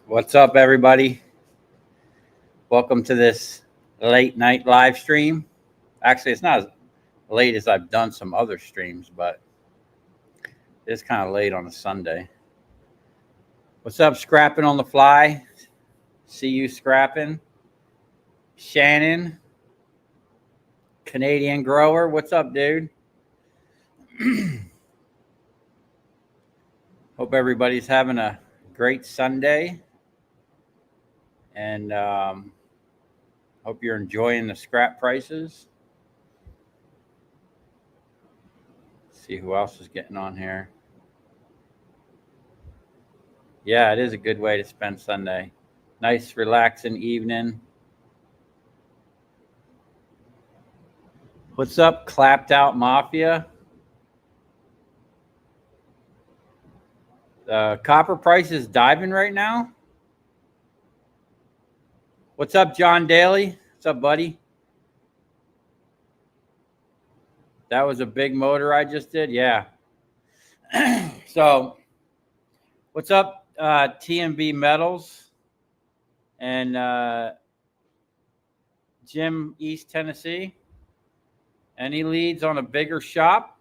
What's up, everybody? Welcome to this late night live stream. Actually, it's not as late as I've done some other streams, but it's kind of late on a Sunday. What's up, Scrapping on the Fly? See you scrapping. Shannon, Canadian Grower. What's up, dude? Hope everybody's having a great Sunday. And hope you're enjoying the scrap prices. See who else is getting on here. Yeah, it is a good way to spend Sunday. Nice, relaxing evening. What's up, Clapped Out Mafia? Copper price is diving right now. What's up, John Daly? What's up, buddy? That was a big motor I just did. Yeah. So, what's up, TMB Metals and Jim, East Tennessee? Any leads on a bigger shop?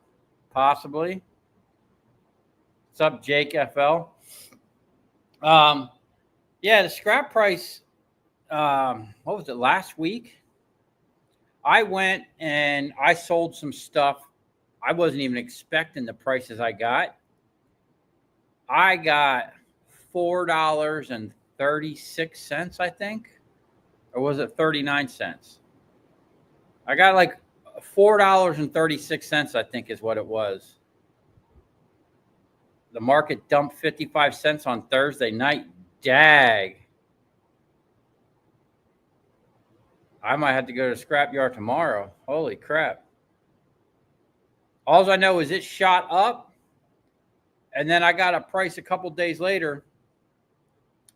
Possibly. What's up, Jake FL? Yeah, the scrap price, what was it, last week? I went and I sold some stuff. I wasn't even expecting the prices I got. I got $4.36, I think. Or was it 39 cents? I got like $4.36, I think is what it was. The market dumped 55 cents on Thursday night. Dag. I might have to go to the scrapyard tomorrow. Holy crap. All I know is it shot up, and then I got a price a couple days later,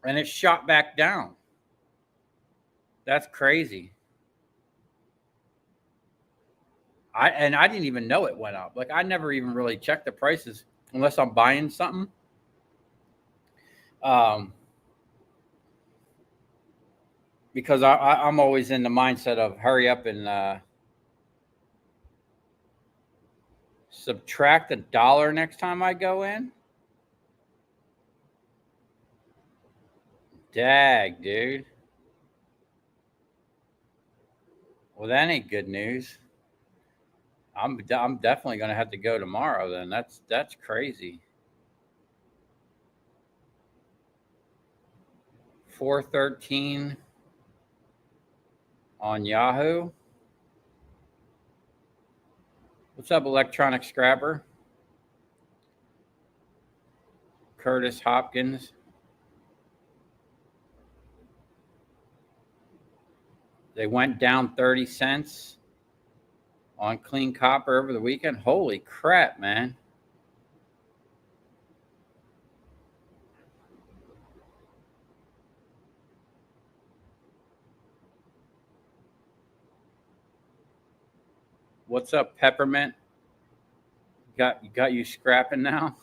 and it shot back down. That's crazy. I didn't even know it went up. Like, I never even really checked the prices unless I'm buying something. Because I'm always in the mindset of hurry up and subtract $1 next time I go in. Dag, dude. Well, that ain't good news. I'm definitely going to have to go tomorrow then. That's crazy. 413 on Yahoo. What's up, Electronic Scrapper? Curtis Hopkins. They went down 30 cents on clean copper over the weekend. Holy crap, man. What's up, Peppermint? Got you scrapping now?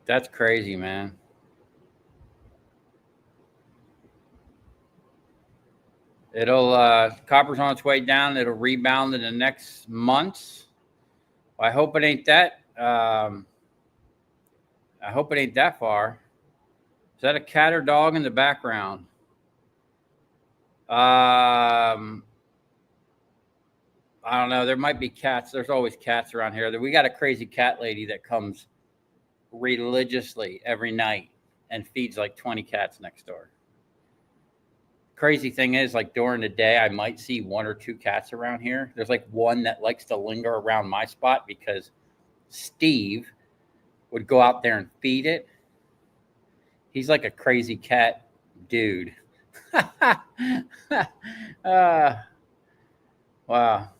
That's crazy, man. It'll copper's on its way down. It'll rebound in the next months. I hope it ain't that. I hope it ain't that far. Is that a cat or dog in the background? I don't know. There might be cats. There's always cats around here. We got a crazy cat lady that comes religiously every night and feeds like 20 cats next door. Crazy thing is, like, during the day, I might see 1 or 2 cats around here. There's like one that likes to linger around my spot because Steve would go out there and feed it. He's like a crazy cat dude. Wow.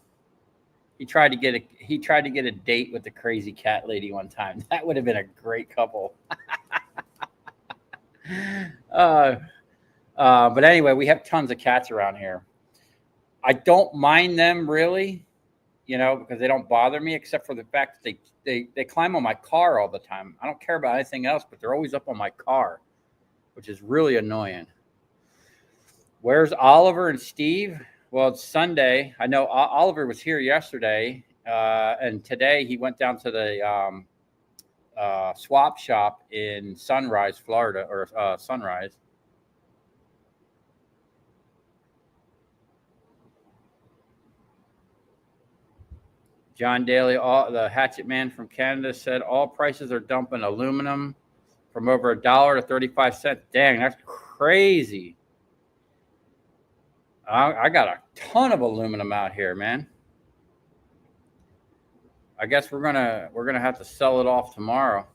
He tried to get a date with the crazy cat lady one time. That would have been a great couple. But anyway, we have tons of cats around here. I don't mind them really, because they don't bother me, except for the fact that they climb on my car all the time. I don't care about anything else, but they're always up on my car, which is really annoying. Where's Oliver and Steve? Well, it's Sunday. I know Oliver was here yesterday, and today he went down to the swap shop in Sunrise, Florida, or Sunrise. John Daly, the Hatchet Man from Canada, said all prices are dumping aluminum from over $1 to 35 cents. Dang, that's crazy. I got a ton of aluminum out here, man. I guess we're gonna have to sell it off tomorrow.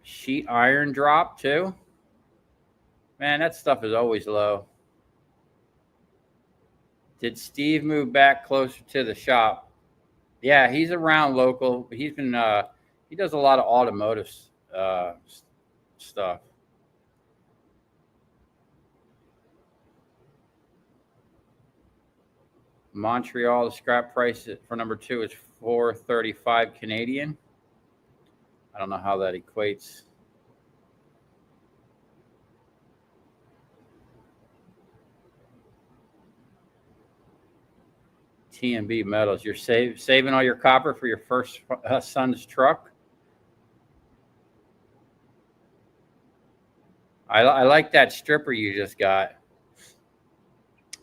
Sheet iron drop too. Man, that stuff is always low. Did Steve move back closer to the shop? Yeah, he's around local. He's been he does a lot of automotive stuff. Montreal, the scrap price for number 2 is $4.35 Canadian. I don't know how that equates. T&B Metals. You're saving all your copper for your first son's truck? I like that stripper you just got.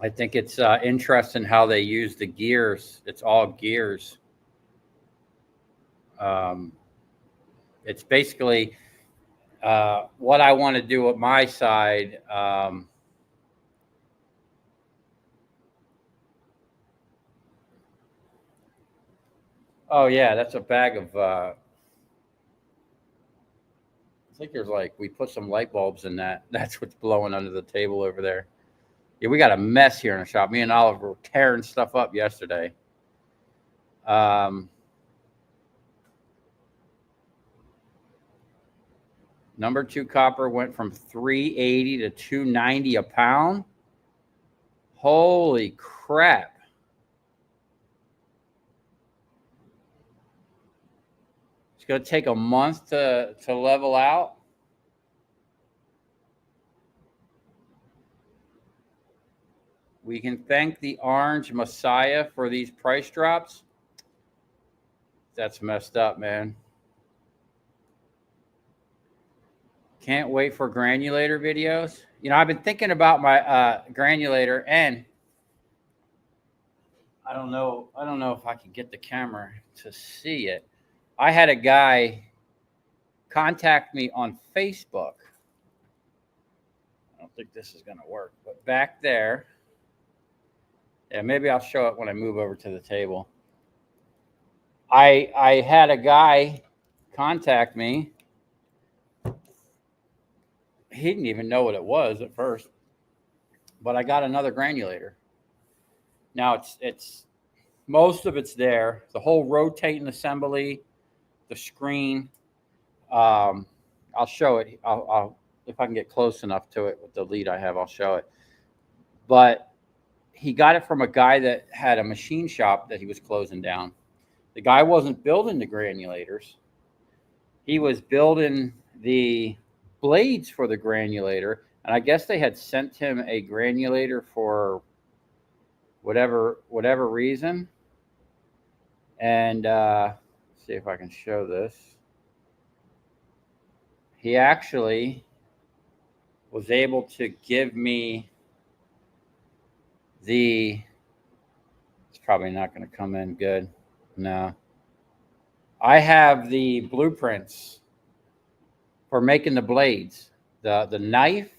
I think it's interesting how they use the gears. It's all gears. It's basically what I want to do at my side. Oh, yeah, that's a bag of, I think there's we put some light bulbs in that. That's what's blowing under the table over there. Yeah, we got a mess here in the shop. Me and Oliver were tearing stuff up yesterday. Number 2 copper went from $3.80 to $2.90 a pound. Holy crap. It's going to take a month to level out. We can thank the Orange Messiah for these price drops. That's messed up, man. Can't wait for granulator videos. You know, I've been thinking about my granulator, and I don't know if I can get the camera to see it. I had a guy contact me on Facebook. I don't think this is going to work, but back there. Yeah, maybe I'll show it when I move over to the table. I had a guy contact me. He didn't even know what it was at first, but I got another granulator. Now it's most of it's there. The whole rotating assembly, the screen. I'll show it. I'll if I can get close enough to it with the lead I have, I'll show it. But he got it from a guy that had a machine shop that he was closing down. The guy wasn't building the granulators. He was building the blades for the granulator. And I guess they had sent him a granulator for whatever reason. And see if I can show this. He actually was able to give me it's probably not going to come in good. No. I have the blueprints for making the blades, the knife,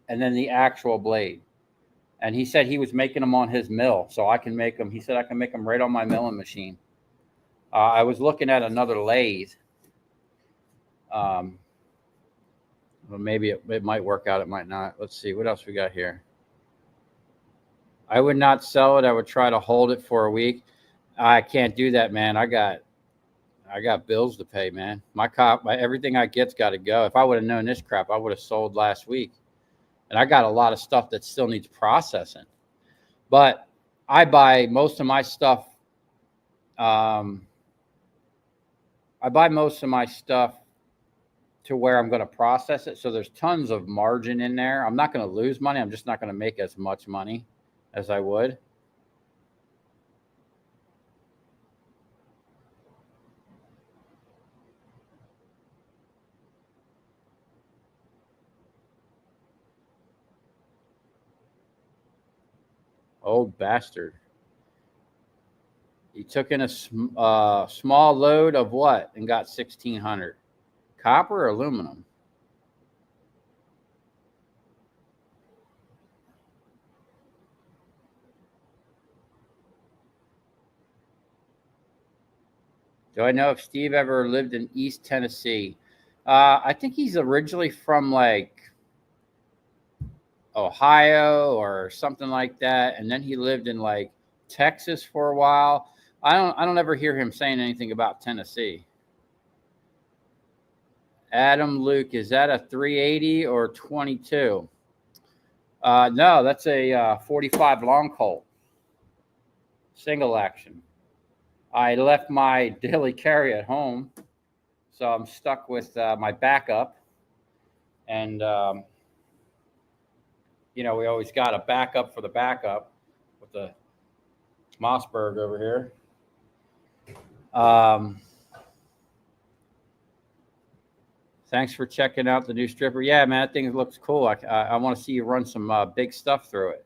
and then the actual blade. And he said he was making them on his mill, so I can make them. He said I can make them right on my milling machine. I was looking at another lathe. Well, maybe it might work out. It might not. Let's see. What else we got here? I would not sell it. I would try to hold it for a week. I can't do that, man. I got bills to pay, man. My everything I get's got to go. If I would have known this crap, I would have sold last week. And I got a lot of stuff that still needs processing. But I buy most of my stuff I buy most of my stuff to where I'm going to process it. So there's tons of margin in there. I'm not going to lose money. I'm just not going to make as much money as I would. Old bastard. He took in a small load of what and got 1,600. Copper or aluminum? Do I know if Steve ever lived in East Tennessee? I think he's originally from like Ohio or something like that, and then he lived in like Texas for a while. I don't ever hear him saying anything about Tennessee. Adam Luke, is that a 380 or 22? No, that's a 45 long Colt, single action. I left my daily carry at home, so I'm stuck with my backup. And, we always got a backup for the backup with the Mossberg over here. Thanks for checking out the new stripper. Yeah, man, that thing looks cool. I want to see you run some big stuff through it.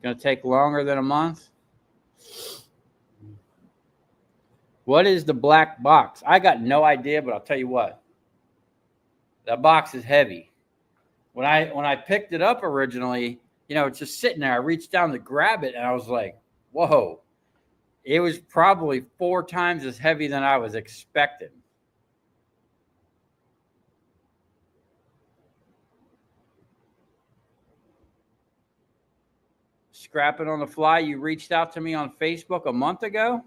Going to take longer than a month? What is the black box? I got no idea, but I'll tell you what. That box is heavy. When I picked it up originally, it's just sitting there. I reached down to grab it, and I was like, whoa. It was probably 4 times as heavy than I was expecting. Scrapping on the fly, you reached out to me on Facebook a month ago?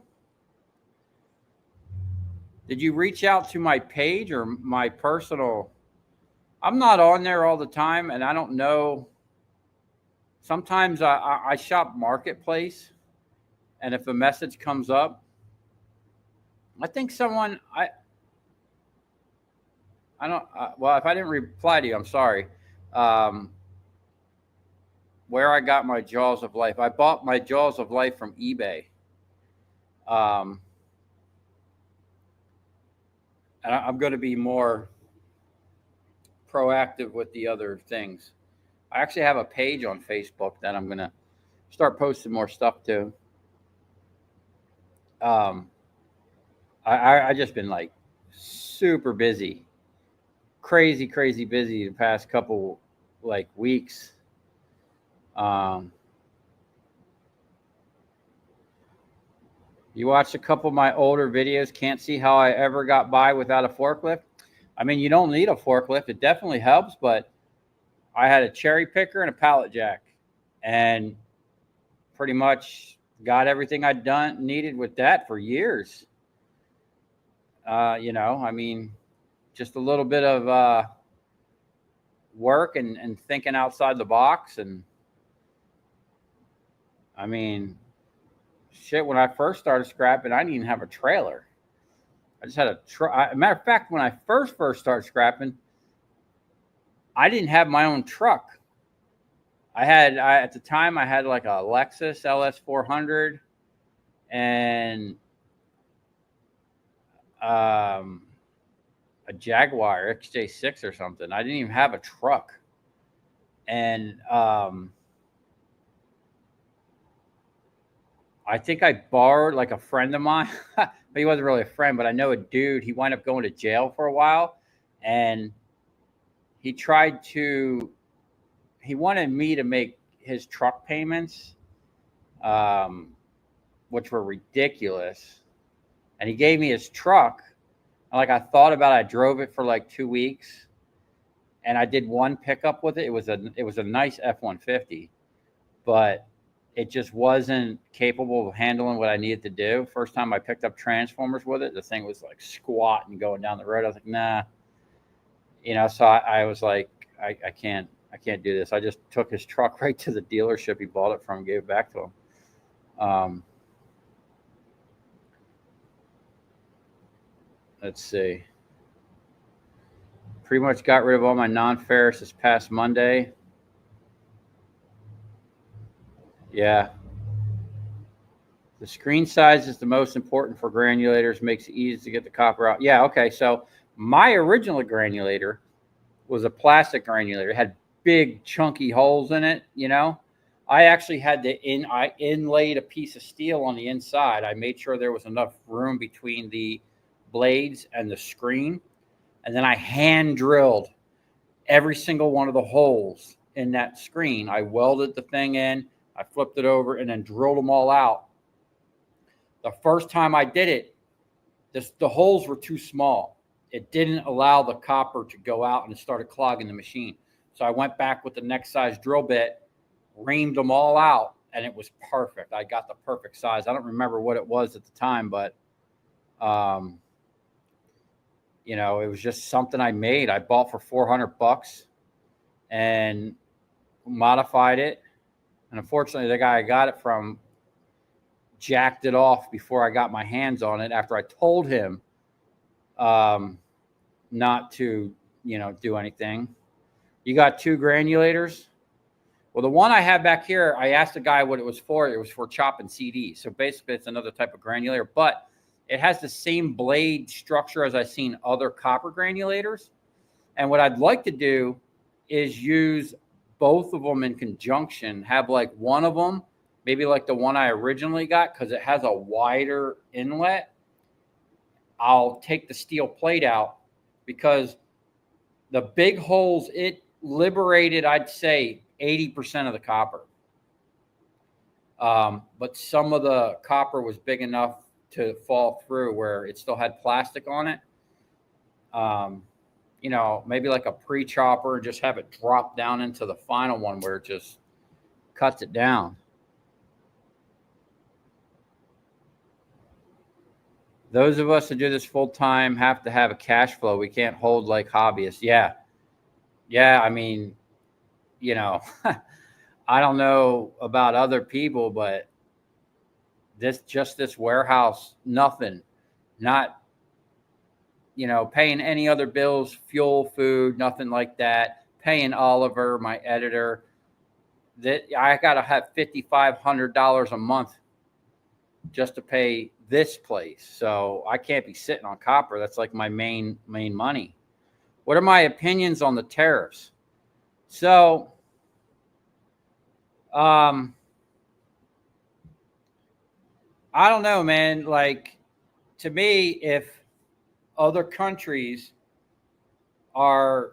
Did you reach out to my page or my personal? I'm not on there all the time, and I don't know. Sometimes I shop Marketplace, and if a message comes up, I think someone I don't. Well, if I didn't reply to you, I'm sorry. Where I got my Jaws of Life, I bought my Jaws of Life from eBay. And I'm going to be more proactive with the other things. I actually have a page on Facebook that I'm going to start posting more stuff to. I just been like super busy, crazy busy the past couple like weeks. You watched a couple of my older videos. Can't see how I ever got by without a forklift. I mean, you don't need a forklift. It definitely helps, but I had a cherry picker and a pallet jack, and pretty much got everything I'd needed with that for years. I mean, just a little bit of work and thinking outside the box. And I mean, shit, when I first started scrapping, I didn't even have a trailer. I just had a truck. Matter of fact, when I first started scrapping, I didn't have my own truck. At the time, I had like a Lexus LS400 and a Jaguar XJ6 or something. I didn't even have a truck. And I think I borrowed like a friend of mine. But he wasn't really a friend, but I know a dude. He wound up going to jail for a while, and he wanted me to make his truck payments, which were ridiculous. And he gave me his truck. And like I thought about it, I drove it for like 2 weeks, and I did one pickup with it. It was a nice F-150, but it just wasn't capable of handling what I needed to do. First time I picked up transformers with it, the thing was like squatting going down the road. I was like, nah. So I was like, I can't do this. I just took his truck right to the dealership he bought it from, gave it back to him. Let's see. Pretty much got rid of all my non-ferrous this past Monday. Yeah. The screen size is the most important for granulators. Makes it easy to get the copper out. Yeah, okay. So my original granulator was a plastic granulator. It had big chunky holes in it, I actually had I inlaid a piece of steel on the inside. I made sure there was enough room between the blades and the screen. And then I hand drilled every single one of the holes in that screen. I welded the thing in, I flipped it over, and then drilled them all out. The first time I did it, the holes were too small. It didn't allow the copper to go out, and it started clogging the machine. So I went back with the next size drill bit, reamed them all out, and it was perfect. I got the perfect size. I don't remember what it was at the time, but it was just something I made. I bought for $400 and modified it. And unfortunately, the guy I got it from jacked it off before I got my hands on it, after I told him not to, do anything. You got 2 granulators? Well, the one I have back here, I asked the guy what it was for. It was for chopping CDs. So basically, it's another type of granulator, but it has the same blade structure as I've seen other copper granulators. And what I'd like to do is use both of them in conjunction, have like one of them, maybe like the one I originally got, because it has a wider inlet. I'll take the steel plate out, because the big holes, it liberated, I'd say, 80% of the copper. But some of the copper was big enough to fall through where it still had plastic on it. Maybe like a pre-chopper, and just have it drop down into the final one where it just cuts it down. Those of us that do this full time have to have a cash flow. We can't hold like hobbyists. Yeah. I mean, I don't know about other people, but this warehouse, nothing, not, paying any other bills, fuel, food, nothing like that. Paying Oliver, my editor, that I got to have $5,500 a month just to pay this place. So I can't be sitting on copper. That's like my main money. What are my opinions on the tariffs? So, I don't know, man. Like, to me, if other countries are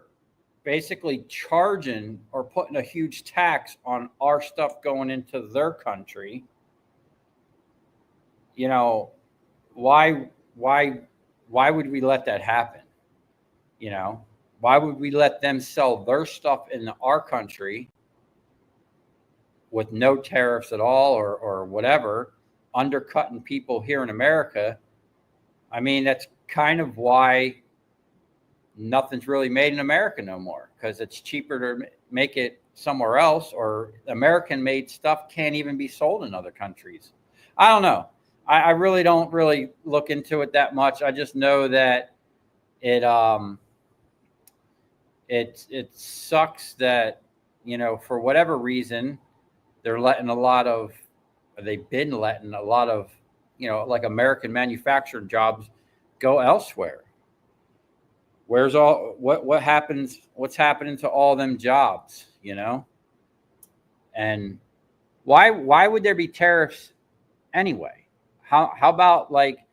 basically charging or putting a huge tax on our stuff going into their country, why would we let that happen? Why would we let them sell their stuff in our country with no tariffs at all, or whatever, undercutting people here in America? I mean, that's kind of why nothing's really made in America no more, because it's cheaper to make it somewhere else, or American-made stuff can't even be sold in other countries. I don't know. I really don't really look into it that much. I just know that it sucks that, for whatever reason, they've been letting a lot of, like American manufactured jobs go elsewhere. Where's what happens? What's happening to all them jobs? And why would there be tariffs anyway? How about, like,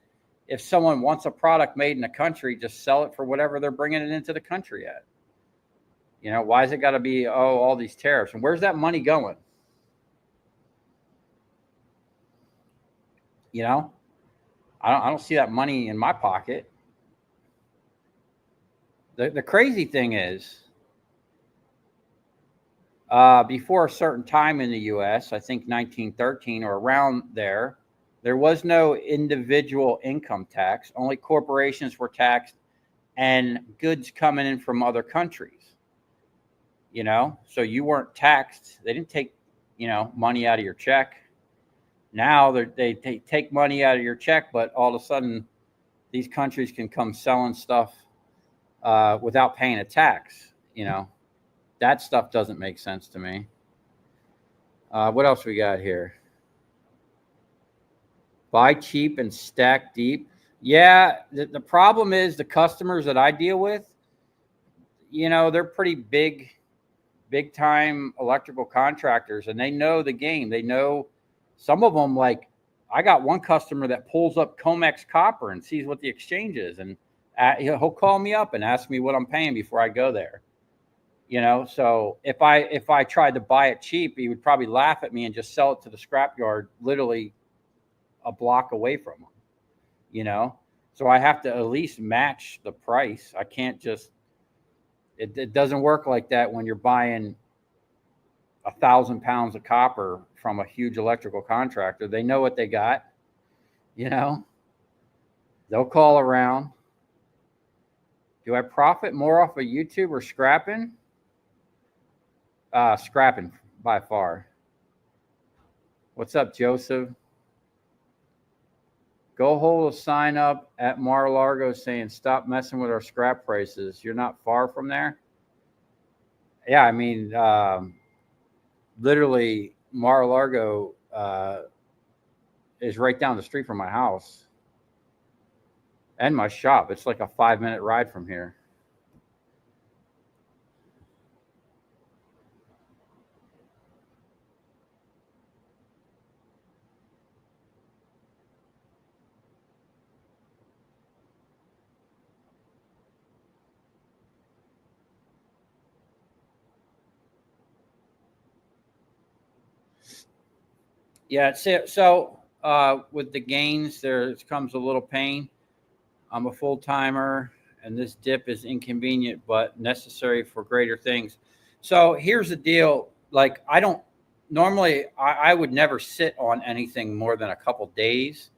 if someone wants a product made in a country, just sell it for whatever they're bringing it into the country at? Why has it got to be all these tariffs? And where's that money going? I don't see that money in my pocket. The crazy thing is, before a certain time in the U.S., I think 1913 or around there was no individual income tax. Only corporations were taxed and goods coming in from other countries, you know, so you weren't taxed. They didn't take, you know, money out of your check. Now they take money out of your check, but all of a sudden these countries can come selling stuff without paying a tax. You know, that stuff doesn't make sense to me. What else we got here? Buy cheap and stack deep. Yeah, the problem is the customers that I deal with, you know, they're pretty big time electrical contractors, and they know the game. They know some of them. Like, I got one customer that pulls up Comex copper and sees what the exchange is, and he'll call me up and ask me what I'm paying before I go there. You know, so if I tried to buy it cheap, he would probably laugh at me and just sell it to the scrapyard literally a block away from him. You know, so I have to at least match the price. I can't just. It doesn't work like that when you're buying 1,000 pounds of copper from a huge electrical contractor. They know what they got. You know, they'll call around. Do I profit more off of YouTube or scrapping? Scrapping by far. What's up, Joseph? Go hold a sign up at Mar-a-Lago saying, stop messing with our scrap prices. You're not far from there. Yeah, I mean, literally, Mar-a-Lago is right down the street from my house and my shop. It's like a 5-minute ride from here. Yeah, so with the gains, there comes a little pain. I'm a full timer, and this dip is inconvenient but necessary for greater things. So here's the deal: like, I don't normally, I would never sit on anything more than a couple days.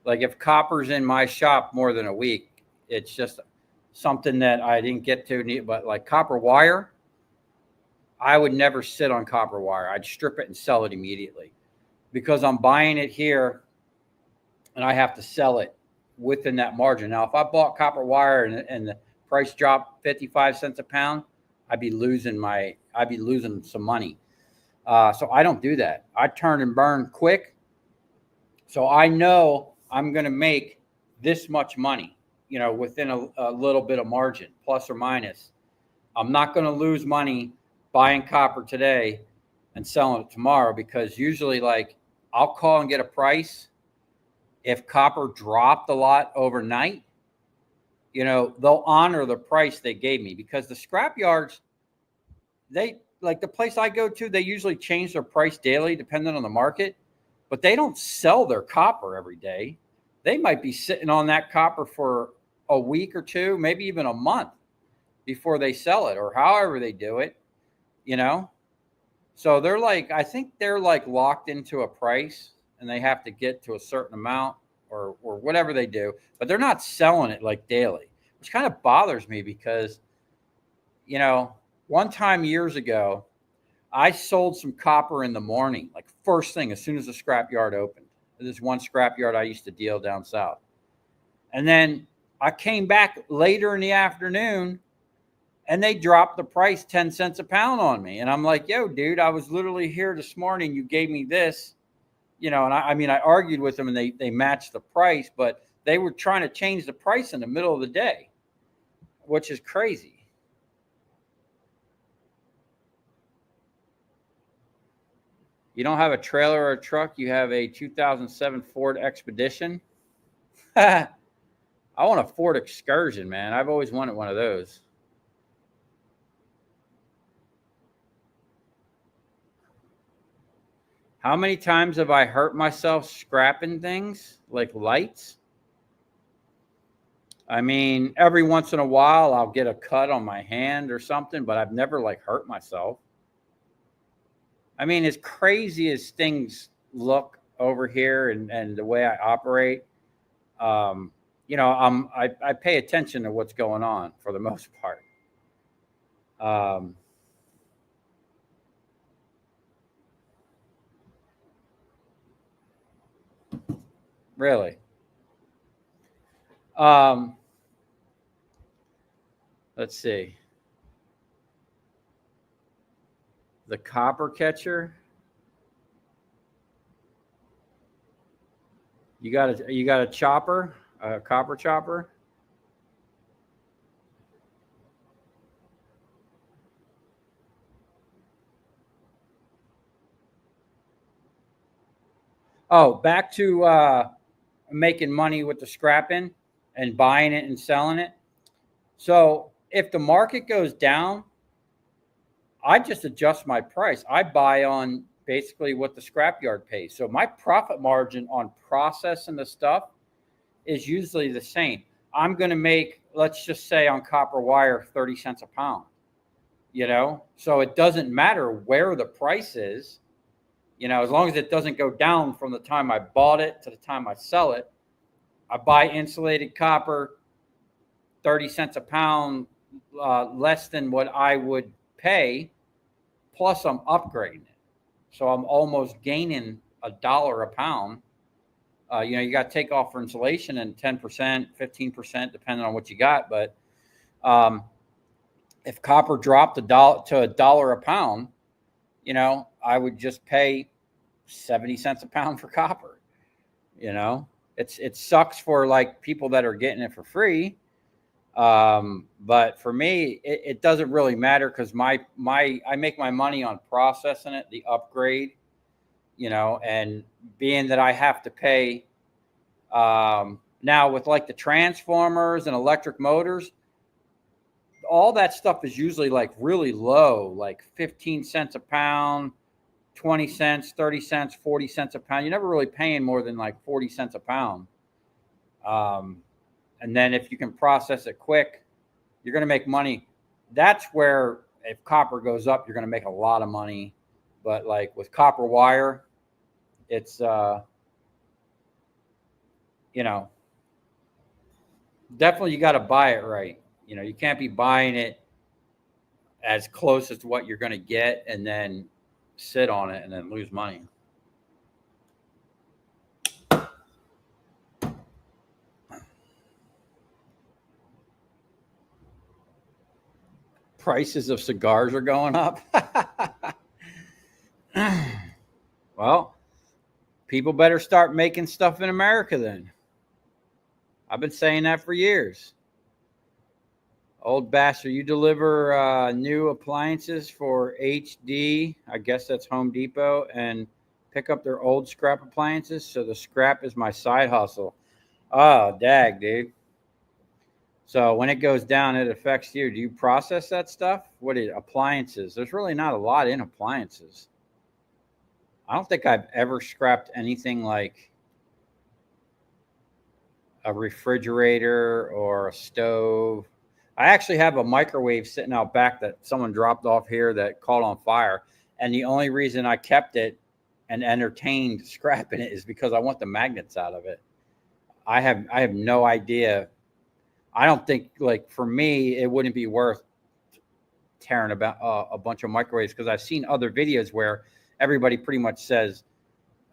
Like, if copper's in my shop more than a week, it's just something that I didn't get to. But like copper wire, I would never sit on copper wire. I'd strip it and sell it immediately, because I'm buying it here and I have to sell it within that margin. Now, if I bought copper wire and the price dropped 55 cents a pound, I'd be losing some money. So I don't do that. I turn and burn quick. So I know I'm going to make this much money, you know, within a little bit of margin, plus or minus. I'm not going to lose money buying copper today and selling it tomorrow, because usually, like, I'll call and get a price. If copper dropped a lot overnight, you know, they'll honor the price they gave me, because the scrap yards, they, like the place I go to, they usually change their price daily depending on the market, but they don't sell their copper every day. They might be sitting on that copper for a week or two, maybe even a month before they sell it, or however they do it, you know? So they're like, I think they're like locked into a price, and they have to get to a certain amount or whatever they do, but they're not selling it like daily, which kind of bothers me, because, you know, one time years ago, I sold some copper in the morning, like first thing, as soon as the scrap yard opened. There's one scrap yard I used to deal down south. And then I came back later in the afternoon, and they dropped the price 10 cents a pound on me. And I'm like, yo, dude, I was literally here this morning. You gave me this, you know, and I mean, I argued with them, and they matched the price, but they were trying to change the price in the middle of the day, which is crazy. You don't have a trailer or a truck. You have a 2007 Ford Expedition. I want a Ford Excursion, man. I've always wanted one of those. How many times have I hurt myself scrapping things like lights? I mean, every once in a while I'll get a cut on my hand or something, but I've never like hurt myself. I mean, as crazy as things look over here and the way I operate, you I pay attention to what's going on for the most part. Really. Let's see. The copper catcher. You got a chopper, a copper chopper. Oh, back to making money with the scrapping and buying it and selling it. So if the market goes down, I just adjust my price. I buy on basically what the scrapyard pays. So my profit margin on processing the stuff is usually the same. I'm going to make, let's just say on copper wire, 30 cents a pound, So it doesn't matter where the price is, as long as it doesn't go down from the time I bought it to the time I sell it. I buy insulated copper, 30 cents a pound, less than what I would pay, plus I'm upgrading it. So I'm almost gaining $1 a pound. You got to take off for insulation and 10%, 15%, depending on what you got. But if copper dropped $1 a pound, I would just pay 70 cents a pound for copper. It sucks for like people that are getting it for free. But for me, it doesn't really matter because I make my money on processing it, the upgrade, and being that I have to pay, now with like the transformers and electric motors, all that stuff is usually like really low, like 15 cents a pound, 20 cents, 30 cents, 40 cents a pound. You're never really paying more than like 40 cents a pound. And then if you can process it quick, you're going to make money. That's where if copper goes up, you're going to make a lot of money. But like with copper wire, it's, definitely you got to buy it right. You can't be buying it as close as to what you're going to get and then sit on it and then lose money. Prices of cigars are going up. Well, people better start making stuff in America then. I've been saying that for years. Old bastard, you deliver new appliances for HD, I guess that's Home Depot, and pick up their old scrap appliances. So the scrap is my side hustle. Oh, dag, dude. So when it goes down, it affects you. Do you process that stuff? What is appliances? There's really not a lot in appliances. I don't think I've ever scrapped anything like a refrigerator or a stove. I actually have a microwave sitting out back that someone dropped off here that caught on fire. And the only reason I kept it and entertained scrapping it is because I want the magnets out of it. I have no idea. I don't think, like, for me, it wouldn't be worth tearing about a bunch of microwaves because I've seen other videos where everybody pretty much says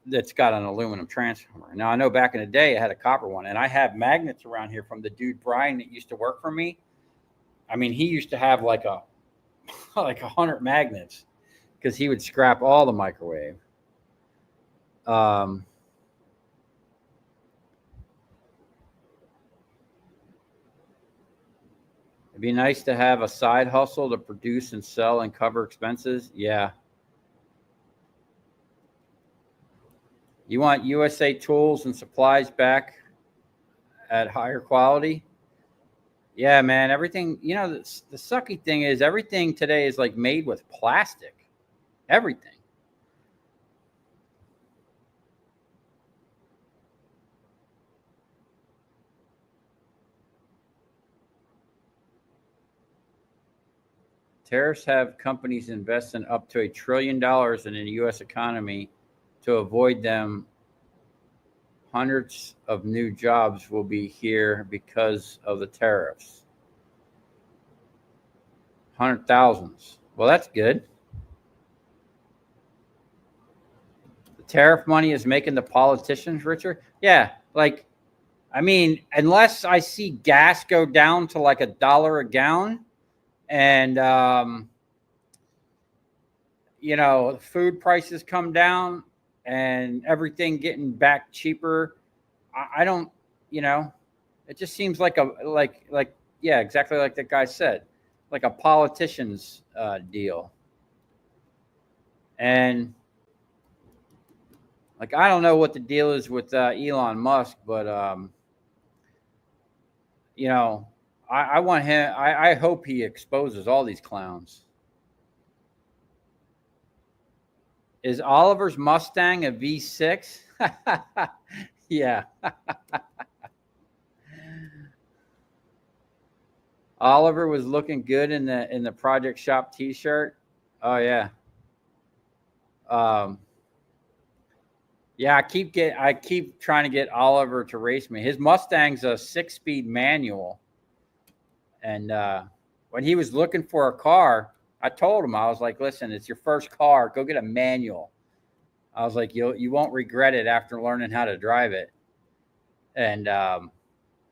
that's got an aluminum transformer. Now, I know back in the day I had a copper one, and I have magnets around here from the dude Brian that used to work for me. I mean, he used to have like 100 magnets because he would scrap all the microwave. It'd be nice to have a side hustle to produce and sell and cover expenses. Yeah. You want USA tools and supplies back at higher quality? Yeah, man. Everything, the sucky thing is everything today is like made with plastic. Everything. Tariffs have companies investing up to $1 trillion in the U.S. economy to avoid them Hundreds of new jobs will be here because of the tariffs. 100,000s. Well, that's good. The tariff money is making the politicians richer. Yeah, like, I mean, unless I see gas go down to like $1 a gallon, and you know, food prices come down and everything getting back cheaper, I don't, you know, it just seems like yeah, exactly like that guy said, like a politician's deal. And like, I don't know what the deal is with Elon Musk, but you know, I want him. I hope he exposes all these clowns. Is Oliver's Mustang a V6? Yeah. Oliver was looking good in the Project Shop T-shirt. Oh yeah. Yeah, I keep trying to get Oliver to race me. His Mustang's a 6-speed manual, and when he was looking for a car, I told him, I was like, "Listen, it's your first car. Go get a manual." I was like, "You won't regret it after learning how to drive it." And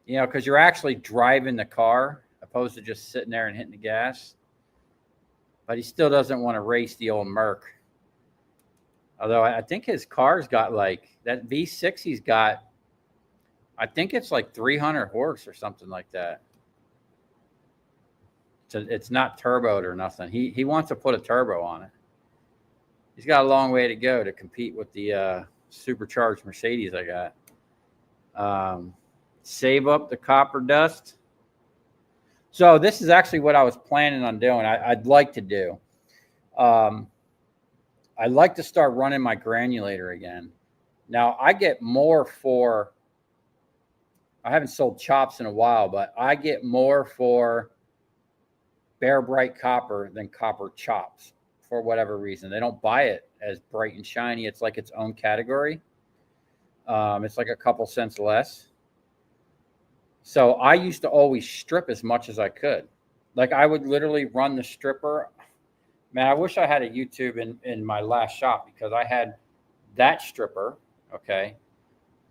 you know, because you're actually driving the car opposed to just sitting there and hitting the gas. But he still doesn't want to race the old Merc. Although I think his car's got like that V6 he's got, I think it's like 300 horse or something like that. So it's not turboed or nothing. He wants to put a turbo on it. He's got a long way to go to compete with the supercharged Mercedes I got. Save up the copper dust. So this is actually what I was planning on doing. I'd like to do. I'd like to start running my granulator again. Now, I get more for, I haven't sold chops in a while, but I get more for bare bright copper than copper chops for whatever reason. They don't buy it as bright and shiny. It's like its own category. It's like a couple cents less. So I used to always strip as much as I could. Like I would literally run the stripper. Man, I wish I had a YouTube in my last shop, because I had that stripper, okay,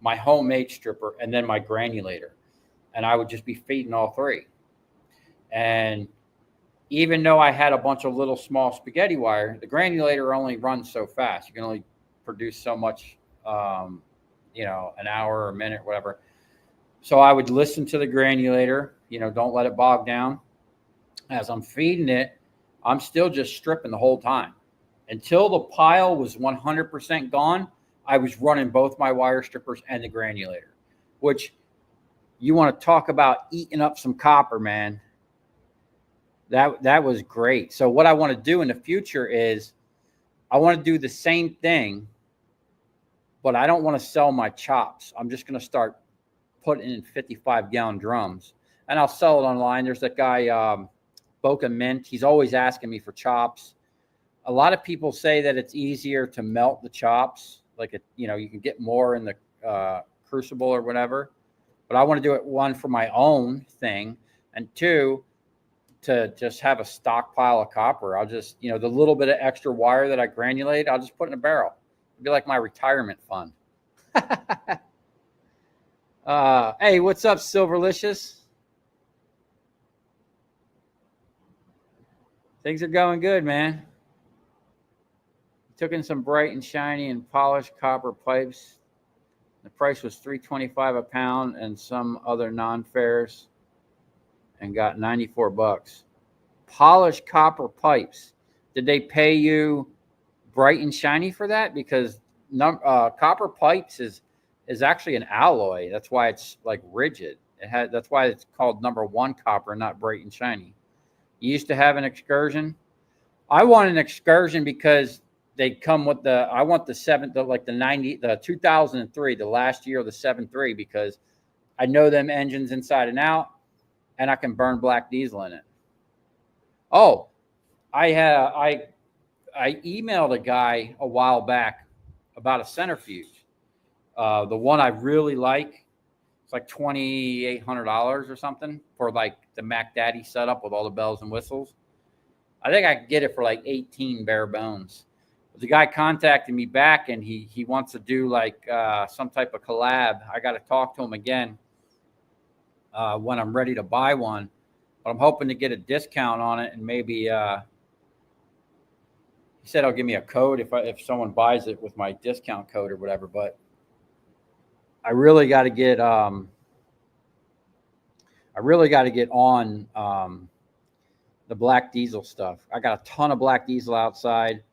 my homemade stripper, and then my granulator. And I would just be feeding all three. And even though I had a bunch of little small spaghetti wire, the granulator only runs so fast. You can only produce so much, you know, an hour or a minute, whatever. So I would listen to the granulator, you know, don't let it bog down. As I'm feeding it, I'm still just stripping the whole time. Until the pile was 100% gone, I was running both my wire strippers and the granulator, which, you want to talk about eating up some copper, man. That was great. So what I want to do in the future is I want to do the same thing, but I don't want to sell my chops. I'm just going to start putting in 55-gallon drums, and I'll sell it online. There's that guy, Boca Mint. He's always asking me for chops. A lot of people say that it's easier to melt the chops. Like, you know, you can get more in the crucible or whatever. But I want to do it, one, for my own thing, and two, to just have a stockpile of copper. I'll just, you know, the little bit of extra wire that I granulate, I'll just put in a barrel. It'd be like my retirement fund. Hey, what's up, Silverlicious? Things are going good, man. Took in some bright and shiny and polished copper pipes. The price was $3.25 a pound, and some other non-ferrous, and got $94. Polished copper pipes. Did they pay you bright and shiny for that? Because copper pipes is actually an alloy. That's why it's like rigid. That's why it's called #1 copper, not bright and shiny. You used to have an excursion. I want an excursion because they come with I want the 2003, the last year of the 7.3, because I know them engines inside and out, and I can burn black diesel in it. Oh, I emailed a guy a while back about a centrifuge. The one I really like, it's like $2,800 or something for like the Mac Daddy setup with all the bells and whistles. I think I could get it for like 18 bare bones. But the guy contacted me back, and he wants to do like some type of collab. I got to talk to him again when I'm ready to buy one. But I'm hoping to get a discount on it, and maybe he said he'll give me a code if someone buys it with my discount code or whatever. But I really got to get on the black diesel stuff. I got a ton of black diesel outside,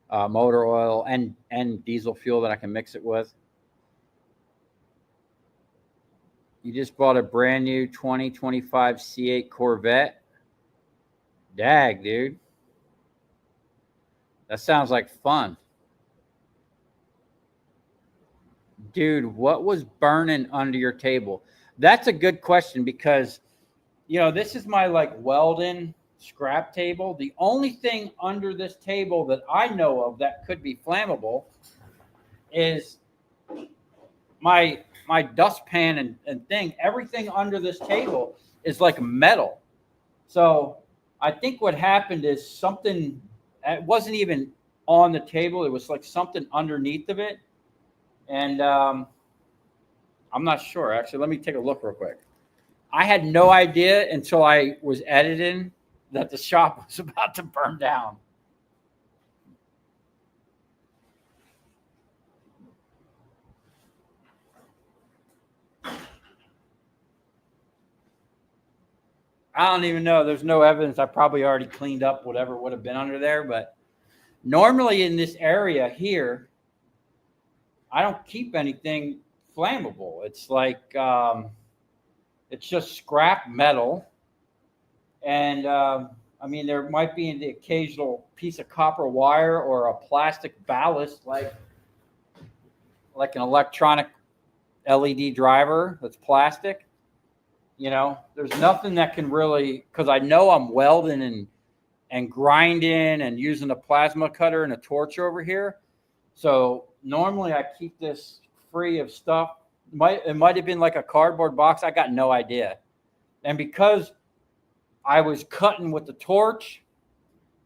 motor oil and diesel fuel that I can mix it with. You just bought a brand new 2025 C8 Corvette. Dag, dude. That sounds like fun. Dude, what was burning under your table? That's a good question because, this is my like Weldon scrap table. The only thing under this table that I know of that could be flammable is my dustpan and thing. Everything under this table is like metal. So I think what happened is something, it wasn't even on the table. It was like something underneath of it. And I'm not sure. Actually, let me take a look real quick. I had no idea until I was editing that the shop was about to burn down. I don't even know. There's no evidence. I probably already cleaned up whatever would have been under there. But normally in this area here, I don't keep anything flammable. It's like it's just scrap metal. And there might be the occasional piece of copper wire or a plastic ballast like an electronic LED driver that's plastic. There's nothing that can really, because I know I'm welding and grinding and using a plasma cutter and a torch over here. So normally I keep this free of stuff. It might have been like a cardboard box. I got no idea. And because I was cutting with the torch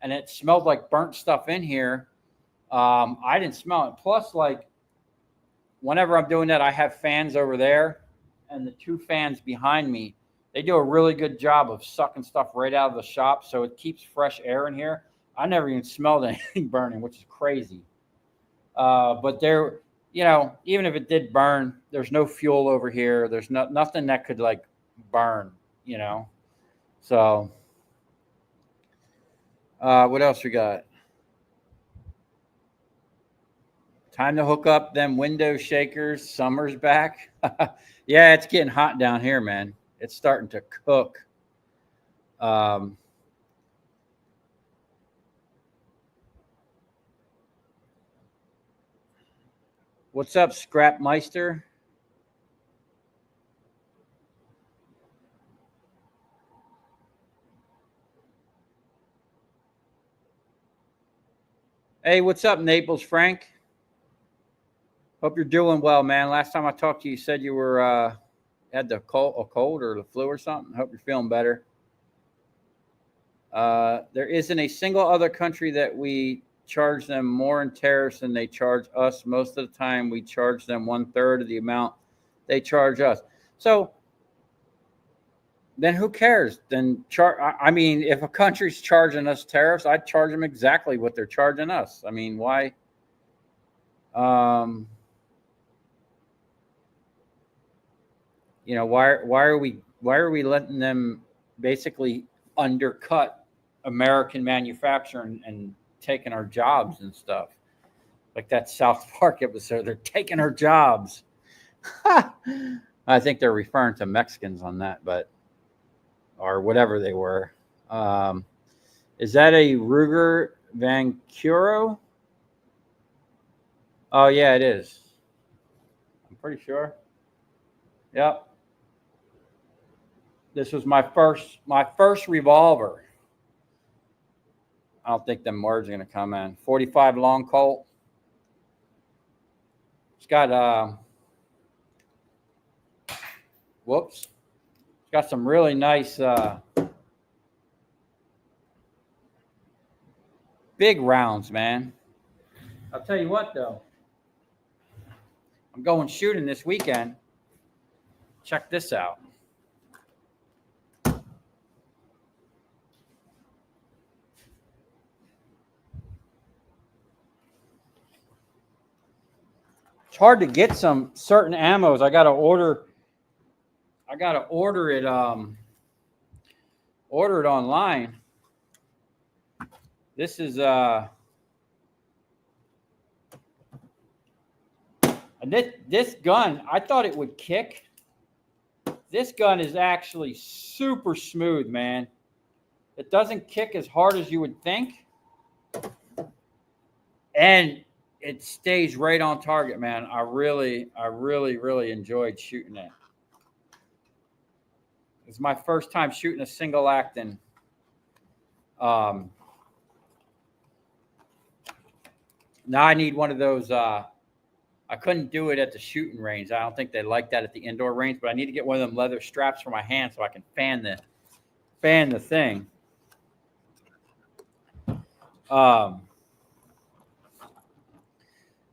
and it smelled like burnt stuff in here, I didn't smell it. Plus, like, whenever I'm doing that, I have fans over there, and the two fans behind me, they do a really good job of sucking stuff right out of the shop, so it keeps fresh air in here. I never even smelled anything burning, which is crazy. But there, even if it did burn, there's no fuel over here. There's nothing that could like burn, So, what else we got? Time to hook up them window shakers. Summer's back. Yeah, it's getting hot down here, man. It's starting to cook. What's up, Scrapmeister? Hey, what's up, Naples Frank? Hope you're doing well, man. Last time I talked to you, you said you were had a cold or the flu or something. Hope you're feeling better. There isn't a single other country that we charge them more in tariffs than they charge us. Most of the time, we charge them 1/3 of the amount they charge us. So then who cares? Then if a country's charging us tariffs, I'd charge them exactly what they're charging us. I mean, why? Why are we letting them basically undercut American manufacturing and taking our jobs and stuff? Like that South Park episode, they're taking our jobs. I think they're referring to Mexicans on that, or whatever they were. Is that a Ruger Vancuro? Oh yeah, it is. I'm pretty sure. Yep. This was my first revolver. I don't think them words are going to come in. 45 long Colt. It's got whoops. It's got some really nice big rounds, man. I'll tell you what, though. I'm going shooting this weekend. Check this out. It's hard to get some certain ammos. I got to order it online. This is this gun, I thought it would kick. This gun is actually super smooth, man. It doesn't kick as hard as you would think. And it stays right on target, man. I really enjoyed shooting it. It's my first time shooting a single acting. Now I need one of those. I couldn't do it at the shooting range. I don't think they like that at the indoor range, but I need to get one of them leather straps for my hand so I can fan the thing.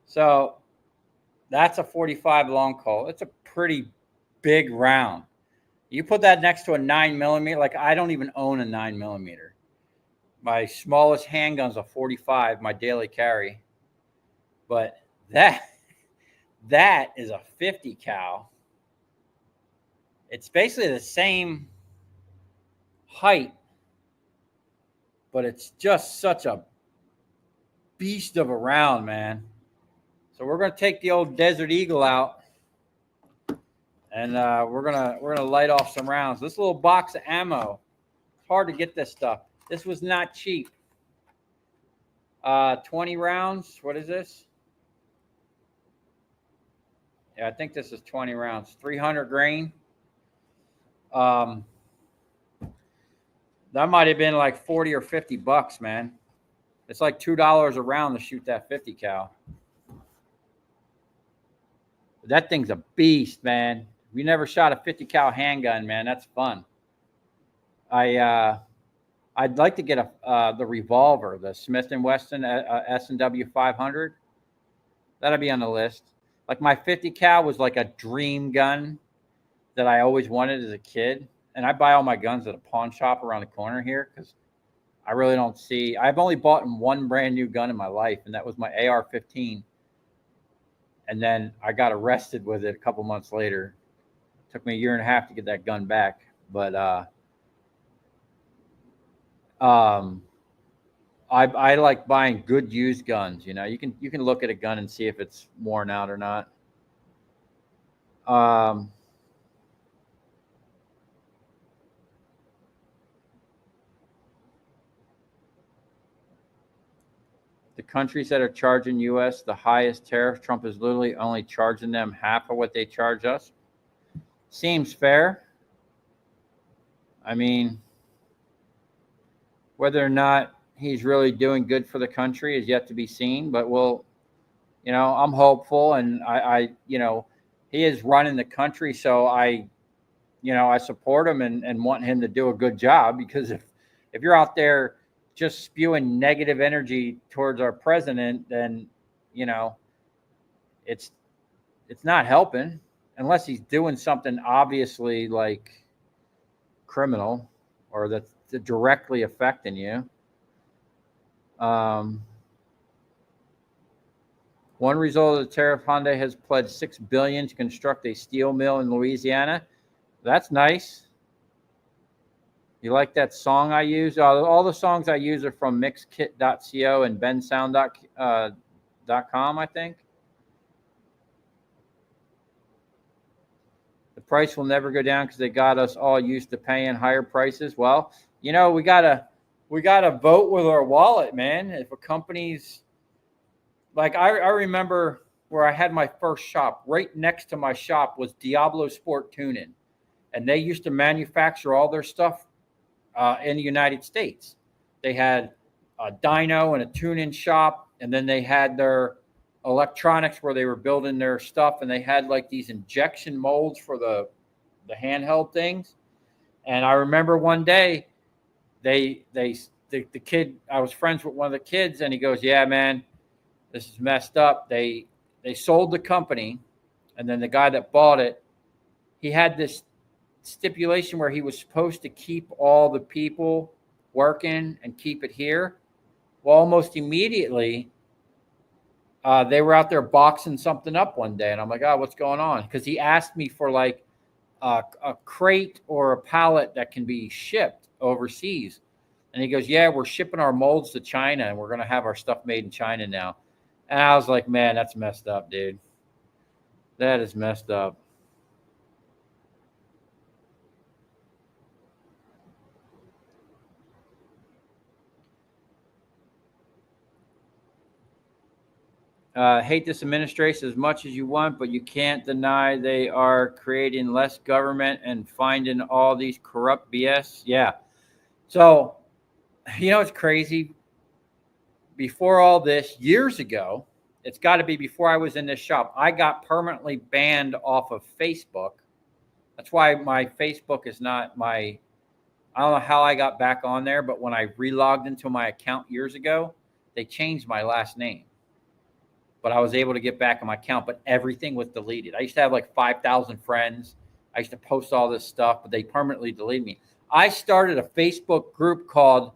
So that's a 45 long call. It's a pretty big round. You put that next to a 9mm, like I don't even own a 9mm. My smallest handgun's a 45, my daily carry. But that is a 50 cal. It's basically the same height, but it's just such a beast of a round, man. So we're going to take the old Desert Eagle out, and we're gonna light off some rounds. This little box of ammo, it's hard to get this stuff. This was not cheap. 20 rounds. What is this? Yeah, I think this is 20 rounds. 300 grain. That might have been like 40 or 50 bucks, man. It's like $2 a round to shoot that 50 cal. That thing's a beast, man. If you never shot a 50 cal handgun, man, that's fun. I'd like to get the revolver, the Smith & Wesson S&W 500. That'll be on the list. Like my 50 cal was like a dream gun that I always wanted as a kid. And I buy all my guns at a pawn shop around the corner here because I really don't see. I've only bought one brand new gun in my life, and that was my AR-15. And then I got arrested with it a couple months later. It took me a year and a half to get that gun back. But I like buying good used guns. You know, you can look at a gun and see if it's worn out or not. The countries that are charging U.S. the highest tariff, Trump is literally only charging them half of what they charge us. Seems fair. I mean, whether or not he's really doing good for the country is yet to be seen, but we'll, you know, I'm hopeful, and I you know, he is running the country, so I support him and want him to do a good job, because if you're out there just spewing negative energy towards our president, then, you know, it's not helping unless he's doing something obviously like criminal or that's directly affecting you. One result of the tariff, Hyundai has pledged $6 billion to construct a steel mill in Louisiana. That's nice. You like that song I use? All the songs I use are from mixkit.co and bensound.com, I think. The price will never go down because they got us all used to paying higher prices. Well, you know, we gotta vote with our wallet, man. If a company's like, I remember where I had my first shop. Right next to my shop was Diablo Sport Tuning, and they used to manufacture all their stuff in the United States. They had a dyno and a tune-in shop, and then they had their electronics where they were building their stuff, and they had like these injection molds for the handheld things. And I remember one day the kid, I was friends with one of the kids, and he goes, "Yeah, man, this is messed up. They sold the company, and then the guy that bought it, he had this stipulation where he was supposed to keep all the people working and keep it here. Well, almost immediately, they were out there boxing something up one day, and I'm like, oh, what's going on? Because he asked me for like a crate or a pallet that can be shipped overseas. And he goes, yeah, we're shipping our molds to China, and we're going to have our stuff made in China now. And I was like, man, that's messed up, dude. That is messed up. Hate this administration as much as you want, but you can't deny they are creating less government and finding all these corrupt BS. Yeah. So, it's crazy. Before all this, years ago, it's got to be before I was in this shop, I got permanently banned off of Facebook. That's why my Facebook is not I don't know how I got back on there, but when I relogged into my account years ago, they changed my last name. But I was able to get back on my account, but everything was deleted. I used to have like 5,000 friends. I used to post all this stuff, but they permanently deleted me. I started a Facebook group called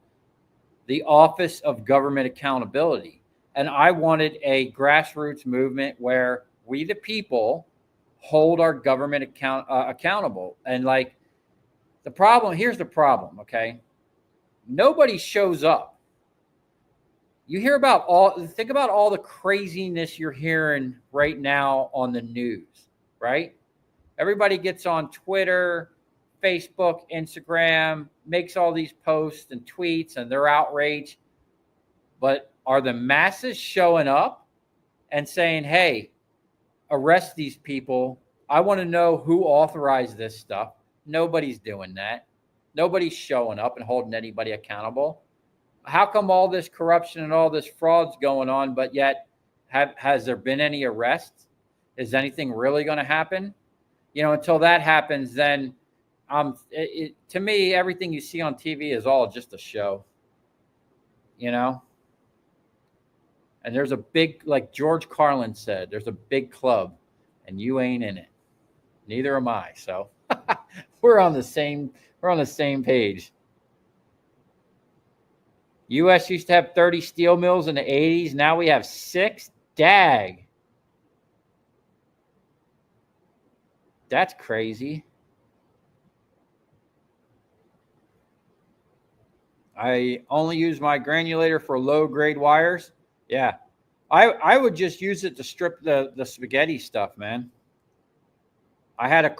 the Office of Government Accountability, and I wanted a grassroots movement where we, the people, hold our government accountable. And like here's the problem, okay? Nobody shows up. You hear think about all the craziness you're hearing right now on the news, right? Everybody gets on Twitter, Facebook, Instagram, makes all these posts and tweets, and they're outraged. But are the masses showing up and saying, hey, arrest these people? I want to know who authorized this stuff. Nobody's doing that. Nobody's showing up and holding anybody accountable. How come all this corruption and all this fraud's going on, but yet has there been any arrests? Is anything really going to happen? Until that happens, then to me, everything you see on TV is all just a show, And there's a big, like George Carlin said, there's a big club and you ain't in it. Neither am I. So we're on the same page. U.S. used to have 30 steel mills in the 80s. Now we have 6. Dag. That's crazy. I only use my granulator for low-grade wires. Yeah. I would just use it to strip the spaghetti stuff, man. I had a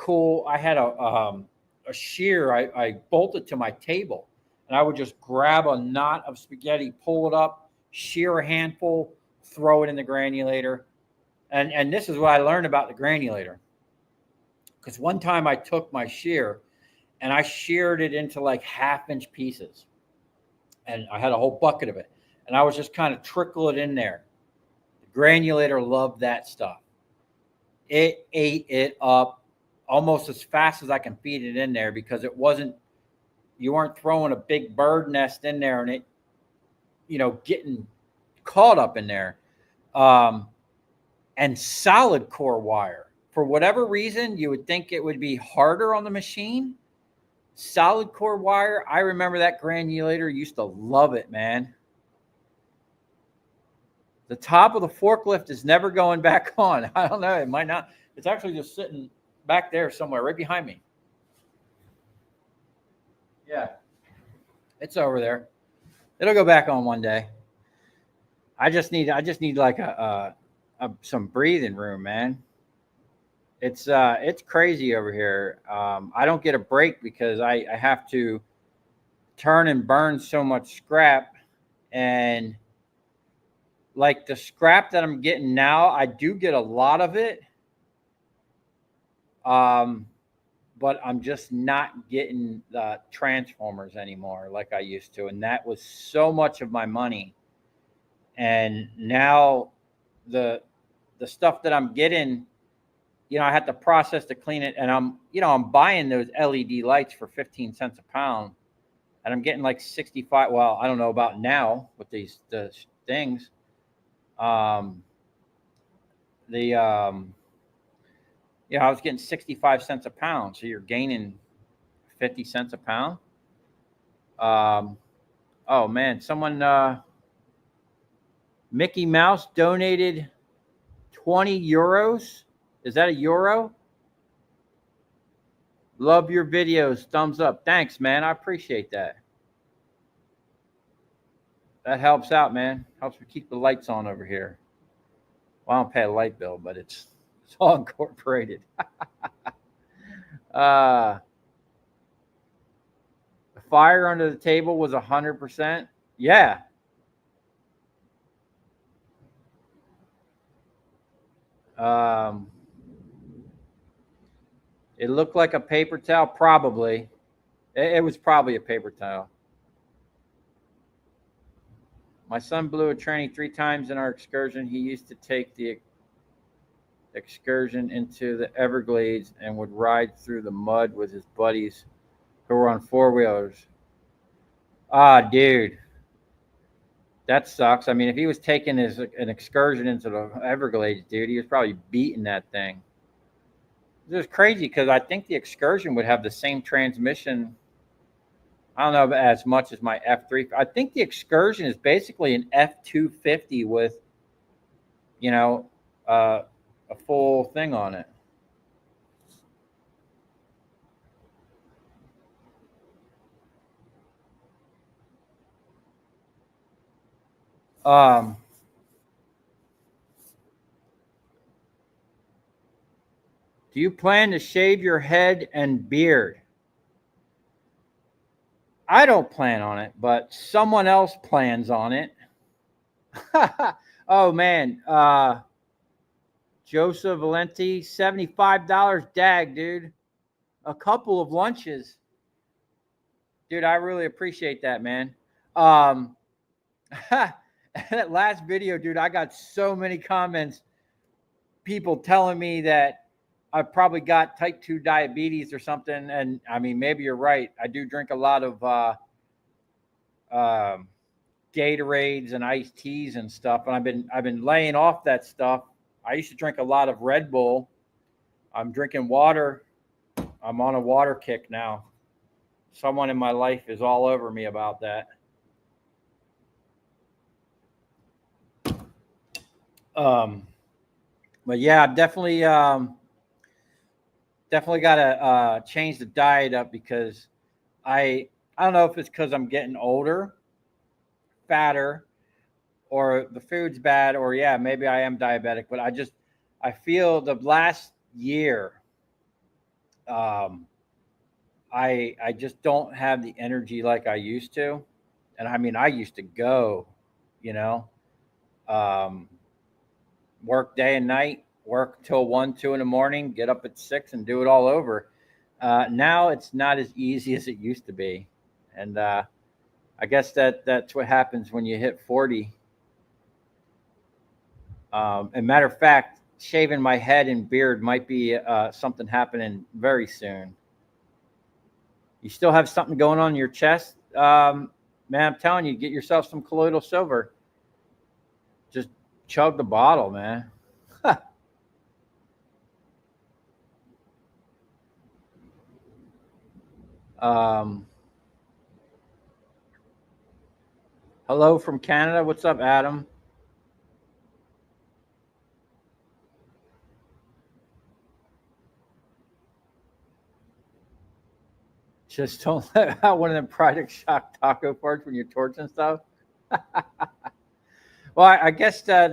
shear I bolted to my table. And I would just grab a knot of spaghetti, pull it up, shear a handful, throw it in the granulator. And this is what I learned about the granulator. Because one time I took my shear and I sheared it into like 1/2-inch pieces. And I had a whole bucket of it. And I was just kind of trickle it in there. The granulator loved that stuff. It ate it up almost as fast as I can feed it in there because you weren't throwing a big bird nest in there and it, getting caught up in there. And solid core wire. For whatever reason, you would think it would be harder on the machine. Solid core wire. I remember that granulator used to love it, man. The top of the forklift is never going back on. I don't know. It might not. It's actually just sitting back there somewhere right behind me. Yeah, it's over there. It'll go back on one day. I just need like some breathing room, man. It's crazy over here. I don't get a break because I have to turn and burn so much scrap, and like the scrap that I'm getting now, I do get a lot of it. But I'm just not getting the transformers anymore like I used to. And that was so much of my money. And now the the stuff that I'm getting, I had to process to clean it, and I'm buying those LED lights for 15 cents a pound, and I'm getting like 65. Well, I don't know about now with the things. I was getting 65 cents a pound, so you're gaining 50 cents a pound. Oh man, someone, Mickey Mouse donated 20 euros. Is that a euro? Love your videos. Thumbs up. Thanks, man. I appreciate that. That helps out, man. Helps me keep the lights on over here. Well, I don't pay a light bill, but it's all incorporated. The fire under the table was 100%. Yeah. It looked like a paper towel, probably. It was probably a paper towel. My son blew a tranny 3 times in our excursion. He used to take the excursion into the Everglades and would ride through the mud with his buddies who were on 4-wheelers. Ah, dude. That sucks. I mean, if he was taking an excursion into the Everglades, dude, he was probably beating that thing. It was crazy because I think the excursion would have the same transmission. I don't know as much as my F3. I think the excursion is basically an F250 with, a full thing on it. Do you plan to shave your head and beard? I don't plan on it, but someone else plans on it. Oh, man. Joseph Valenti, $75 dag, dude. A couple of lunches. Dude, I really appreciate that, man. That last video, dude, I got so many comments. People telling me that I probably got type 2 diabetes or something. And I mean, maybe you're right. I do drink a lot of Gatorades and iced teas and stuff. And I've been laying off that stuff. I used to drink a lot of Red Bull. I'm drinking water. I'm on a water kick now. Someone in my life is all over me about that. But yeah, I've definitely got to change the diet up because I don't know if it's because I'm getting older, fatter, or the food's bad, or yeah, maybe I am diabetic. But I feel the last year, I just don't have the energy like I used to, and I mean I used to go, work day and night, work till 1, 2 in the morning, get up at 6 and do it all over. Now it's not as easy as it used to be. And I guess that's what happens when you hit 40. And matter of fact, shaving my head and beard might be something happening very soon. You still have something going on in your chest? Man, I'm telling you, get yourself some colloidal silver. Just chug the bottle, man. Hello from Canada. What's up, Adam? Just don't let out one of them Project Shock taco parts when you're torching stuff. Well, I guess that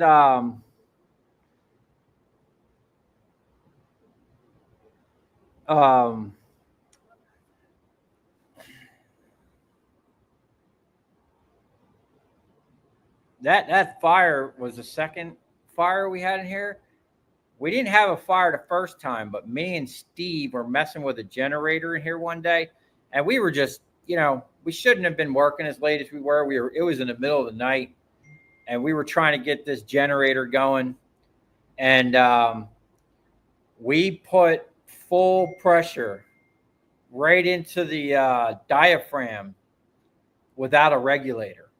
that fire was the second fire we had in here. We didn't have a fire the first time, but me and Steve were messing with a generator in here one day, and we were just, we shouldn't have been working as late as we were. It was in the middle of the night, and we were trying to get this generator going. And we put full pressure right into the diaphragm without a regulator.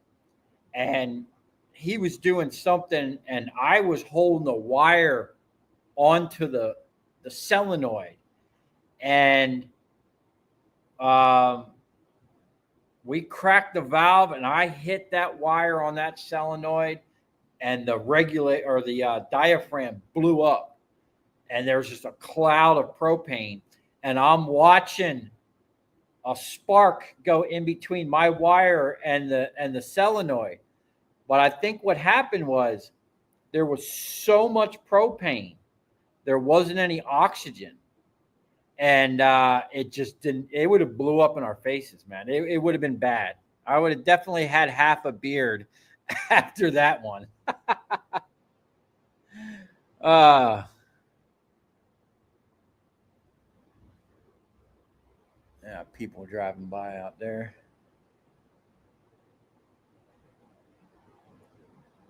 And he was doing something, and I was holding the wire onto the solenoid. And we cracked the valve, and I hit that wire on that solenoid, and the regulator or the diaphragm blew up, and there was just a cloud of propane. And I'm watching a spark go in between my wire and the solenoid. But I think what happened was there was so much propane, there wasn't any oxygen, and it just didn't. It would have blew up in our faces, man. It would have been bad. I would have definitely had half a beard after that one. Yeah, people driving by out there.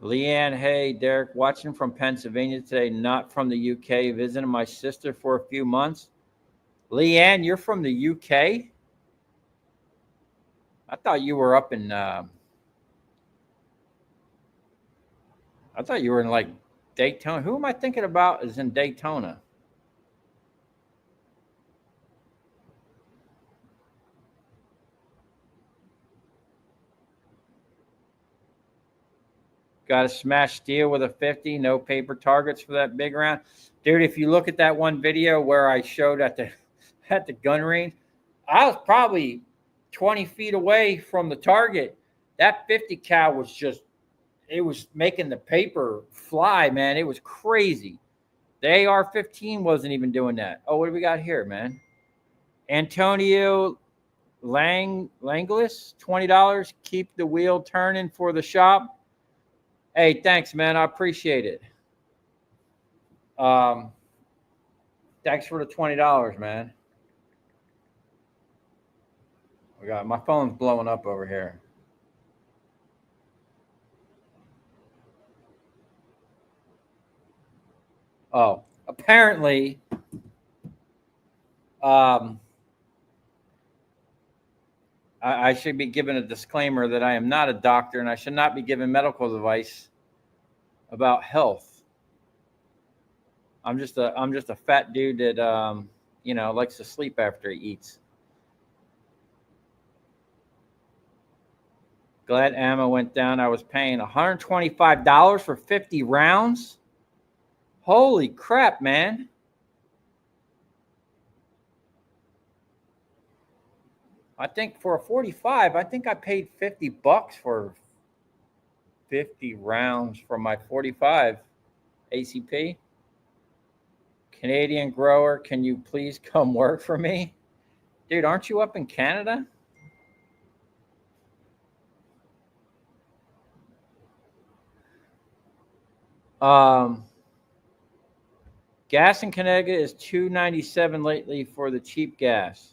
Leanne, hey, Derek, watching from Pennsylvania today, not from the UK, visiting my sister for a few months. Leanne, you're from the UK? I thought you were up in, I thought you were in like Daytona. Who am I thinking about is in Daytona? Got a smash steel with a 50, no paper targets for that big round. Dude, if you look at that one video where I showed at the gun range, I was probably 20 feet away from the target. That 50 cal was just, it was making the paper fly, man. It was crazy. The AR-15 wasn't even doing that. Oh, what do we got here, man? Antonio Langlis, $20. Keep the wheel turning for the shop. Hey, thanks, man. I appreciate it. Thanks for the $20, man. We got my phone's blowing up over here. Oh, apparently, I should be given a disclaimer that I am not a doctor and I should not be giving medical advice about health. I'm just a fat dude that likes to sleep after he eats. Glad ammo went down. I was paying $125 for 50 rounds. Holy crap, man. I think for a 45, I think I paid $50 for 50 rounds for my 45 ACP. Canadian grower, can you please come work for me? Dude, aren't you up in Canada? Gas in Connecticut is $2.97 lately for the cheap gas.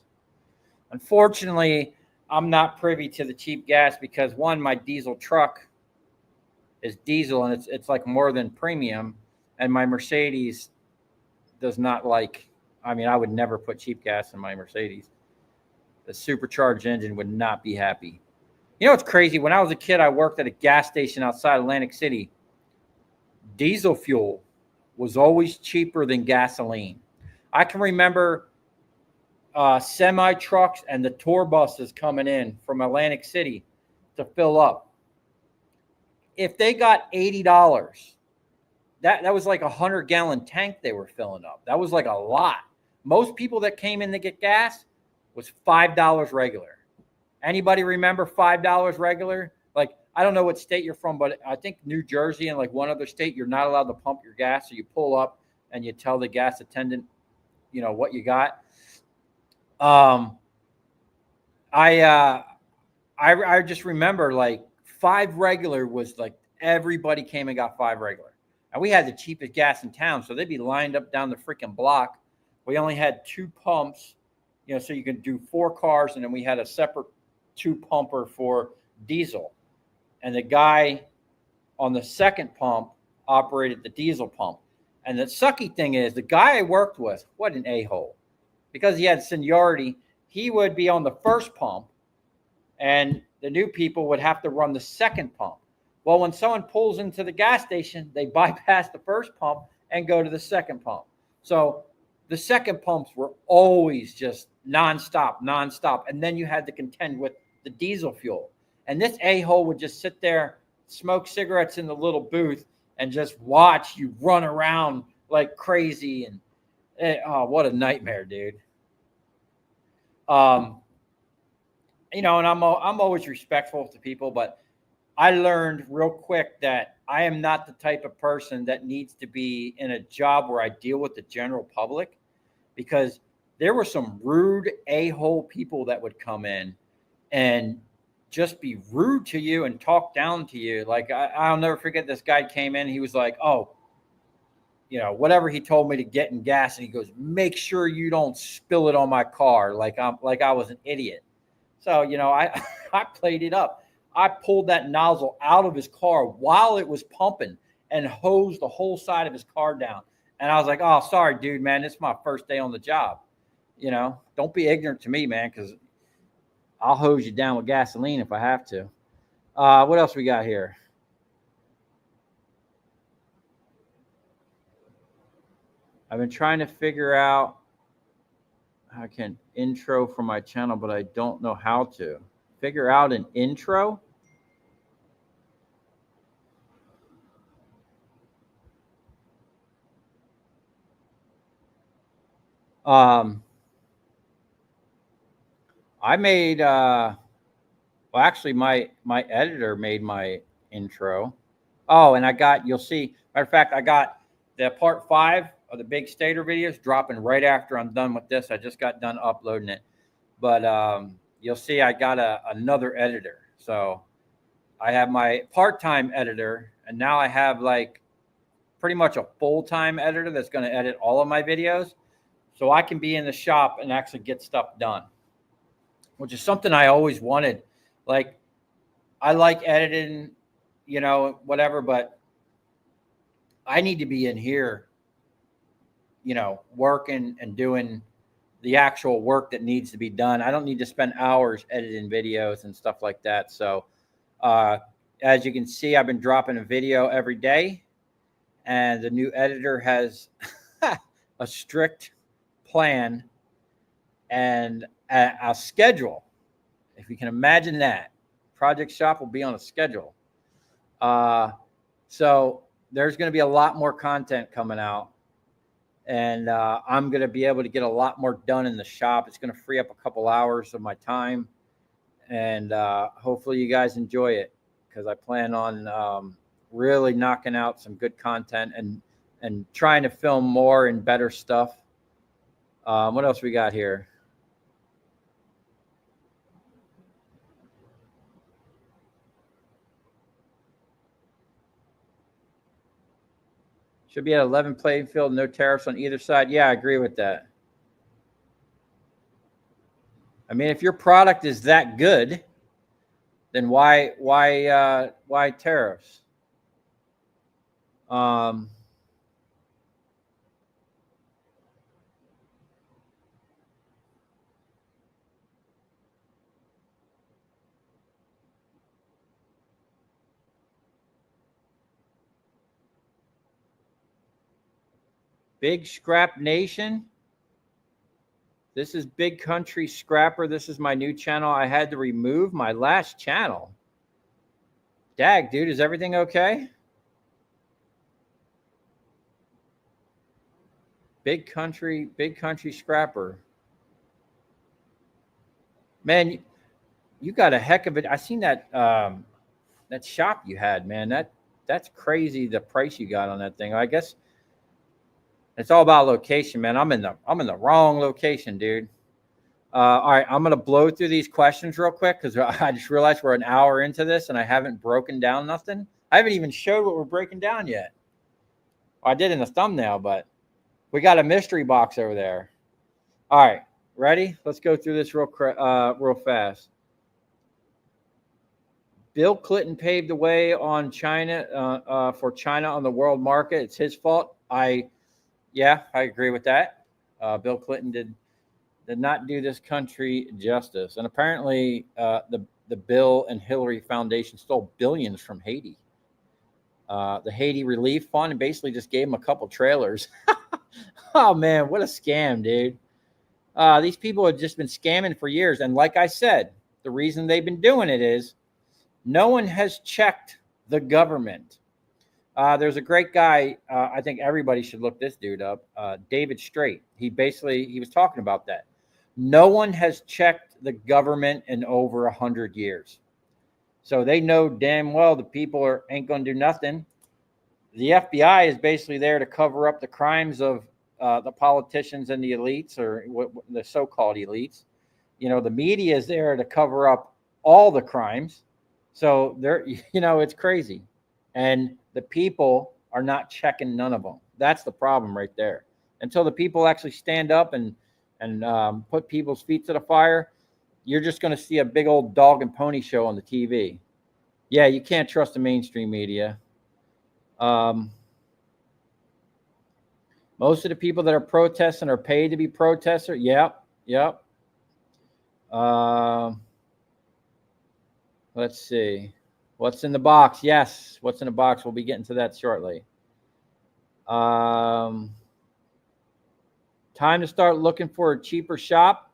Unfortunately, I'm not privy to the cheap gas because one, my diesel truck is diesel and it's like more than premium, and my Mercedes does not like. I mean, I would never put cheap gas in my Mercedes. The supercharged engine would not be happy. You know what's crazy? When I was a kid, I worked at a gas station outside Atlantic City. Diesel fuel was always cheaper than gasoline. I can remember semi trucks and the tour buses coming in from Atlantic City to fill up. If they got $80, that was like a 100-gallon tank they were filling up. That was like a lot. Most people that came in to get gas was $5 regular. Anybody remember $5 regular? Like, I don't know what state you're from, but I think New Jersey and like one other state, you're not allowed to pump your gas. So you pull up and you tell the gas attendant, what you got. I just remember like 5 regular was like everybody came and got 5 regular. And we had the cheapest gas in town. So they'd be lined up down the freaking block. We only had 2 pumps, so you could do 4 cars. And then we had a separate 2 pumper for diesel. And the guy on the second pump operated the diesel pump. And the sucky thing is, the guy I worked with, what an a-hole. Because he had seniority, he would be on the first pump, and the new people would have to run the second pump. Well, when someone pulls into the gas station, they bypass the first pump and go to the second pump. So the second pumps were always just nonstop. And then you had to contend with the diesel fuel. And this a-hole would just sit there, smoke cigarettes in the little booth, and just watch you run around like crazy. And oh, what a nightmare, dude. You know, and I'm always respectful to people, but I learned real quick that I am not the type of person that needs to be in a job where I deal with the general public, because there were some rude a-hole people that would come in and just be rude to you and talk down to you. Like, I'll never forget, this guy came in. He was like, oh, you know, whatever he told me to get in gas. And he goes, make sure you don't spill it on my car. Like I was an idiot. So, you know, I played it up. I pulled that nozzle out of his car while it was pumping and hosed the whole side of his car down. And I was like, oh, sorry, dude, man. This is my first day on the job. You know, don't be ignorant to me, man, because I'll hose you down with gasoline if I have to. What else we got here? I've been trying to figure out how I can intro for my channel, but I don't know how to. Figure out an intro? I made well, actually my editor made my intro. Oh, and I got, you'll see, matter of fact, I got the part 5 of the big stator videos dropping right after I'm done with this. I just got done uploading it. But you'll see I got another editor. So I have my part-time editor, and now I have like pretty much a full-time editor that's going to edit all of my videos. So I can be in the shop and actually get stuff done, which is something I always wanted. Like, I like editing, you know, whatever, but I need to be in here, you know, working and doing the actual work that needs to be done. I don't need to spend hours editing videos and stuff like that. So as you can see, I've been dropping a video every day, and the new editor has a strict plan and a schedule. If you can imagine that, Project Shop will be on a schedule. So there's going to be a lot more content coming out, and I'm going to be able to get a lot more done in the shop. It's going to free up a couple hours of my time, and hopefully you guys enjoy it, because I plan on really knocking out some good content and trying to film more and better stuff. What else we got here? Should be at 11 playing field, no tariffs on either side. Yeah, I agree with that. I mean, if your product is that good, then why tariffs? Big Scrap Nation. This is Big Country Scrapper. This is my new channel. I had to remove my last channel. Dag, dude, is everything okay? Big Country Scrapper. Man, you got a heck of it. I seen that that shop you had, man. That's crazy, the price you got on that thing. I guess it's all about location, man. I'm in the wrong location, dude. All right, I'm gonna blow through these questions real quick, because I just realized we're an hour into this and I haven't broken down nothing. I haven't even showed what we're breaking down yet. Well, I did in the thumbnail, but we got a mystery box over there. All right, ready? Let's go through this real fast. Bill Clinton paved the way on China for China on the world market. It's his fault. I Yeah, I agree with that. Bill Clinton did not do this country justice, and apparently, the Bill and Hillary Foundation stole billions from Haiti. The Haiti Relief Fund, and basically just gave them a couple trailers. Oh man, what a scam, dude! These people have just been scamming for years, and like I said, the reason they've been doing it is no one has checked the government. There's a great guy. I think everybody should look this dude up. David Straight. He was talking about that. No one has checked the government in over 100 years, so they know damn well the people ain't going to do nothing. The FBI is basically there to cover up the crimes of the politicians and the elites, or the so-called elites. The media is there to cover up all the crimes. So it's crazy, and the people are not checking none of them. That's the problem right there. Until the people actually stand up and put people's feet to the fire, you're just going to see a big old dog and pony show on the TV. Yeah, you can't trust the mainstream media. Most of the people that are protesting are paid to be protesters. Yep. Let's see. What's in the box? Yes. What's in the box? We'll be getting to that shortly. Time to start looking for a cheaper shop.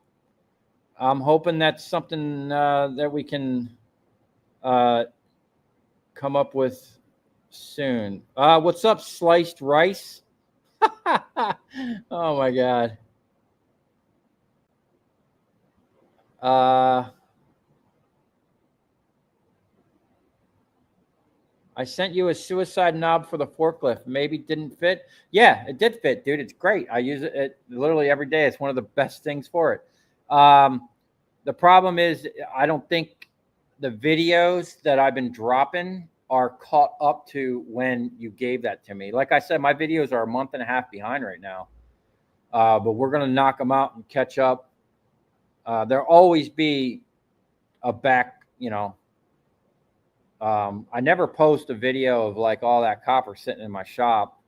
I'm hoping that's something that we can come up with soon. What's up, Sliced Rice? Oh my God. I sent you a suicide knob for the forklift. Maybe it didn't fit. Yeah, it did fit, dude. It's great. I use it literally every day. It's one of the best things for it. The problem is I don't think the videos that I've been dropping are caught up to when you gave that to me. Like I said, my videos are a month and a half behind right now. But we're going to knock them out and catch up. There'll always be a back, I never post a video of like all that copper sitting in my shop.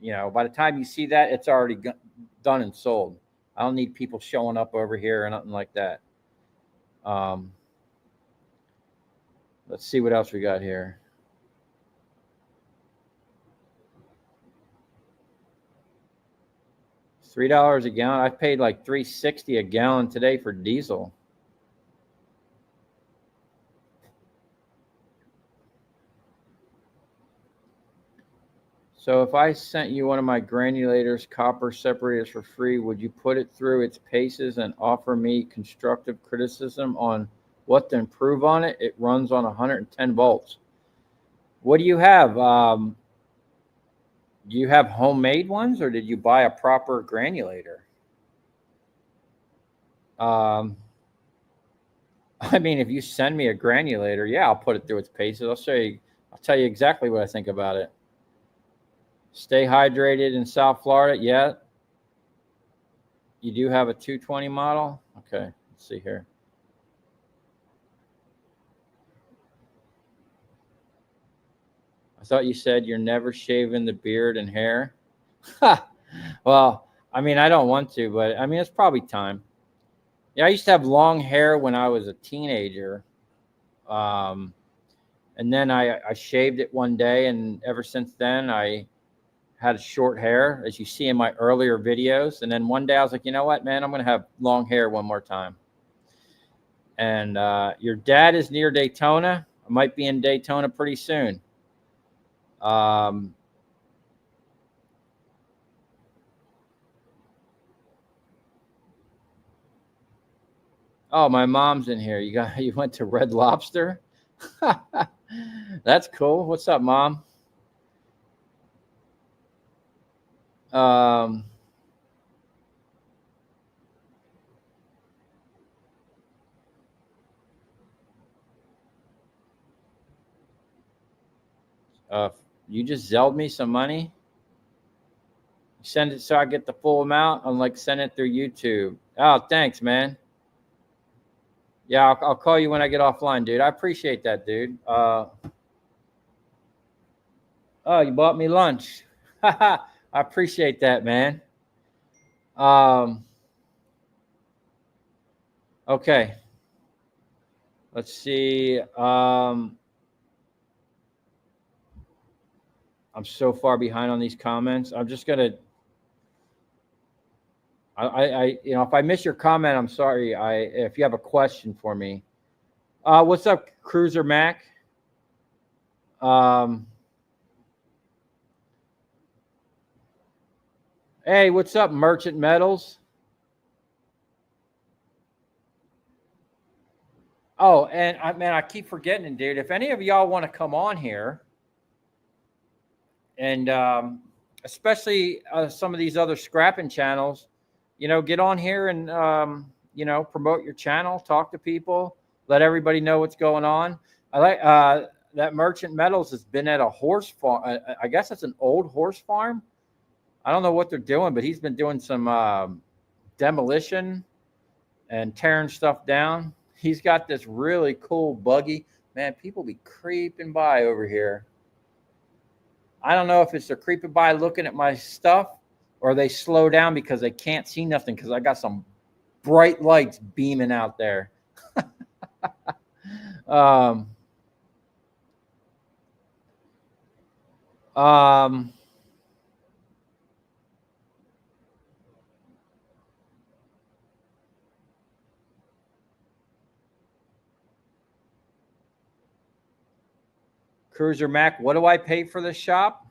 By the time you see that, it's already done and sold. I don't need people showing up over here or nothing like that. Let's see what else we got here. $3 a gallon. I paid like $3.60 a gallon today for diesel. So if I sent you one of my granulators, copper separators for free, would you put it through its paces and offer me constructive criticism on what to improve on it? It runs on 110 volts. What do you have? Do you have homemade ones, or did you buy a proper granulator? I mean, if you send me a granulator, yeah, I'll put it through its paces. I'll tell you exactly what I think about it. Stay hydrated in South Florida. Yeah. You do have a 220 model? Okay, let's see here. I thought you said you're never shaving the beard and hair. Well, I mean, I don't want to, but I mean, it's probably time. Yeah, I used to have long hair when I was a teenager. And then I shaved it one day, and ever since then, I had short hair, as you see in my earlier videos. And then one day I was like, you know what, man, I'm going to have long hair one more time. And your dad is near Daytona. I might be in Daytona pretty soon. Oh, my mom's in here. You went to Red Lobster? That's cool. What's up, Mom? You just Zelled me some money. Send it so I get the full amount. Unlike send it through YouTube. Oh, thanks, man. Yeah, I'll call you when I get offline, dude. I appreciate that, dude. Oh, you bought me lunch. I appreciate that, man. Okay. Let's see. I'm so far behind on these comments. I'm just gonna. If I miss your comment, I'm sorry. If you have a question for me, what's up, Cruiser Mac? Hey, what's up, Merchant Metals? Oh, and I keep forgetting it, dude. If any of y'all want to come on here, and especially some of these other scrapping channels, get on here and promote your channel, talk to people, let everybody know what's going on. I like that Merchant Metals has been at a horse farm. I guess it's an old horse farm. I don't know what they're doing, but he's been doing some demolition and tearing stuff down. He's got this really cool buggy. Man, people be creeping by over here. I don't know if it's they're creeping by looking at my stuff or they slow down because they can't see nothing because I got some bright lights beaming out there. Cruiser Mac, what do I pay for this shop?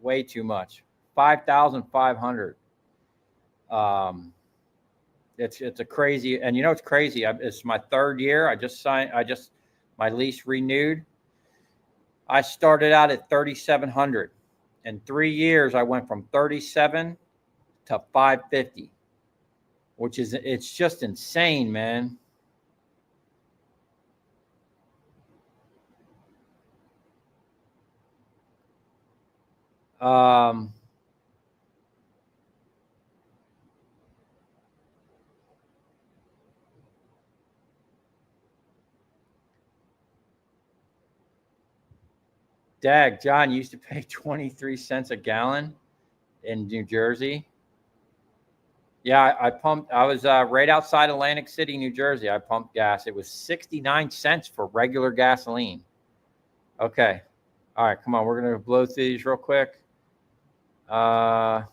Way too much. $5,500. It's a crazy, and it's crazy. It's my third year. I just signed. My lease renewed. I started out at 3,700. In 3 years, I went from 37 to 550, which is it's just insane, man. Dag, John used to pay 23 cents a gallon in New Jersey. Yeah, I pumped. I was right outside Atlantic City, New Jersey. I pumped gas. It was 69 cents for regular gasoline. Okay. All right, come on. We're going to blow through these real quick. How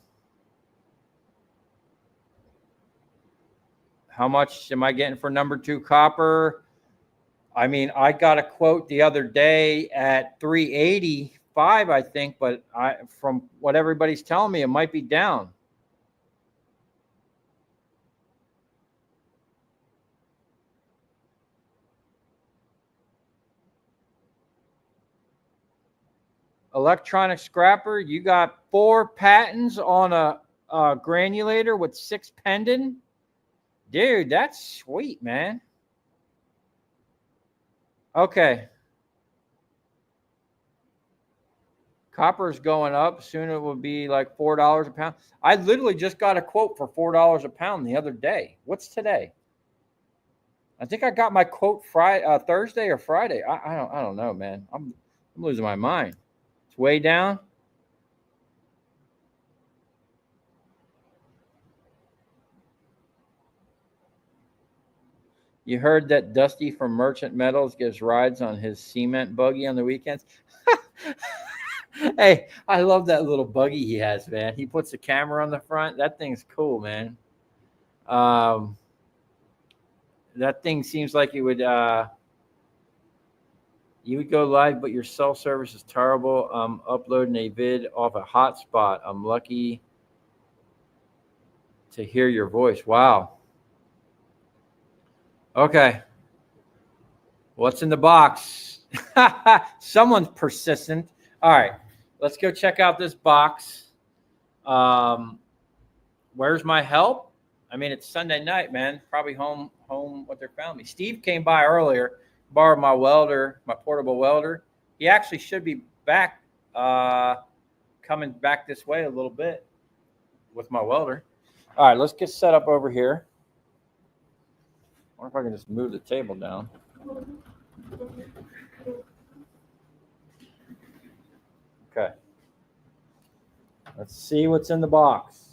much am I getting for number 2 copper? I mean, I got a quote the other day at 385, I think, but from what everybody's telling me, it might be down. Electronic scrapper, you got 4 patents on a granulator with 6 pending. Dude, that's sweet, man. Okay. Copper is going up. Soon it will be like $4 a pound. I literally just got a quote for $4 a pound the other day. What's today? I think I got my quote Thursday or Friday. I don't know, man. I'm losing my mind. It's way down. You heard that Dusty from Merchant Metals gives rides on his cement buggy on the weekends? Hey, I love that little buggy he has, man. He puts the camera on the front. That thing's cool, man. That thing seems like it would you would go live, but your cell service is terrible. I'm uploading a vid off a hotspot. I'm lucky to hear your voice. Wow. Okay. What's in the box? Someone's persistent. All right. Let's go check out this box. Where's my help? I mean, it's Sunday night, man. Probably home with their family. Steve came by earlier, borrowed my welder, my portable welder. He actually should be back, coming back this way a little bit with my welder. All right, let's get set up over here. I wonder if I can just move the table down. Okay. Let's see what's in the box.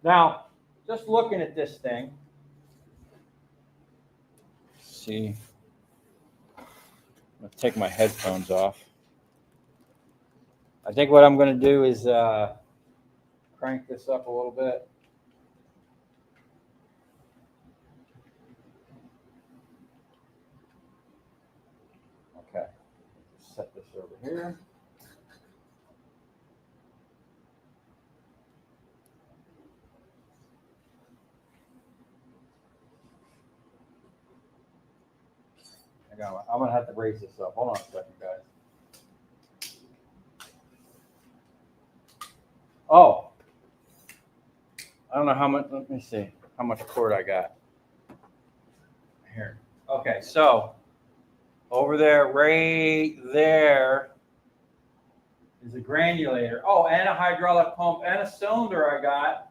Now, just looking at this thing, see, I'm going to take my headphones off. I think what I'm going to do is crank this up a little bit. Okay, set this over here. I'm going to have to raise this up. Hold on a second, guys. Oh, I don't know how much. Let me see how much cord I got here. Okay, so over there, right there, is a granulator. Oh, and a hydraulic pump and a cylinder I got.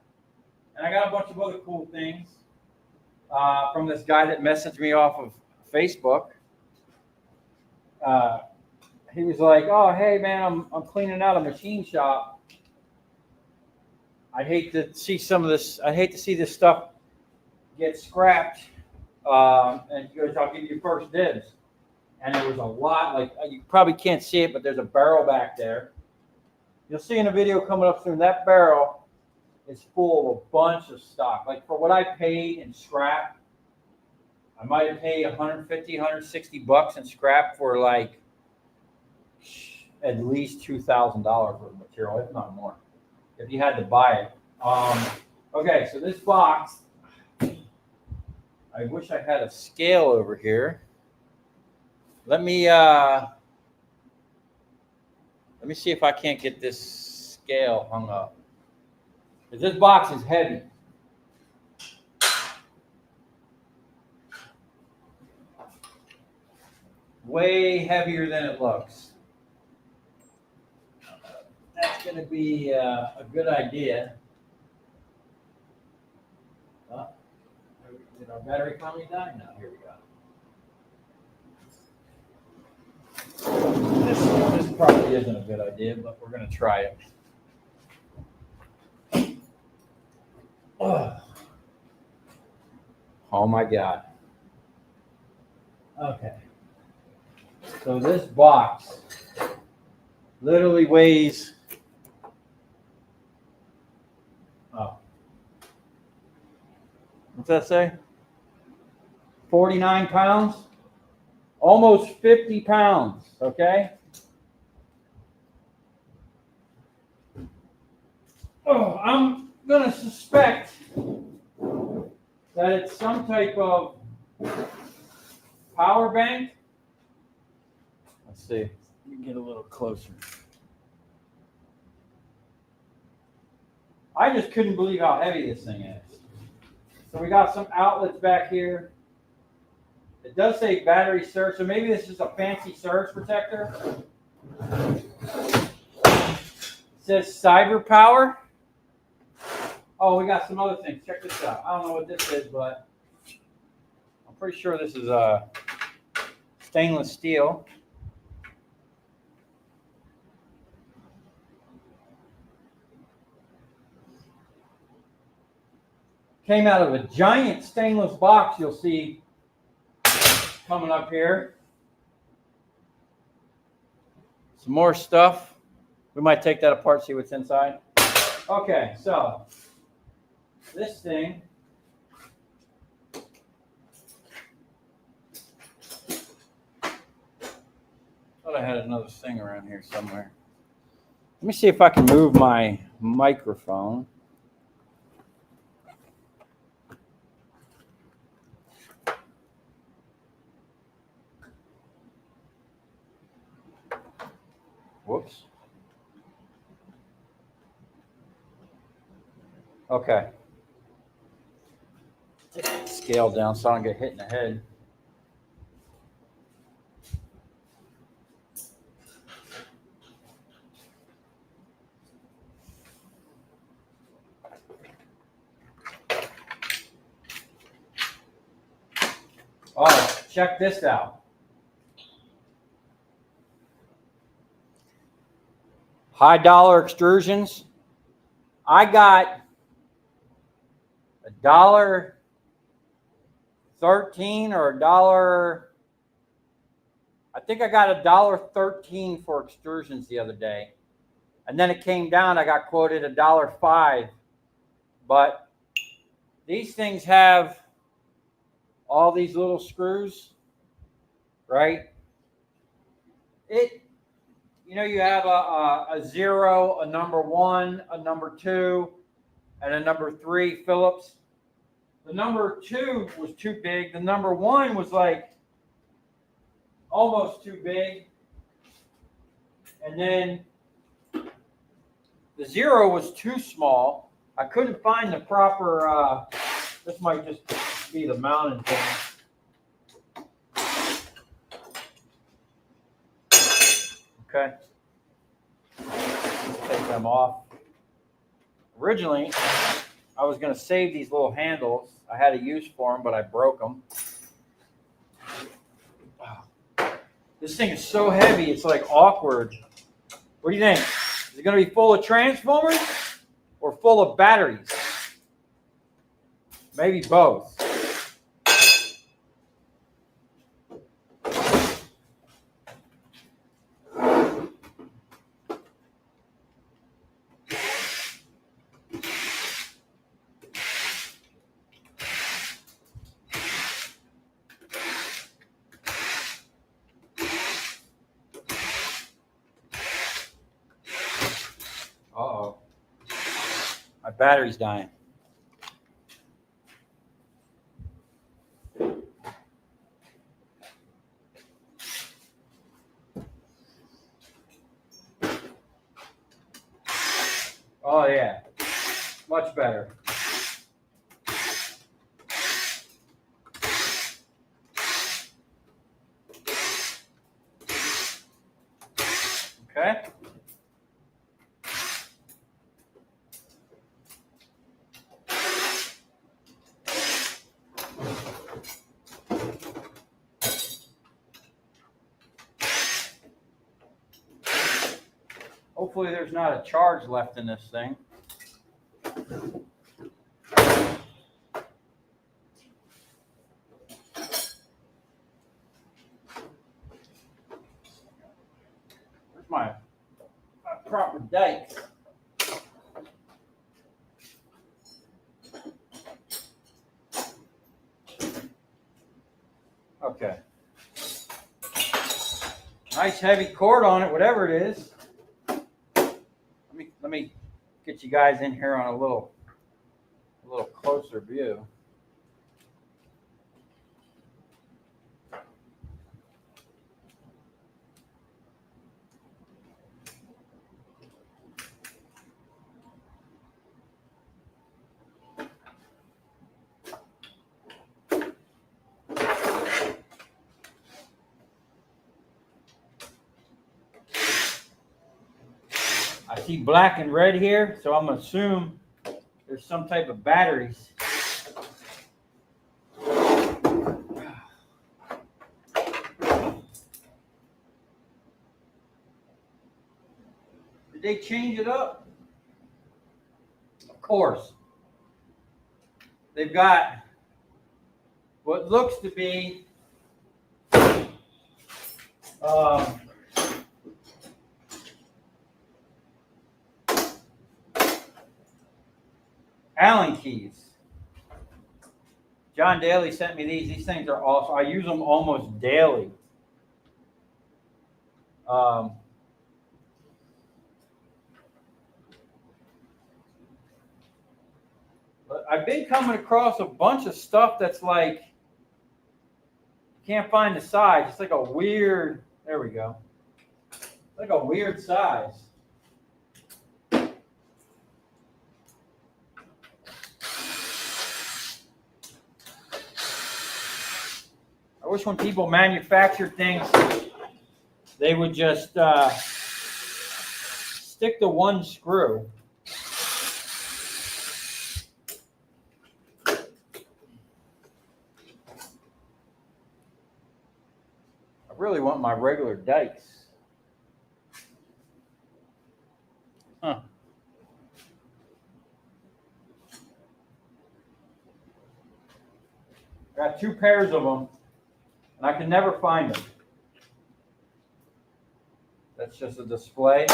And I got a bunch of other cool things from this guy that messaged me off of Facebook. He was like, "Oh, hey man, I'm cleaning out a machine shop. I hate to see some of this. I hate to see this stuff get scrapped." And he goes, "I'll give you first dibs." And there was a lot. Like, you probably can't see it, but there's a barrel back there. You'll see in a video coming up soon. That barrel is full of a bunch of stock. Like, for what I paid in scrap, I might have paid $150, $160 in scrap for like at least $2,000 worth of material, if not more, if you had to buy it. Okay, so this box, I wish I had a scale over here. Let me see if I can't get this scale hung up. Because this box is heavy. Way heavier than it looks. That's going to be a good idea. Did our battery finally die? No, here we go. This probably isn't a good idea, but we're going to try it. Oh my God. Okay. So this box literally weighs, what's that say? 49 pounds? Almost 50 pounds, okay? Oh, I'm going to suspect that it's some type of power bank. Let's see. Let me get a little closer. I just couldn't believe how heavy this thing is. So we got some outlets back here. It does say battery surge, so maybe this is a fancy surge protector. It says cyber power. Oh, we got some other things. Check this out. I don't know what this is, but I'm pretty sure this is stainless steel. Came out of a giant stainless box, you'll see coming up here. Some more stuff. We might take that apart, see what's inside. Okay, so this thing thought I had another thing around here somewhere. Let me see if I can move my microphone. Whoops. Okay. Take the scale down so I don't get hit in the head. Oh, check this out. High dollar extrusions. I got $1.13 or $1. I think I got $1.13 for extrusions the other day, and then it came down. I got quoted $1.05, but these things have all these little screws, right? You have a 0, a number 1, a number 2, and a number 3 Phillips. The number 2 was too big. The number 1 was like almost too big. And then the 0 was too small. I couldn't find the proper, this might just be the mounting thing. Okay. Let's take them off. Originally, I was going to save these little handles. I had a use for them, but I broke them. This thing is so heavy, it's like awkward. What do you think? Is it going to be full of transformers or full of batteries? Maybe both. Uh-oh. My battery's dying. Oh, yeah. Much better. Okay. Hopefully there's not a charge left in this thing. Where's my proper dike? Okay. Nice heavy cord on it, whatever it is. Let me get you guys in here on a little closer view. I see black and red here, so I'm going to assume there's some type of batteries. Did they change it up? Of course. They've got what looks to be Allen keys. John Daly sent me these. These things are awesome. I use them almost daily. But I've been coming across a bunch of stuff that's like, you can't find the size. It's like a weird, there we go. Like a weird size. I wish when people manufacture things, they would just stick to one screw. I really want my regular dikes. Huh. got 2 pairs of them, and I can never find them. That's just a display.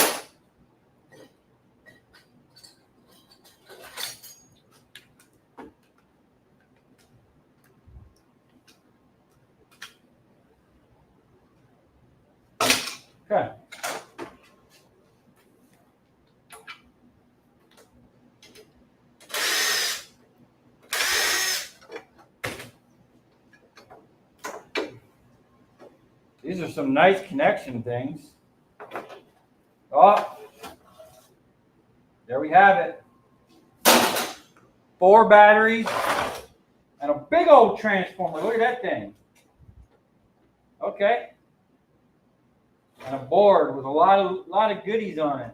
Okay. These are some nice connection things. Oh, there we have it. 4 batteries and a big old transformer. Look at that thing. Okay. And a board with a lot of goodies on it.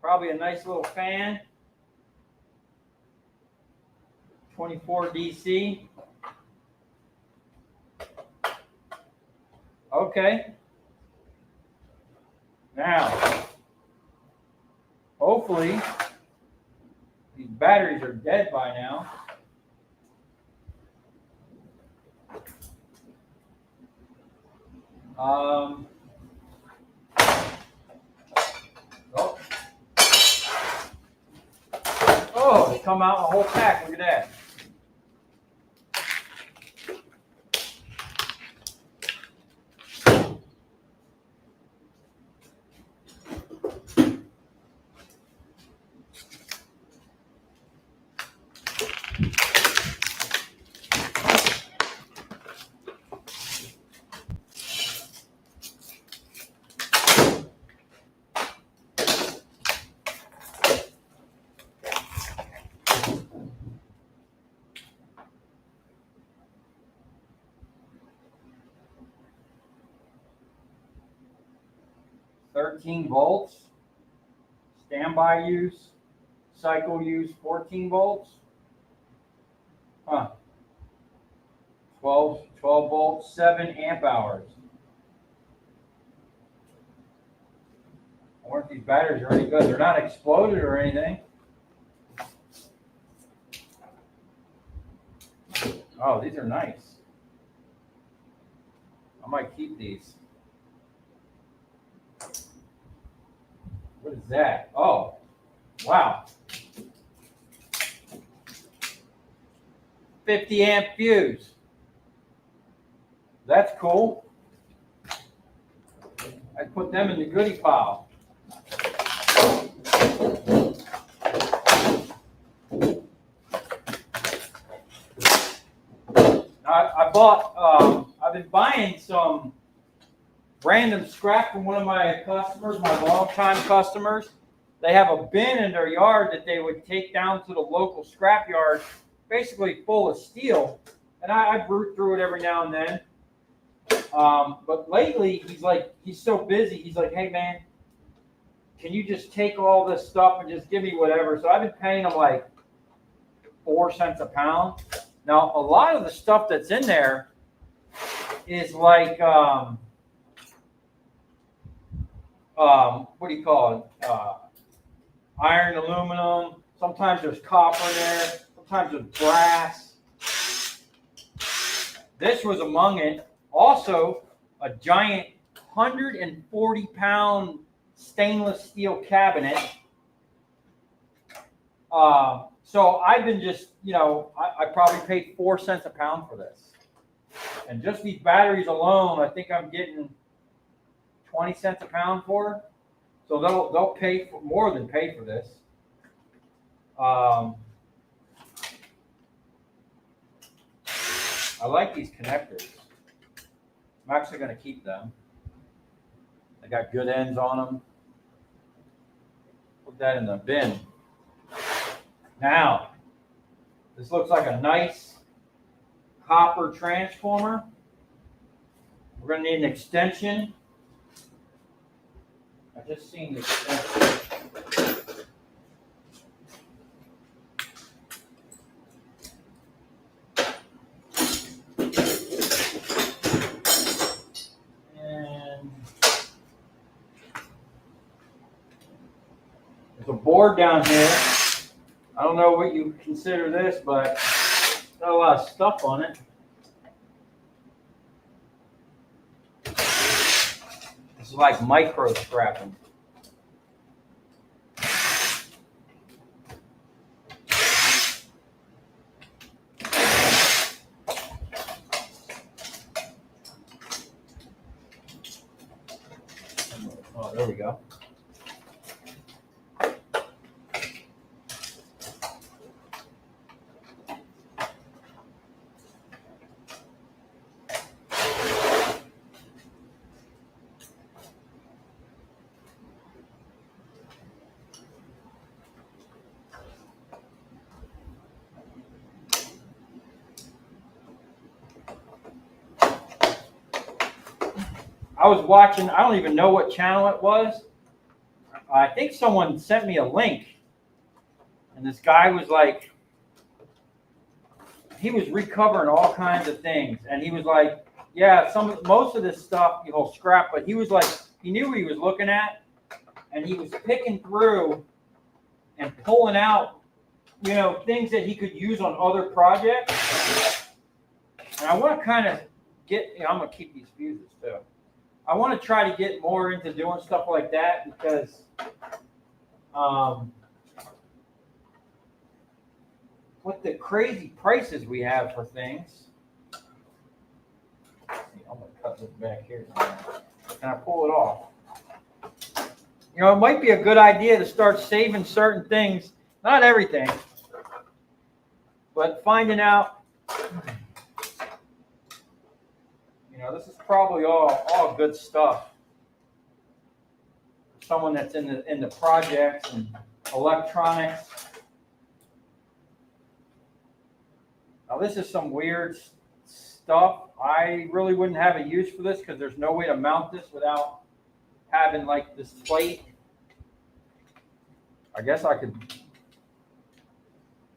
Probably a nice little fan. 24 DC. Okay. Now, hopefully, these batteries are dead by now. Oh. Oh, they come out in a whole pack. Look at that. "13 volts, standby use, cycle use 14 volts. Huh. 12 volts, 7 amp hours. I wonder if these batteries are any good. They're not exploded or anything. Oh, these are nice. I might keep these. What is that? Oh, wow. 50 amp fuse. That's cool. I put them in the goodie pile. I bought, I've been buying some random scrap from one of my customers, my longtime customers. They have a bin in their yard that they would take down to the local scrap yard, basically full of steel. And I brute through it every now and then. But lately, he's so busy. He's like, "Hey, man, can you just take all this stuff and just give me whatever?" So I've been paying him like 4 cents a pound. Now, a lot of the stuff that's in there is like, what do you call it? Iron, aluminum. Sometimes there's copper in there. Sometimes there's brass. This was among it. Also, a giant 140-pound stainless steel cabinet. So I've been just, I probably paid 4 cents a pound for this. And just these batteries alone, I think I'm getting 20 cents a pound for. So they'll pay for more than pay for this. I like these connectors. I'm actually going to keep them. They got good ends on them. Put that in the bin. Now, this looks like a nice copper transformer. We're going to need an extension. I just seen the extension. And there's a board down here. I don't know what you consider this, but Got a lot of stuff on it. This is like micro scrapping. Oh, there we go. I was watching, I don't even know what channel it was. I think someone sent me a link. And this guy was like, he was recovering all kinds of things. And he was like, yeah, most of this stuff he'll scrap, but he was like, he knew what he was looking at. And he was picking through and pulling out, you know, things that he could use on other projects. And I want to kind of get, you know, I'm going to keep these fuses too. I want to try to get more into doing stuff like that because with the crazy prices we have for things. I'm going to cut this back here. Can I pull it off? You know, it might be a good idea to start saving certain things, not everything, but finding out. You know, this is probably all good stuff. Someone that's in the projects and electronics. Now this is some weird stuff. I really wouldn't have a use for this because there's no way to mount this without having like this plate. I guess I could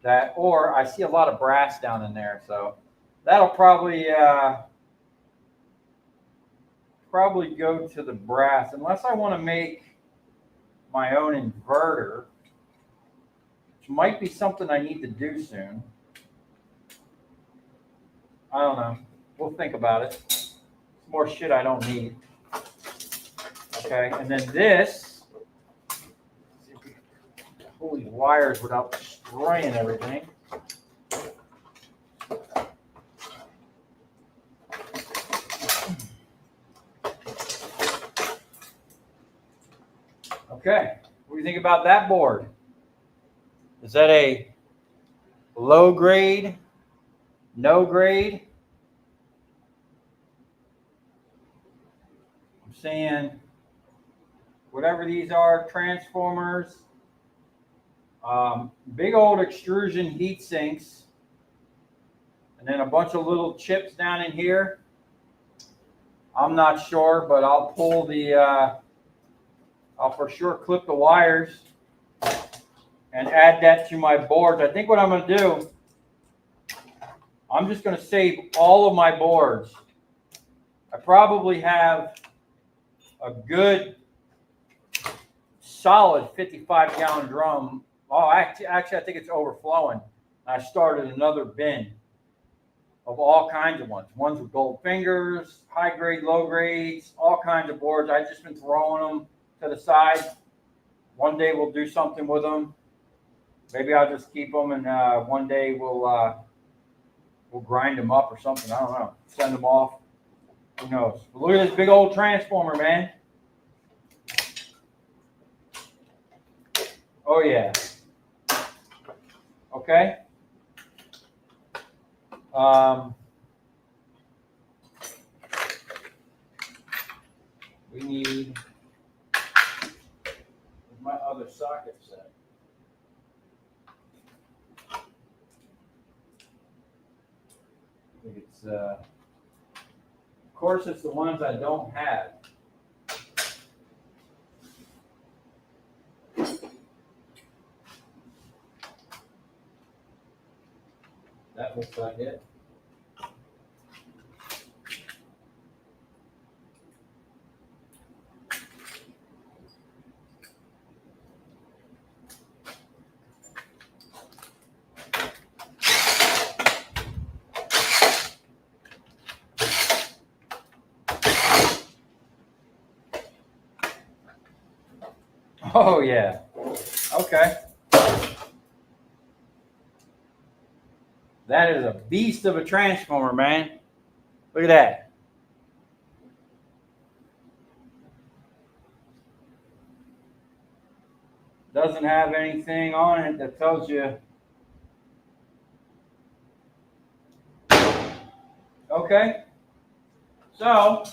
that, or I see a lot of brass down in there, so that'll probably go to the brass unless I want to make my own inverter, which might be something I need to do soon. I don't know. We'll think about it. It's more shit I don't need. Okay, and then this, see if we can pull these wires without destroying everything. Okay, what do you think about that board? Is that a low grade, no grade? I'm saying whatever these are, transformers, big old extrusion heat sinks, and then a bunch of little chips down in here. I'm not sure, but I'll pull the I'll for sure clip the wires and add that to my boards. I think what I'm going to do, I'm just going to save all of my boards. I probably have a good solid 55-gallon drum. Oh, actually, I think it's overflowing. I started another bin of all kinds of ones. Ones with gold fingers, high grade, low grades, all kinds of boards. I've just been throwing them to the side. One day we'll do something with them. Maybe I'll just keep them, and one day we'll grind them up or something. I don't know. Send them off. Who knows? But look at this big old transformer, man. Oh yeah. Okay. We need my other socket set. I think it's of course it's the ones I don't have. That looks like it. Oh yeah. Okay. That is a beast of a transformer, man. Look at that. Doesn't have anything on it that tells you. Okay. So,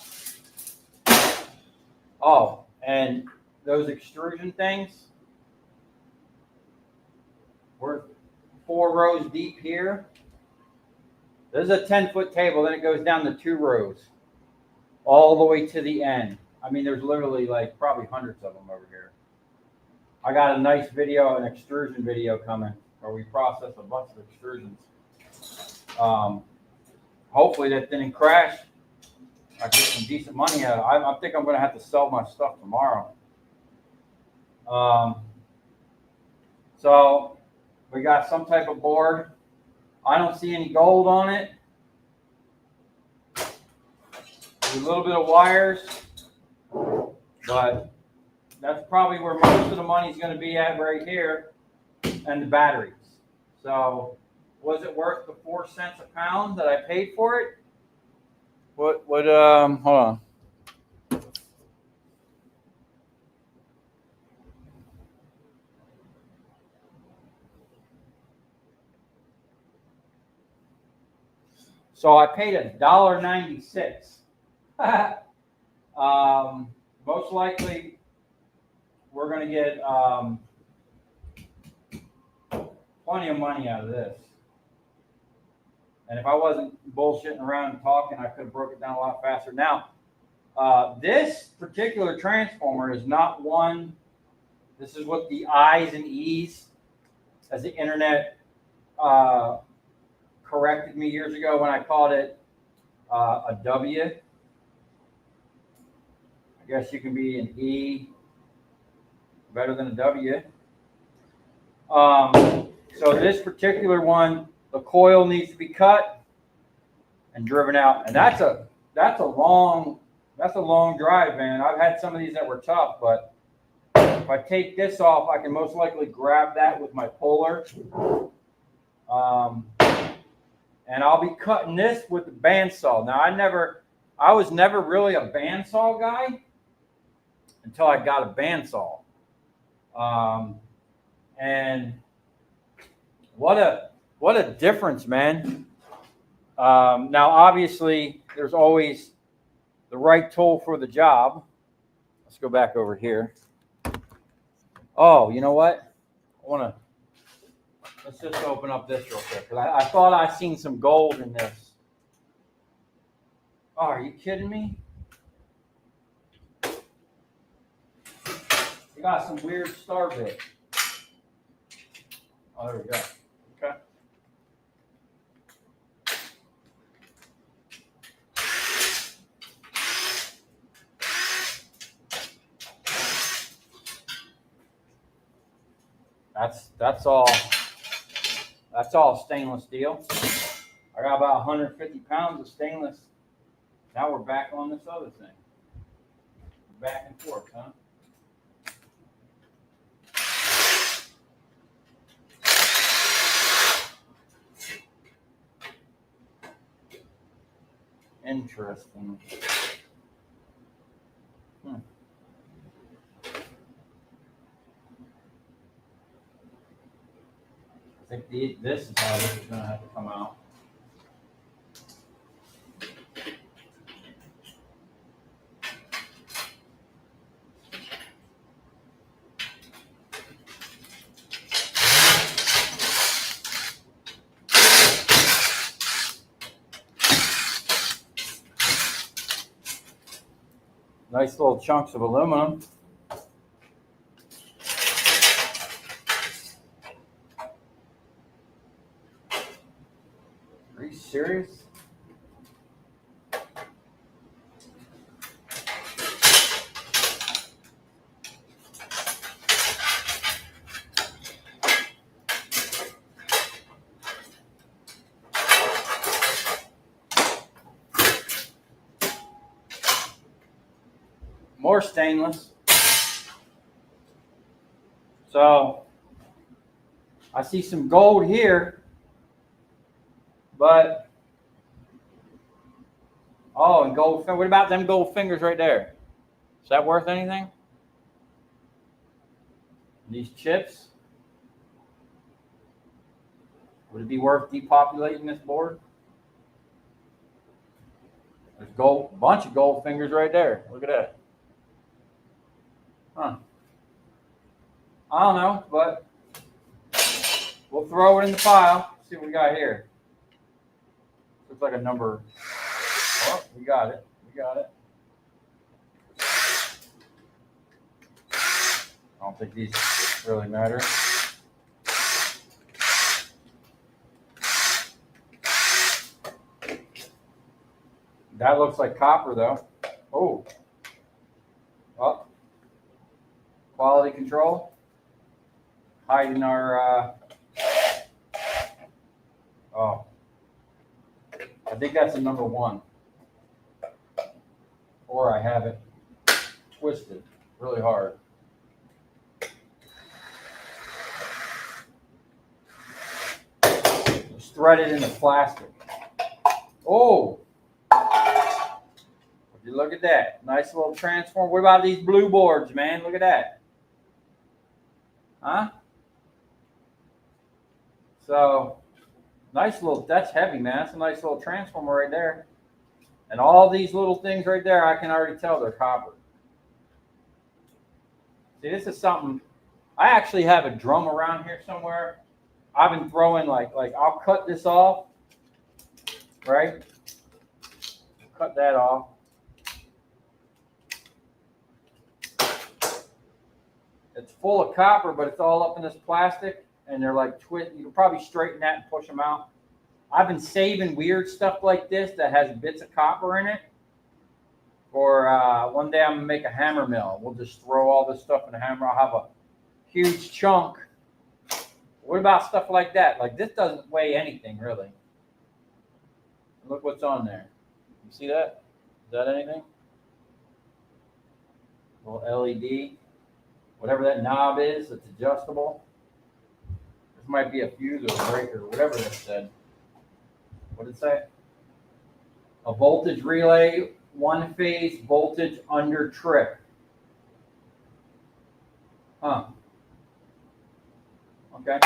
oh, and those extrusion things, we're 4 rows deep here. There's a 10-foot table, then it goes down to 2 rows, all the way to the end. I mean, there's literally like probably hundreds of them over here. I got a nice video, an extrusion video coming, where we process a bunch of extrusions. Hopefully that didn't crash. I get some decent money out of it. I think I'm going to have to sell my stuff tomorrow. So we got some type of board. I don't see any gold on it. A little bit of wires, but that's probably where most of the money is going to be at right here, and the batteries. So was it worth the 4 cents a pound that I paid for it? Hold on. So I paid $1.96. Most likely, we're going to get plenty of money out of this. And if I wasn't bullshitting around and talking, I could have broke it down a lot faster. Now, this particular transformer is not one. This is what the I's and E's, as the internet corrected me years ago when I called it a W. I guess you can be an E better than a W. So this particular one, the coil needs to be cut and driven out, and that's a long drive, man. I've had some of these that were tough, but if I take this off, I can most likely grab that with my puller. And I'll be cutting this with the bandsaw. Now, I was never really a bandsaw guy until I got a bandsaw. And what a difference, man. Now, obviously, there's always the right tool for the job. Let's go back over here. Oh, you know what? Let's just open up this real quick, because I thought I seen some gold in this. Oh, are you kidding me? You got some weird star bit. Oh, there we go. Okay. That's all. That's all stainless steel. I got about 150 pounds of stainless. Now we're back on this other thing. Back and forth, huh? Interesting. I think this is how this is going to have to come out. Nice little chunks of aluminum. Are you serious? More stainless. So I see some gold here, but oh, and gold. What about them gold fingers right there? Is that worth anything? These chips? Would it be worth depopulating this board? There's gold, a bunch of gold fingers right there. Look at that. Huh. I don't know, but we'll throw it in the pile. See what we got here. Looks like a number. Oh, we got it. We got it. I don't think these really matter. That looks like copper, though. Oh. Oh. Quality control. Hiding our. Oh. I think that's a number 1. Or I have it twisted really hard. It's threaded into plastic. Oh. You look at that. Nice little transform. What about these blue boards, man? Look at that. Huh? So, nice little, that's heavy, man. That's a nice little transformer right there. And all these little things right there, I can already tell they're copper. See, this is something, I actually have a drum around here somewhere. I've been throwing like I'll cut this off, right? Cut that off. It's full of copper, but it's all up in this plastic, and they're like twist. You can probably straighten that and push them out. I've been saving weird stuff like this that has bits of copper in it. For one day, I'm gonna make a hammer mill. We'll just throw all this stuff in a hammer. I'll have a huge chunk. What about stuff like that? Like this doesn't weigh anything really. Look what's on there. You see that? Is that anything? A little LED. Whatever that knob is, it's adjustable. This might be a fuse or a breaker, whatever that said. What did it say? A voltage relay, 1-phase voltage under trip. Huh. Okay.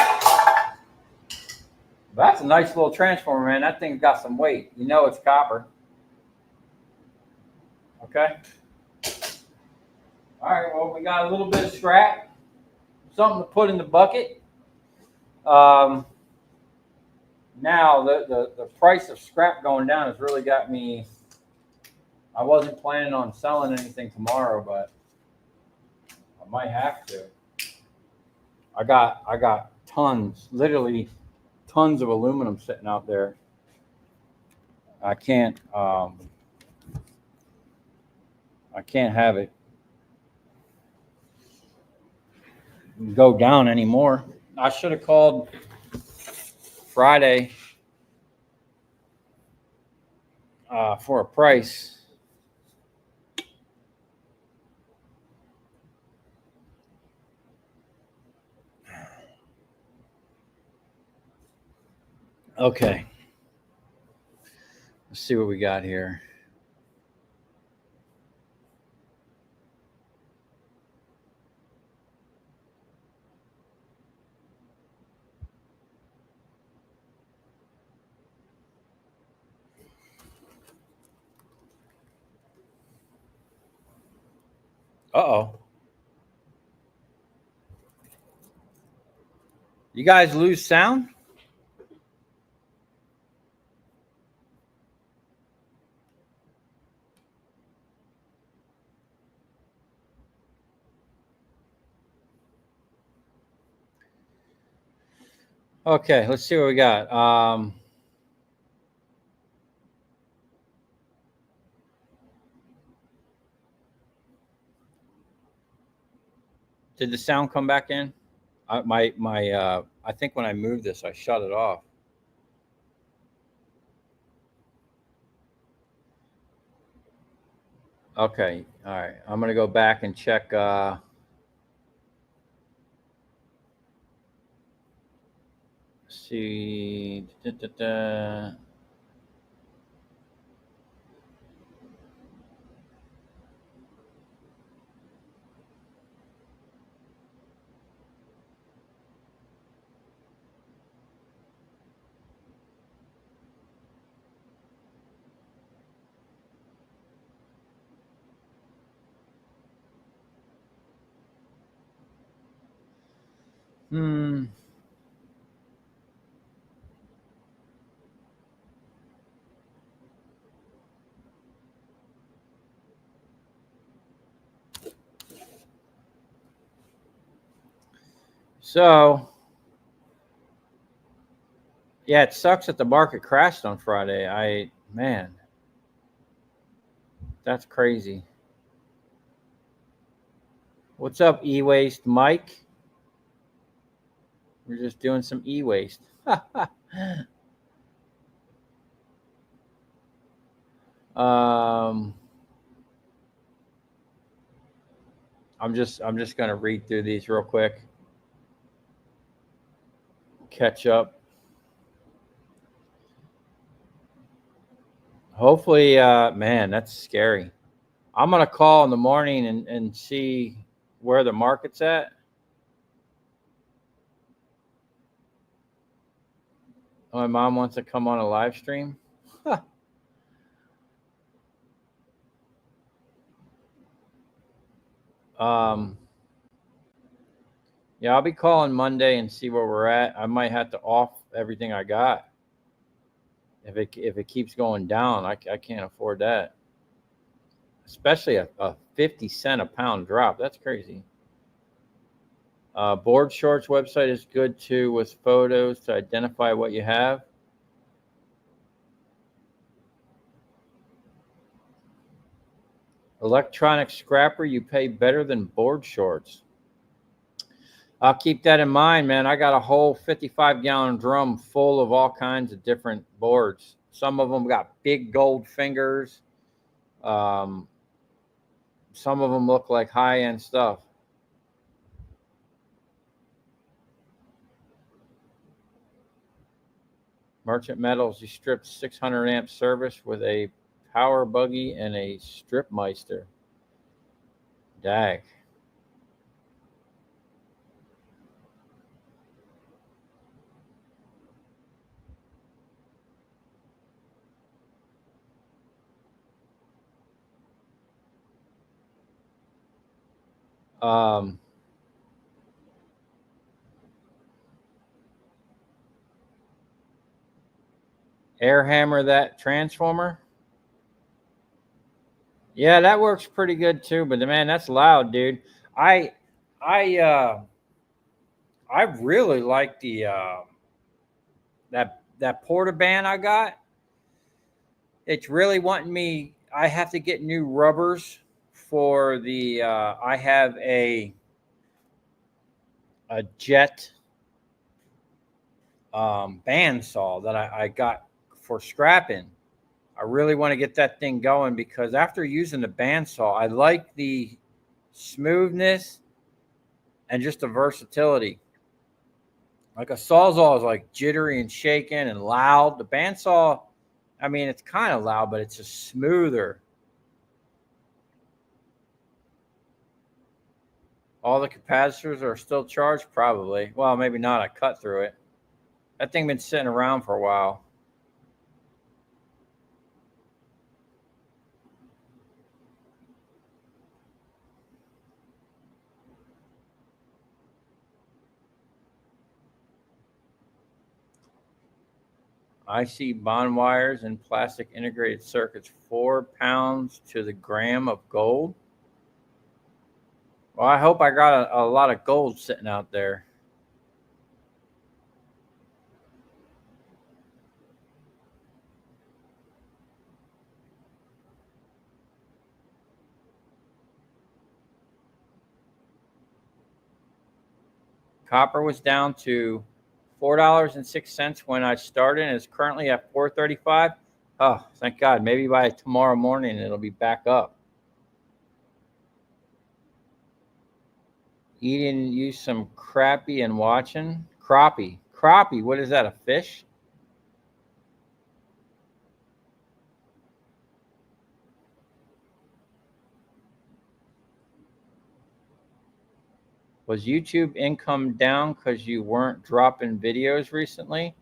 That's a nice little transformer, man. That thing's got some weight. You know it's copper. Okay. All right, well, we got a little bit of scrap, something to put in the bucket. Now, the price of scrap going down has really got me. I wasn't planning on selling anything tomorrow, but I might have to. I got tons, literally tons of aluminum sitting out there. I can't have it go down anymore. I should have called Friday for a price. Okay. Let's see what we got here. Uh-oh. You guys lose sound? Okay, let's see what we got. Did the sound come back in? I think when I moved this, I shut it off. Okay, all right. I'm gonna go back and check. see. So, yeah, it sucks that the market crashed on Friday. Man, that's crazy. What's up, e-waste Mike? We're just doing some e-waste. um, I'm just gonna read through these real quick. Catch up. Hopefully, man, that's scary. I'm gonna call in the morning and see where the market's at. My mom wants to come on a live stream. um, yeah, I'll be calling Monday and see where we're at. I might have to off everything I got if it keeps going down. I can't afford that, especially a 50 cent a pound drop. That's crazy. Board Shorts website is good too with photos to identify what you have. Electronic scrapper, you pay better than Board Shorts. I'll keep that in mind, man. I got a whole 55-gallon drum full of all kinds of different boards. Some of them got big gold fingers. Some of them look like high-end stuff. Merchant Metals, you stripped 600 amp service with a power buggy and a strip meister. Dag. Air hammer that transformer. Yeah, that works pretty good too. But man, that's loud, dude. I I uh I really like the that portaband I got. It's really wanting me. I have to get new rubbers for the. I have a jet bandsaw that I got for scrapping. I really want to get that thing going because after using the bandsaw, I like the smoothness and just the versatility. Like a sawzall is like jittery and shaking and loud. The bandsaw, I mean, it's kind of loud, but it's just smoother. All the capacitors are still charged, probably. Well, maybe not. I cut through it. That thing been sitting around for a while. IC bond wires and plastic integrated circuits, 4 pounds to the gram of gold. Well, I hope I got a lot of gold sitting out there. Copper was down to $4.06 when I started, and it's currently at $4.35. Oh, thank God! Maybe by tomorrow morning it'll be back up. Eating, use some crappie and watching crappie. Crappie, what is that, a fish? Was YouTube income down because you weren't dropping videos recently?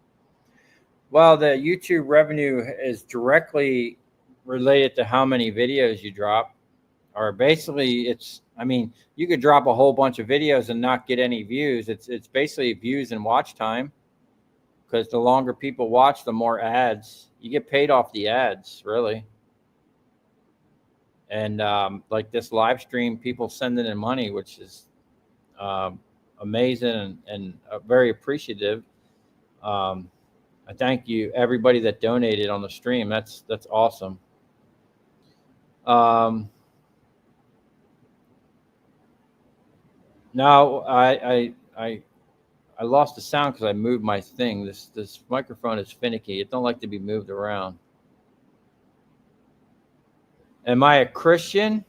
Well, the YouTube revenue is directly related to how many videos you drop. Or basically, you could drop a whole bunch of videos and not get any views. It's basically views and watch time, because the longer people watch, the more ads. You get paid off the ads, really. And like this live stream, people sending in money, which is amazing and very appreciative. I thank you, everybody that donated on the stream. That's awesome. Now I lost the sound because I moved my thing. This microphone is finicky. It don't like to be moved around. Am I a Christian?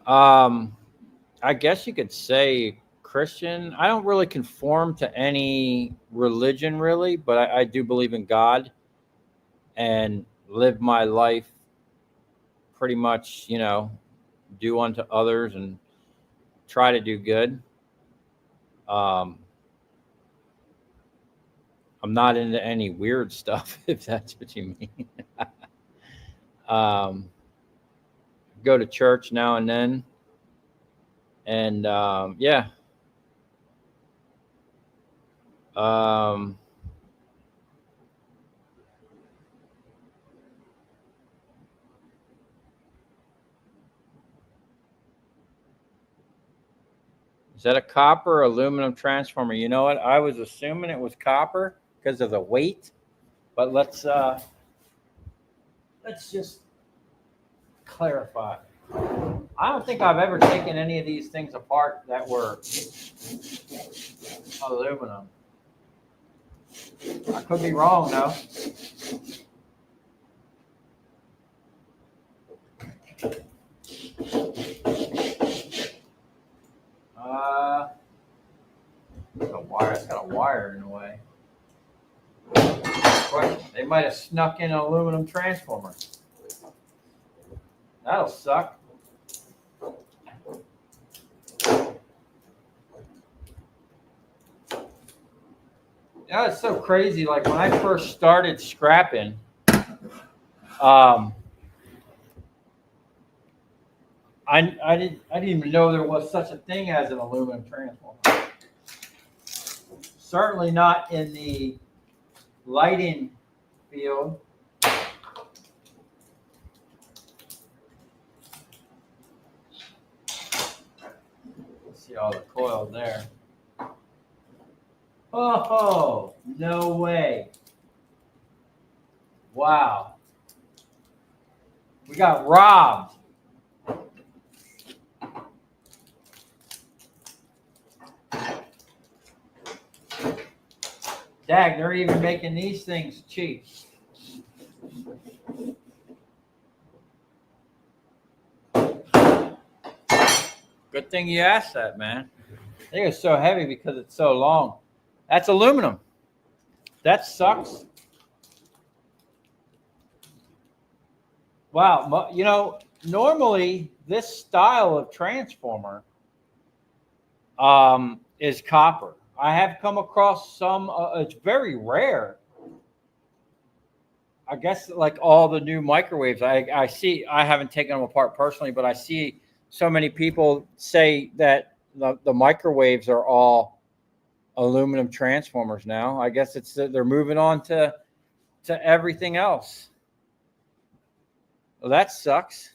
I guess you could say Christian. I don't really conform to any religion, really, but I do believe in God and live my life pretty much, do unto others and try to do good. I'm not into any weird stuff, if that's what you mean. Go to church now and then. And yeah. Is that a copper or aluminum transformer? You know what? I was assuming it was copper because of the weight, but let's just clarify. I don't think I've ever taken any of these things apart that were aluminum. I could be wrong, though. It's got a wire in the way. They might have snuck in an aluminum transformer. That'll suck. It's so crazy. Like when I first started scrapping, I didn't even know there was such a thing as an aluminum transformer. Certainly not in the lighting field. See all the coils there. Oh, no way. Wow. We got robbed. Dag, they're even making these things cheap. Good thing you asked that, man. They are so heavy because it's so long. That's aluminum. That sucks. Wow. Normally this style of transformer is copper. I have come across some, it's very rare. I guess like all the new microwaves, I see, I haven't taken them apart personally, but I see so many people say that the microwaves are all aluminum transformers now. I guess they're moving on to everything else. Well, that sucks.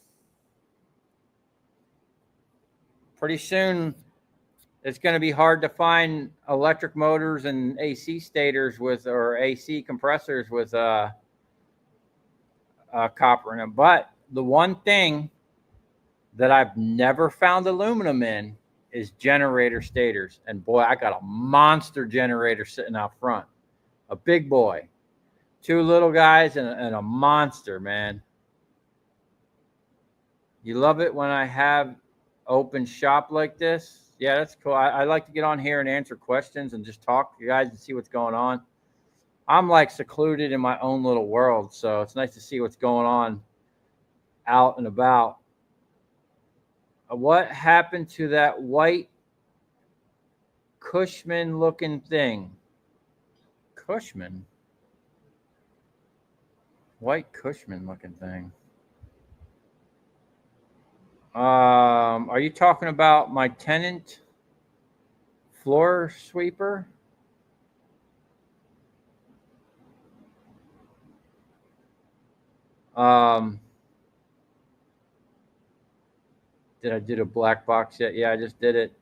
Pretty soon, it's going to be hard to find electric motors and AC stators or AC compressors with copper in them. But the one thing that I've never found aluminum in is generator stators. And boy, I got a monster generator sitting out front. A big boy. 2 little guys and a monster, man. You love it when I have open shop like this? that's cool. I like to get on here and answer questions and just talk to you guys and see what's going on. I'm like secluded in my own little world, so it's nice to see what's going on out and about. What happened to that white Cushman looking thing? Cushman? White Cushman looking thing. Are you talking about my tenant floor sweeper? Did I do the black box yet? Yeah, I just did it.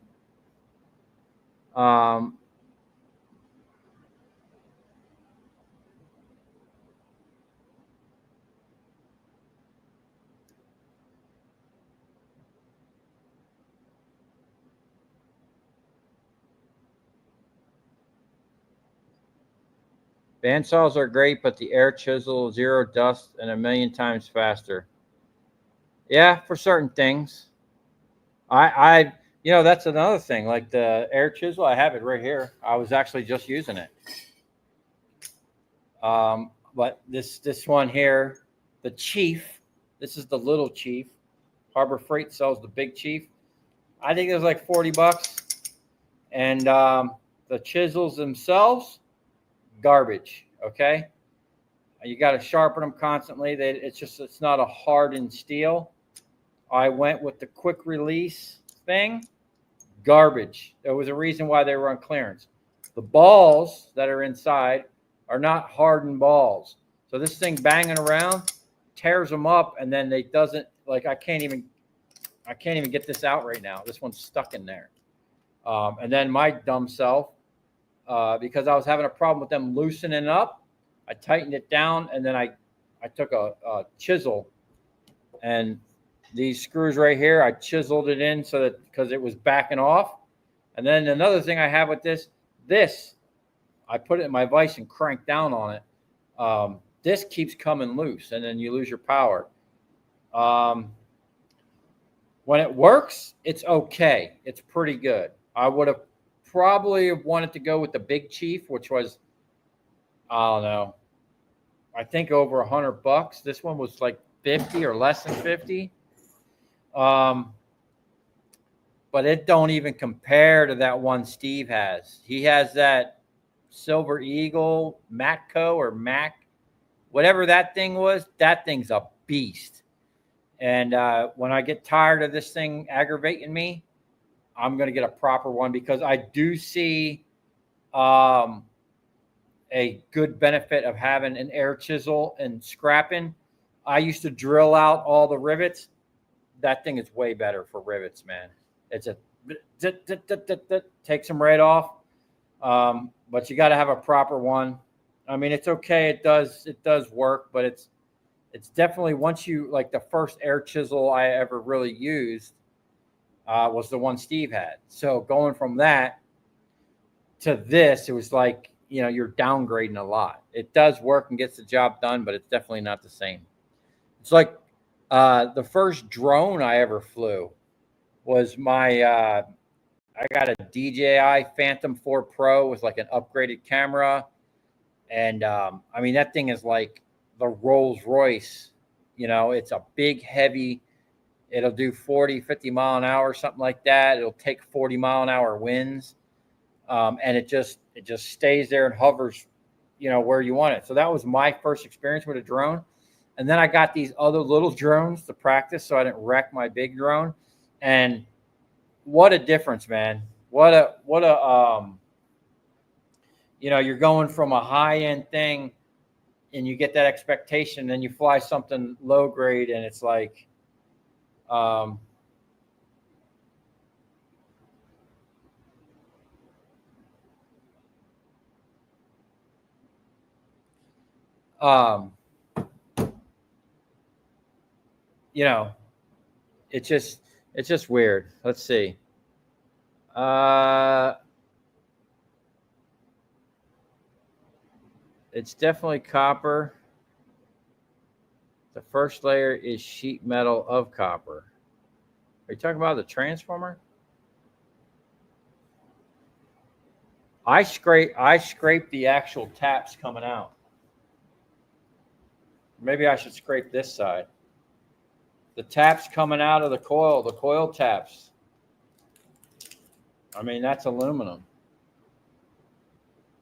Bandsaws are great, but the air chisel, zero dust, and a million times faster. Yeah, for certain things. That's another thing. Like the air chisel, I have it right here. I was actually just using it. But this one here, the Chief, this is the little Chief. Harbor Freight sells the big Chief. I think it was like $40. And the chisels themselves, garbage. Okay, you got to sharpen them constantly. It's not a hardened steel. I went with the quick release thing. Garbage. There was a reason why they were on clearance. The balls that are inside are not hardened balls. So this thing banging around tears them up, and then they doesn't like I can't even get this out right now. This one's stuck in there. And then my dumb self, because I was having a problem with them loosening up, I tightened it down, and then I took a chisel, and these screws right here, I chiseled it in so that because it was backing off. And then another thing I have with this, I put it in my vise and crank down on it. This keeps coming loose, and then you lose your power. When it works, it's okay. It's pretty good. I would have probably wanted to go with the Big Chief, which was, I don't know, I think over $100. This one was like 50 or less than 50. But it don't even compare to that one Steve has. He has that Silver Eagle Matco or Mac, whatever that thing was. That thing's a beast. And when I get tired of this thing aggravating me, I'm going to get a proper one because I do see a good benefit of having an air chisel and scrapping. I used to drill out all the rivets. That thing is way better for rivets, man. It's takes them right off. But you got to have a proper one. I mean, it's okay. It does work, but it's definitely once you like the first air chisel I ever really used was the one Steve had. So going from that to this, it was like, you're downgrading a lot. It does work and gets the job done, but it's definitely not the same. It's like the first drone I ever flew was I got a DJI Phantom 4 Pro with like an upgraded camera. And I mean, that thing is like the Rolls Royce. It's a big, heavy, it'll do 40, 50 mile an hour, something like that. It'll take 40 mile an hour winds. And it just stays there and hovers, where you want it. So that was my first experience with a drone. And then I got these other little drones to practice so I didn't wreck my big drone. And what a difference, man. You're going from a high-end thing and you get that expectation, then you fly something low grade and it's like, it's just weird. Let's see. It's definitely copper. The first layer is sheet metal of copper. Are you talking about the transformer? I scrape the actual taps coming out. Maybe I should scrape this side. The taps coming out of the coil taps. I mean, that's aluminum.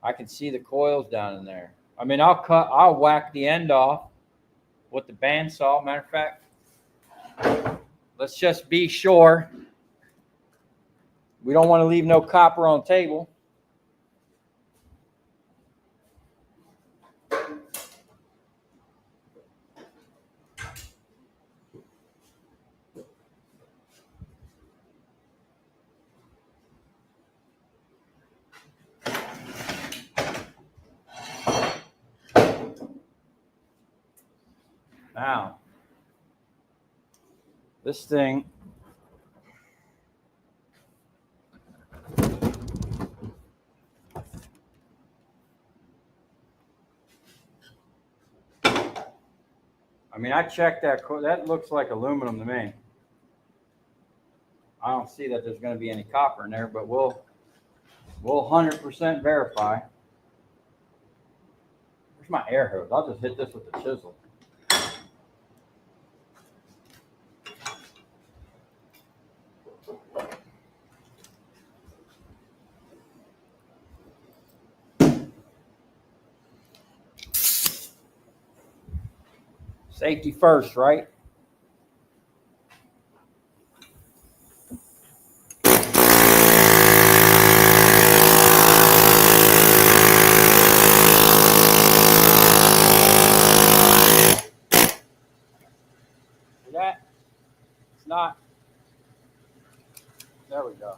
I can see the coils down in there. I mean, I'll whack the end off with the bandsaw. Matter of fact, let's just be sure. We don't want to leave no copper on the table. Now, this thing, I mean, I checked that. That looks like aluminum to me. I don't see that there's going to be any copper in there, but we'll 100% verify. Where's my air hose? I'll just hit this with the chisel. Safety first, right? See that? It's not. There we go.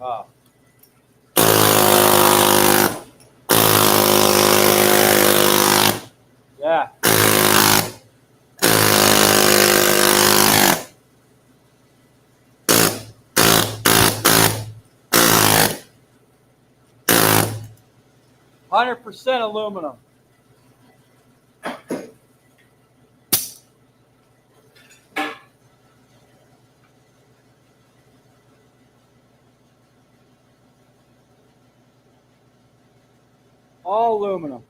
Oh. Yeah. %100% aluminum. All aluminum.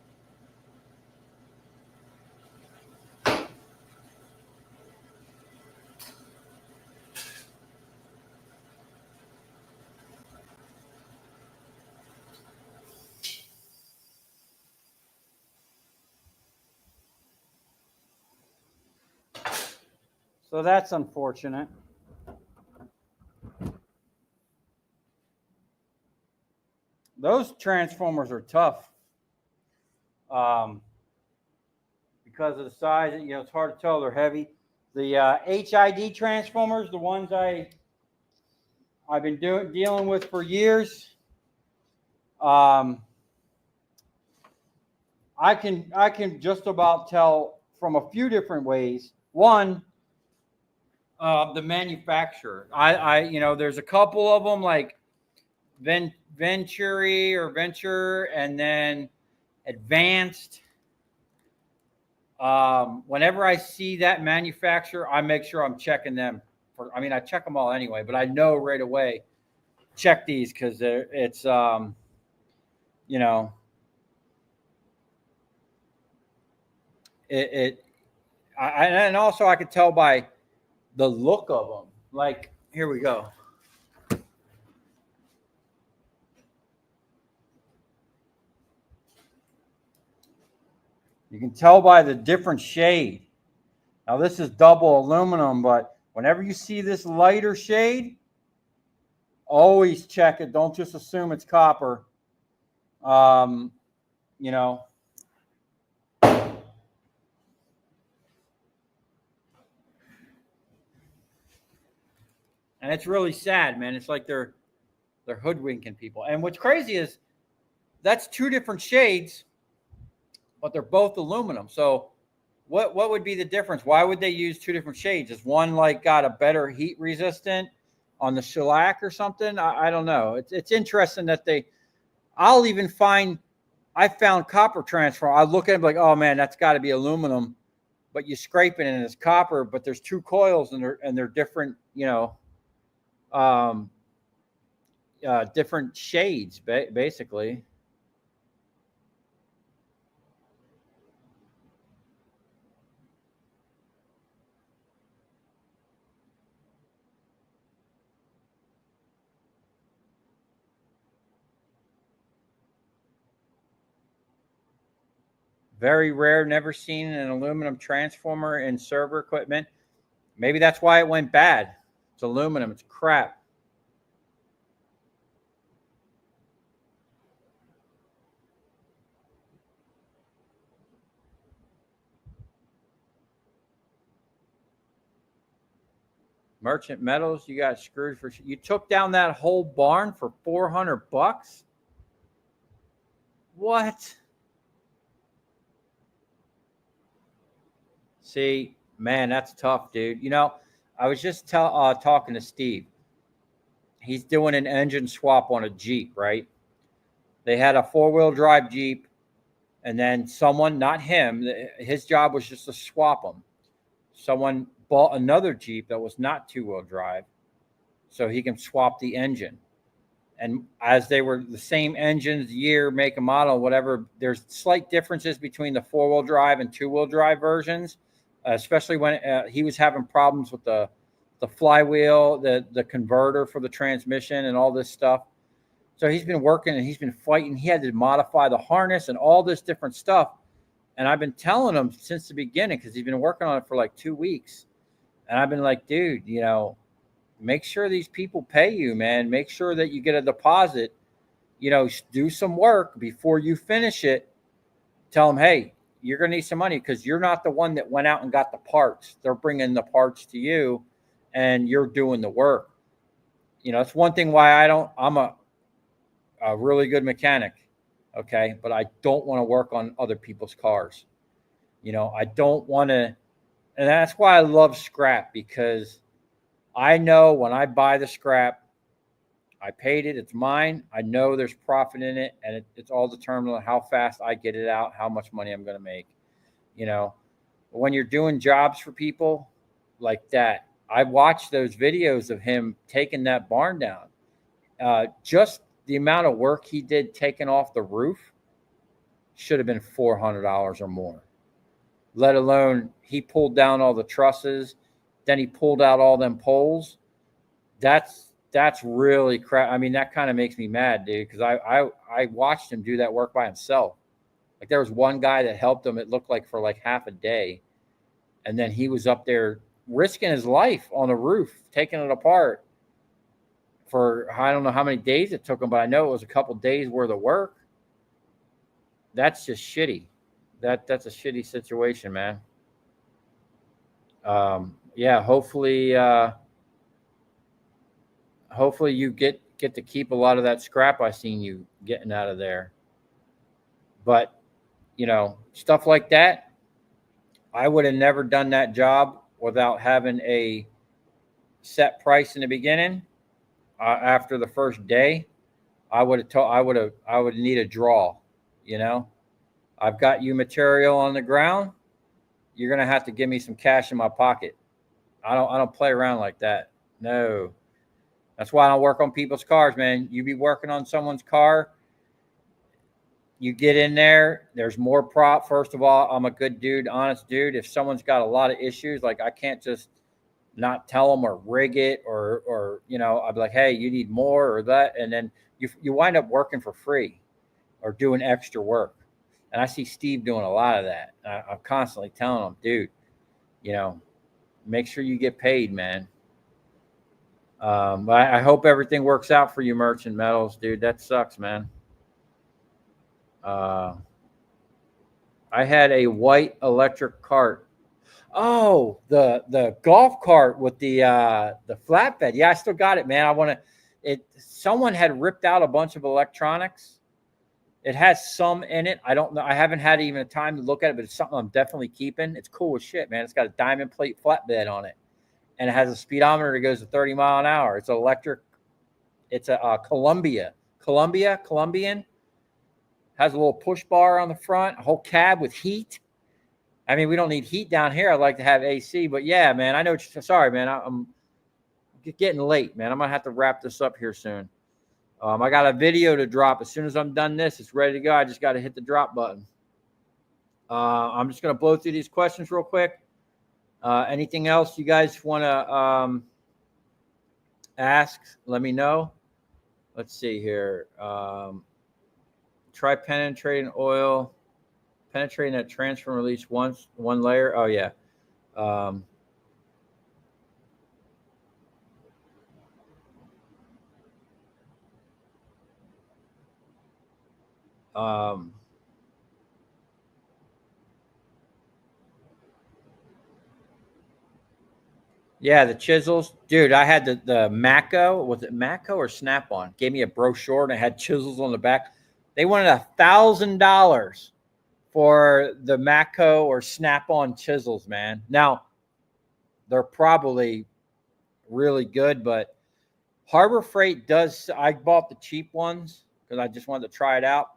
So that's unfortunate. Those transformers are tough because of the size. You know, it's hard to tell. They're heavy. The HID transformers, the ones I've been dealing with for years, I can just about tell from a few different ways. One, the manufacturer. You know, there's a couple of them like Venturi or Venture, and then Advanced. Whenever I see that manufacturer, I make sure I'm checking them. I mean, I check them all anyway, but I know right away, check these because it's, you know, and also I could tell by the look of them. Like, here we go. You can tell by the different shade. Now, this is double aluminum, but whenever you see this lighter shade, always check it. Don't just assume it's copper. You know. And it's really sad, man. It's like they're hoodwinking people. And what's crazy is that's two different shades, but they're both aluminum. So what would be the difference? Why would they use two different shades? Is one like got a better heat resistant on the shellac or something? I don't know. It's interesting that I found copper transformer. I look at it like, oh man, that's got to be aluminum, but you scrape it and it's copper, but there's two coils and they're different, you know. different shades, basically. Very rare, never seen an aluminum transformer in server equipment. Maybe that's why it went bad. It's aluminum. It's crap. Merchant Metals, you got screwed for. You took down that whole barn for $400. What? See, man, that's tough, dude. You know, I was just talking to Steve. He's doing an engine swap on a Jeep, right? They had a 4-wheel drive Jeep, and then someone, not him, his job was just to swap them. Someone bought another Jeep that was not 2-wheel drive, so he can swap the engine. And as they were the same engines, year, make, and model, whatever, there's slight differences between the 4-wheel drive and 2-wheel drive versions, especially when he was having problems with the flywheel, the converter for the transmission, and all this stuff. So he's been working and he's been fighting. He had to modify the harness and all this different stuff. And I've been telling him since the beginning, because he's been working on it for like 2 weeks. And I've been like, dude, you know, make sure these people pay you, man. Make sure that you get a deposit. You know, do some work before you finish it. Tell them, hey, you're going to need some money because you're not the one that went out and got the parts. They're bringing the parts to you, and you're doing the work. You know, it's one thing why I'm a really good mechanic, okay? But I don't want to work on other people's cars. You know, I don't want to, and that's why I love scrap, because I know when I buy the scrap, I paid it, it's mine. I know there's profit in it, and it's all determined on how fast I get it out, how much money I'm going to make. You know, when you're doing jobs for people like that, I watched those videos of him taking that barn down. Just the amount of work he did taking off the roof should have been $400 or more. Let alone he pulled down all the trusses, then he pulled out all them poles. That's really crap. I mean, that kind of makes me mad, dude, because I watched him do that work by himself. Like, there was one guy that helped him, it looked like, for like half a day. And then he was up there risking his life on the roof, taking it apart for, I don't know how many days it took him, but I know it was a couple days worth of work. That's just shitty. That's a shitty situation, man. Yeah, hopefully you get to keep a lot of that scrap I seen you getting out of there. But, you know, stuff like that, I would have never done that job without having a set price in the beginning. After the first day, I would need a draw. You know, I've got you material on the ground. You're gonna have to give me some cash in my pocket. I don't play around like that. No, that's why I don't work on people's cars, man. You be working on someone's car, you get in there, there's more prop. First of all, I'm a good dude, honest dude. If someone's got a lot of issues, like, I can't just not tell them or rig it, or you know, I'd be like, hey, you need more or that, and then you wind up working for free or doing extra work. And I see Steve doing a lot of that. I'm constantly telling him, dude, you know, make sure you get paid, man. But I hope everything works out for you, Merchant Metals, dude. That sucks, man. I had a white electric cart. Oh, the golf cart with the flatbed. Yeah, I still got it, man. I want to. Someone had ripped out a bunch of electronics. It has some in it. I don't know. I haven't had even time to look at it, but it's something I'm definitely keeping. It's cool as shit, man. It's got a diamond plate flatbed on it, and it has a speedometer that goes to 30 miles an hour. It's electric. It's a Colombian. Has a little push bar on the front, a whole cab with heat. I mean, we don't need heat down here. I'd like to have AC, but yeah, man, I know. Sorry, man. I'm getting late, man. I'm going to have to wrap this up here soon. I got a video to drop. As soon as I'm done this, it's ready to go. I just got to hit the drop button. I'm just going to blow through these questions real quick. Anything else you guys want to ask? Let me know. Let's see here. Try penetrating oil, penetrating that transfer and release once, one layer. Oh, yeah. Yeah, the chisels. Dude, I had the Mako. Was it Mako or Snap-on? Gave me a brochure and it had chisels on the back. They wanted $1,000 for the Mako or Snap-on chisels, man. Now, they're probably really good, but Harbor Freight does. I bought the cheap ones because I just wanted to try it out.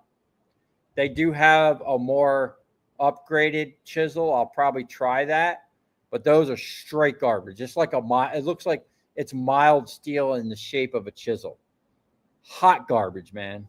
They do have a more upgraded chisel. I'll probably try that, but those are straight garbage. Just like it looks like it's mild steel in the shape of a chisel. Hot garbage, man.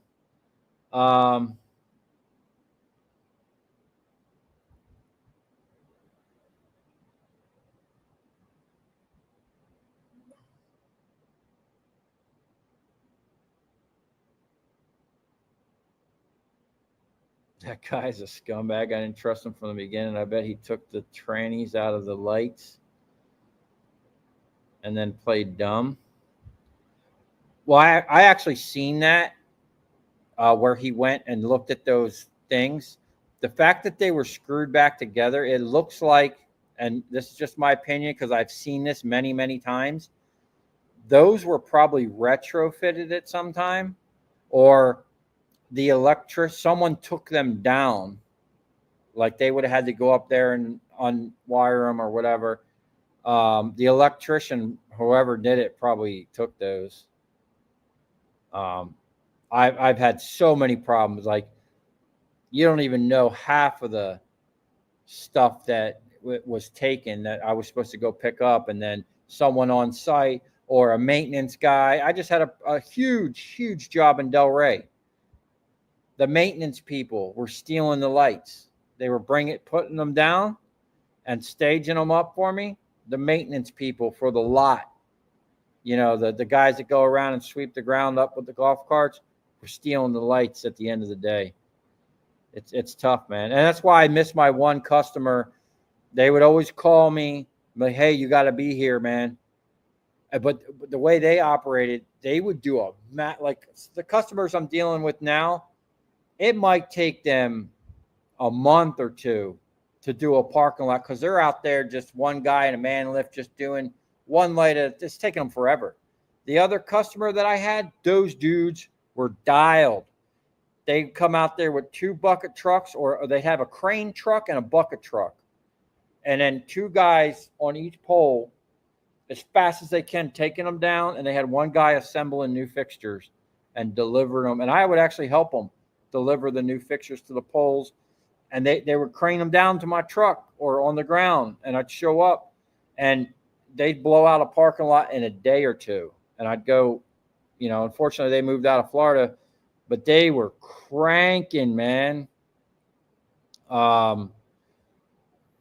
That guy's a scumbag. I didn't trust him from the beginning. I bet he took the trannies out of the lights and then played dumb. Well, I actually seen that where he went and looked at those things. The fact that they were screwed back together, it looks like, and this is just my opinion because I've seen this many, many times, those were probably retrofitted at some time, or someone took them down. Like they would have had to go up there and unwire them or whatever. The electrician, whoever did it, probably took those. I've had so many problems. Like you don't even know half of the stuff that was taken that I was supposed to go pick up, and then someone on site or a maintenance guy. I just had a huge job in Delray. The maintenance people were stealing the lights. They were putting them down and staging them up for me. The maintenance people for the lot, the guys that go around and sweep the ground up with the golf carts, were stealing the lights at the end of the day. It's tough, man. And that's why I miss my one customer. They would always call me, like, hey, you got to be here, man. But the way they operated, they would do like the customers I'm dealing with now, it might take them a month or two to do a parking lot because they're out there just one guy in a man lift just doing one light. It's taking them forever. The other customer that I had, those dudes were dialed. They'd come out there with 2 bucket trucks, or they'd have a crane truck and a bucket truck. And then 2 guys on each pole as fast as they can, taking them down. And they had one guy assembling new fixtures and delivering them. And I would actually help them deliver the new fixtures to the poles. And they would crane them down to my truck or on the ground. And I'd show up and they'd blow out a parking lot in a day or two. And I'd go, unfortunately they moved out of Florida, but they were cranking, man. And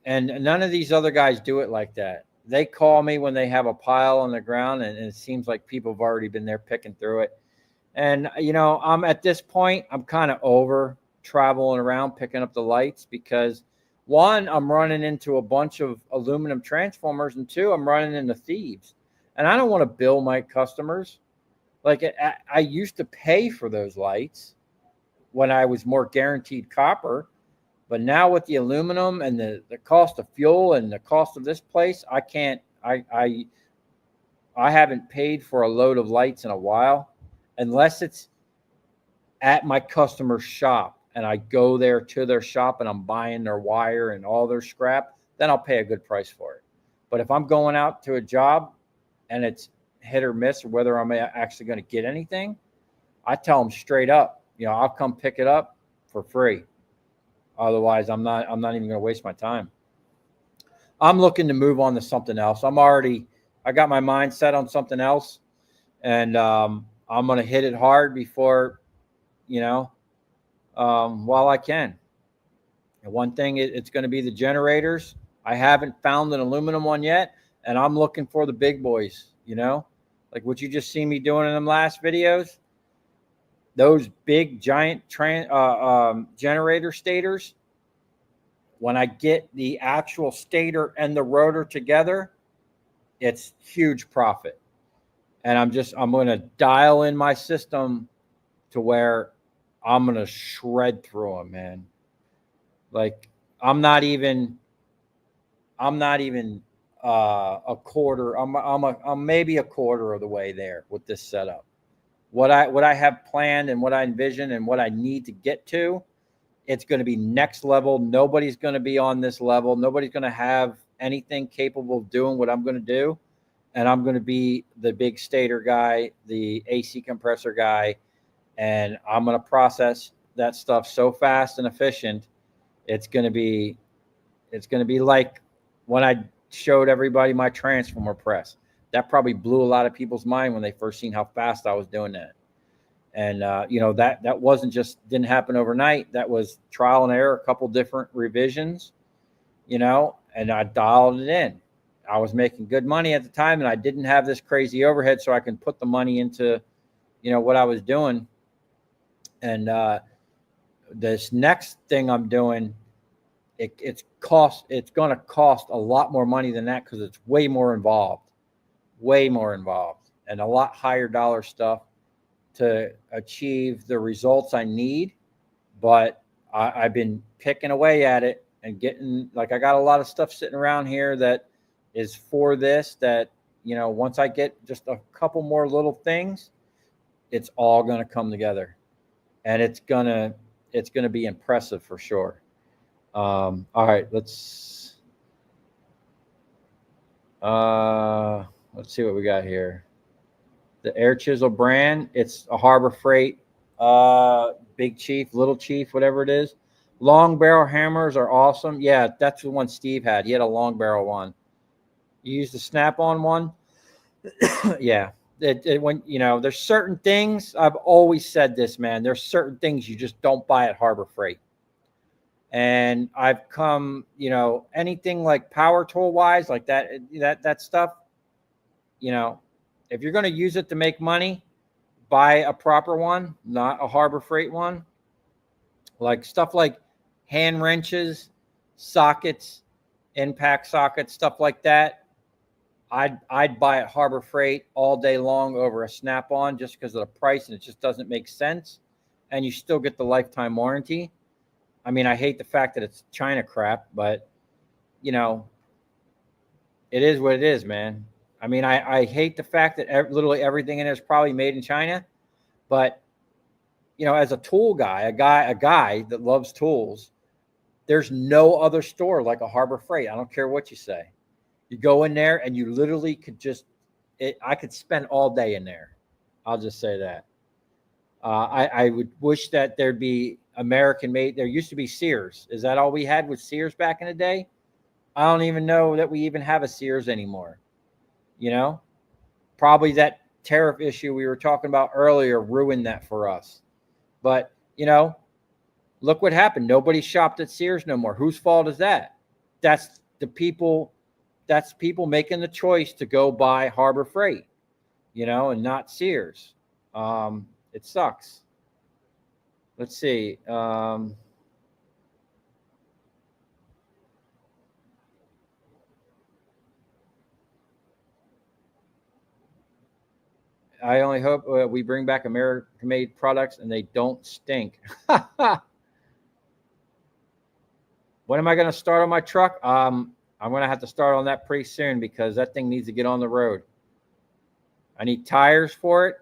none of these other guys do it like that. They call me when they have a pile on the ground, and it seems like people have already been there picking through it. And, I'm at this point, I'm kind of over traveling around picking up the lights because, 1, I'm running into a bunch of aluminum transformers, and 2, I'm running into thieves. And I don't want to bill my customers. Like I used to pay for those lights when I was more guaranteed copper. But now with the aluminum and the cost of fuel and the cost of this place, I can't. I haven't paid for a load of lights in a while, unless it's at my customer's shop and I go there to their shop and I'm buying their wire and all their scrap. Then I'll pay a good price for it. But if I'm going out to a job and it's hit or miss, or whether I'm actually going to get anything, I tell them straight up, I'll come pick it up for free. Otherwise, I'm not even going to waste my time. I'm looking to move on to something else. I got my mind set on something else. And I'm going to hit it hard before, you know, while I can. And one thing, it's going to be the generators. I haven't found an aluminum one yet, and I'm looking for the big boys, you know, like what you just see me doing in them last videos. Those big giant generator stators, when I get the actual stator and the rotor together, it's huge profit. And I'm going to dial in my system to where I'm going to shred through them, man. Like I'm not even a quarter. I'm maybe a quarter of the way there with this setup. What I have planned and what I envision and what I need to get to, it's going to be next level. Nobody's going to be on this level. Nobody's going to have anything capable of doing what I'm going to do. And I'm going to be the big stator guy, the AC compressor guy, and I'm going to process that stuff so fast and efficient. It's going to be like when I showed everybody my transformer press. That probably blew a lot of people's mind when they first seen how fast I was doing that. And that wasn't just didn't happen overnight. That was trial and error, a couple different revisions, and I dialed it in. I was making good money at the time, and I didn't have this crazy overhead, so I can put the money into, what I was doing. And this next thing I'm doing, it's going to cost a lot more money than that because it's way more involved, and a lot higher dollar stuff to achieve the results I need. But I've been picking away at it and getting, like, I got a lot of stuff sitting around here that is for this, that, once I get just a couple more little things, it's all going to come together, and it's going to be impressive for sure. All right, let's see what we got here. The Air Chisel brand, it's a Harbor Freight, Big Chief, Little Chief, whatever it is. Long barrel hammers are awesome. Yeah, that's the one Steve had. He had a long barrel one. You use the snap-on one. Yeah. When there's certain things, I've always said this, man. There's certain things you just don't buy at Harbor Freight. And I've come, anything like power tool wise, like that stuff, if you're going to use it to make money, buy a proper one, not a Harbor Freight one. Like stuff like hand wrenches, sockets, impact sockets, stuff like that. I'd buy at Harbor Freight all day long over a Snap-on just because of the price, and it just doesn't make sense. And you still get the lifetime warranty. I mean, I hate the fact that it's China crap, but, it is what it is, man. I mean, I hate the fact that literally everything in it is probably made in China. But, as a tool guy, a guy that loves tools, there's no other store like a Harbor Freight. I don't care what you say. You go in there and you literally could I could spend all day in there. I'll just say that. I would wish that there'd be American made. There used to be Sears. Is that all we had was Sears back in the day? I don't even know that we even have a Sears anymore. Probably that tariff issue we were talking about earlier ruined that for us. But, look what happened. Nobody shopped at Sears no more. Whose fault is that? That's people making the choice to go buy Harbor Freight, and not Sears. It sucks. Let's see. I only hope we bring back American-made products and they don't stink. When am I going to start on my truck? I'm going to have to start on that pretty soon because that thing needs to get on the road. I need tires for it.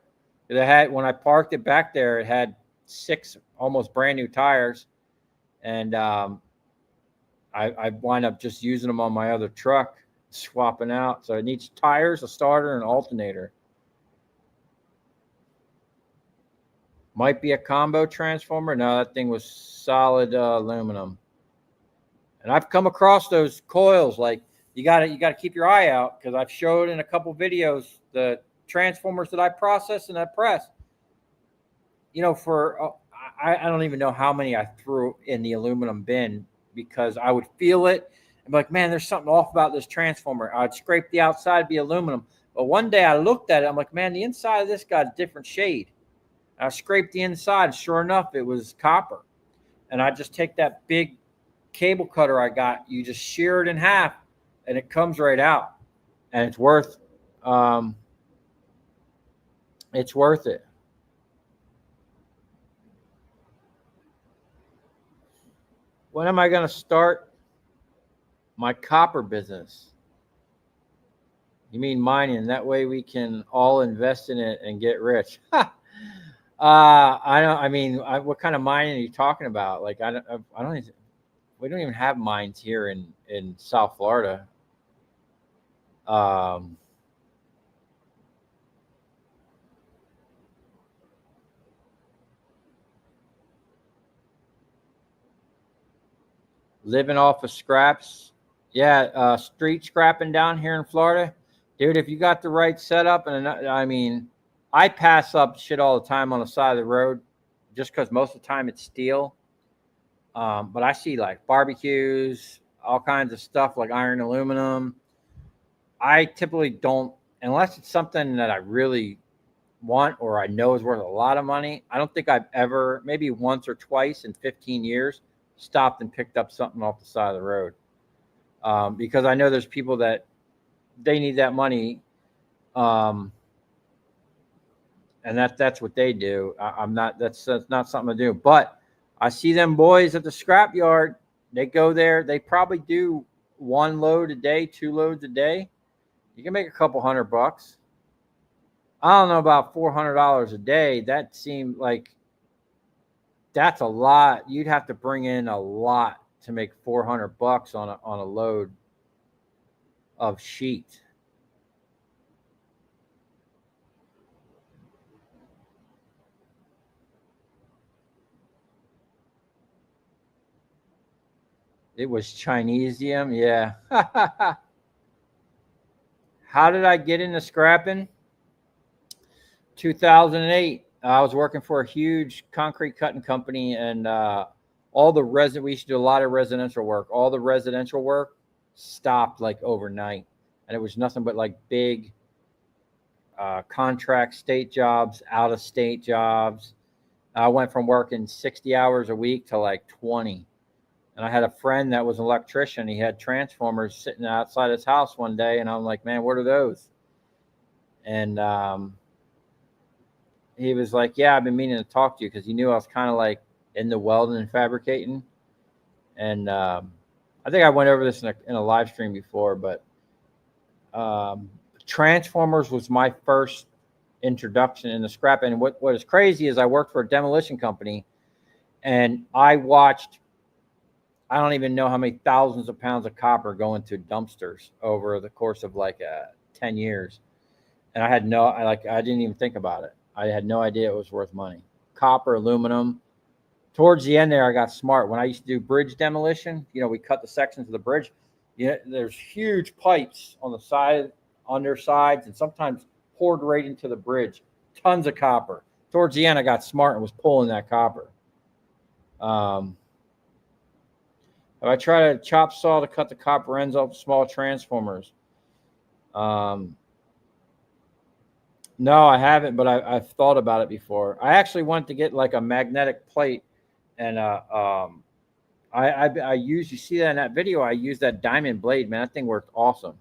When I parked it back there, it had 6 almost brand new tires, and I wind up just using them on my other truck, swapping out. So it needs tires, a starter, and an alternator. Might be a combo transformer. No, that thing was solid aluminum. And I've come across those coils. Like you got to keep your eye out because I've showed in a couple videos the transformers that I process and I press. for I don't even know how many I threw in the aluminum bin because I would feel it. I'm like, man, there's something off about this transformer. I'd scrape the outside, be aluminum. But one day I looked at it. I'm like, man, the inside of this got a different shade. I scraped the inside. Sure enough, it was copper. And I just take that big cable cutter I got. You just shear it in half, and it comes right out. And it's worth it. When am I going to start my copper business? You mean mining? That way we can all invest in it and get rich. I don't. I mean, what kind of mining are you talking about? Like, I don't. Even, we don't even have mines here in South Florida. Living off of scraps. Yeah, street scrapping down here in Florida, dude. If you got the right setup, and I mean, I pass up shit all the time on the side of the road, just because most of the time it's steel. But I see like barbecues, all kinds of stuff like iron, aluminum. I typically don't, unless it's something that I really want or I know is worth a lot of money. I don't think I've ever, maybe once or twice in 15 years, stopped and picked up something off the side of the road. Because I know there's people that they need that money, and that's what they do. I'm not. That's not something to do. But I see them boys at the scrap yard. They go there. They probably do one load a day, two loads a day. You can make a couple $100. I don't know about $400 a day. That seemed like that's a lot. You'd have to bring in a lot to make $400 on a load of sheet. It was Chinesium, yeah. How did I get into scrapping? 2008. I was working for a huge concrete cutting company, and we used to do a lot of residential work. All the residential work stopped like overnight, and it was nothing but like big contract state jobs, out of state jobs. I went from working 60 hours a week to like 20. And I had a friend that was an electrician. He had transformers sitting outside his house one day, and I'm like, man, what are those? And he was like, yeah, I've been meaning to talk to you, because he knew I was kind of like in the welding and fabricating. And I think I went over this in a live stream before, but transformers was my first introduction in the scrap. And what is crazy is I worked for a demolition company, and I watched, I don't even know how many thousands of pounds of copper go into dumpsters over the course of like 10 years. And I didn't even think about it. I had no idea it was worth money. Copper, aluminum. Towards the end there, I got smart. When I used to do bridge demolition, we cut the sections of the bridge. There's huge pipes on the side, undersides, and sometimes poured right into the bridge. Tons of copper. Towards the end, I got smart and was pulling that copper. I tried a chop saw to cut the copper ends off small transformers. No, I haven't, but I've thought about it before. I actually wanted to get like a magnetic plate, and I used, you see that in that video, I used that diamond blade, man. That thing worked awesome.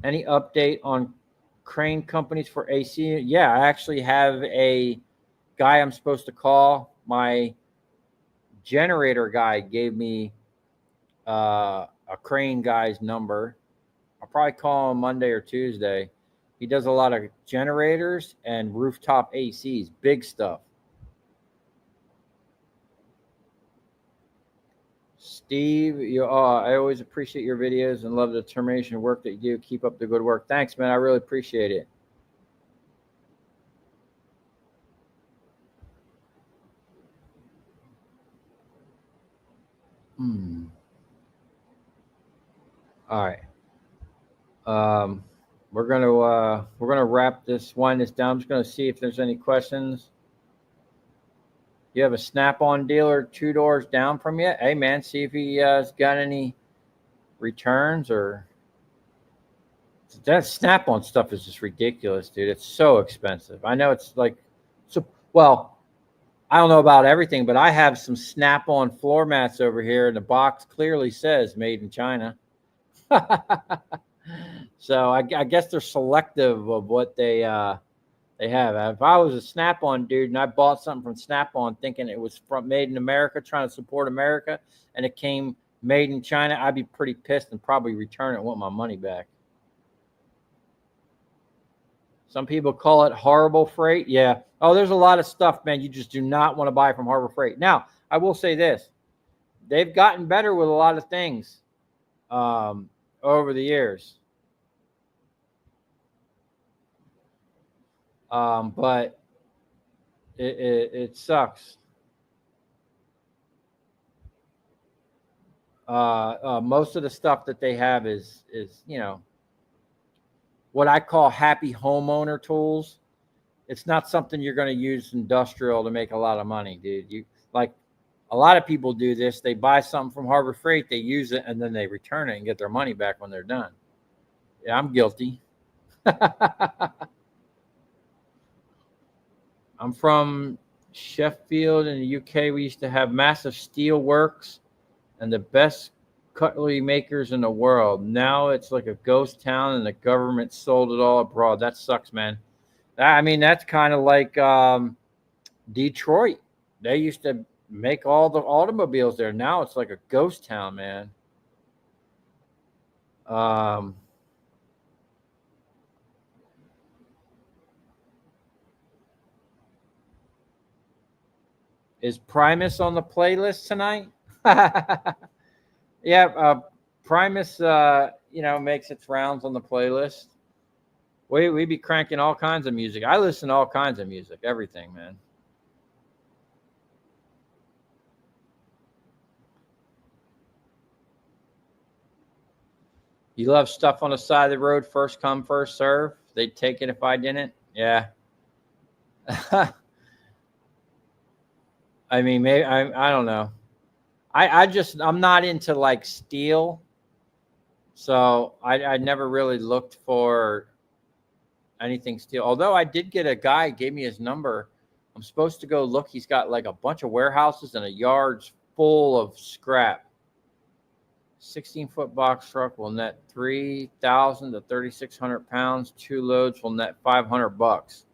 Any update on crane companies for AC? Yeah, I actually have a guy I'm supposed to call. My generator guy gave me a crane guy's number. I'll probably call him Monday or Tuesday. He does a lot of generators and rooftop ACs, big stuff. Steve, I always appreciate your videos and love the determination and work that you do. Keep up the good work. Thanks, man. I really appreciate it. All right. we're gonna wind this down. I'm just gonna see if there's any questions. You have a Snap-on dealer 2 doors down from you? Hey man, see if he has got any returns. Or that Snap-on stuff is just ridiculous, dude. It's so expensive. I know it's like, so well, I don't know about everything, but I have some Snap-on floor mats over here, and the box clearly says made in China. So I guess they're selective of what they have. If I was a Snap-on dude and I bought something from Snap-on thinking it was from made in America, trying to support America, and it came made in China, I'd be pretty pissed and probably return it and want my money back. Some people call it horrible freight. Yeah. Oh, there's a lot of stuff, man, you just do not want to buy from Harbor Freight. Now, I will say this. They've gotten better with a lot of things over the years. But it sucks. Most of the stuff that they have is what I call happy homeowner tools. It's not something you're going to use industrial to make a lot of money, dude. You like a lot of people do this. They buy something from Harbor Freight, they use it, and then they return it and get their money back when they're done. Yeah, I'm guilty. I'm from Sheffield in the UK. We used to have massive steel works and the best cutlery makers in the world. Now it's like a ghost town, and the government sold it all abroad. That sucks, man. I mean, that's kind of like Detroit. They used to make all the automobiles there. Now it's like a ghost town, man. Is Primus on the playlist tonight? Yeah, Primus, makes its rounds on the playlist. We be cranking all kinds of music. I listen to all kinds of music, everything, man. You love stuff on the side of the road, first come, first serve. They'd take it if I didn't. Yeah. I mean, maybe I don't know. I'm not into like steel, so I never really looked for anything steel. Although I did get a guy gave me his number. I'm supposed to go look. He's got like a bunch of warehouses and a yard's full of scrap. 16-foot box truck will net 3,000 to 3,600 pounds. 2 loads will net $500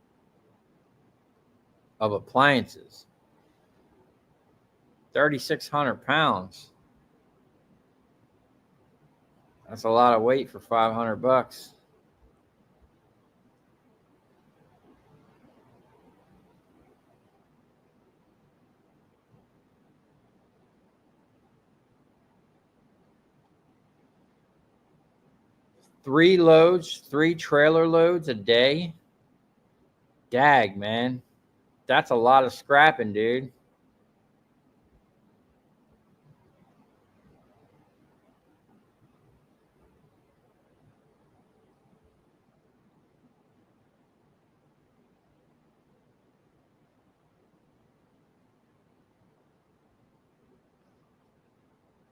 of appliances. 3,600 pounds. That's a lot of weight for $500. Three trailer loads a day. Dag, man. That's a lot of scrapping, dude.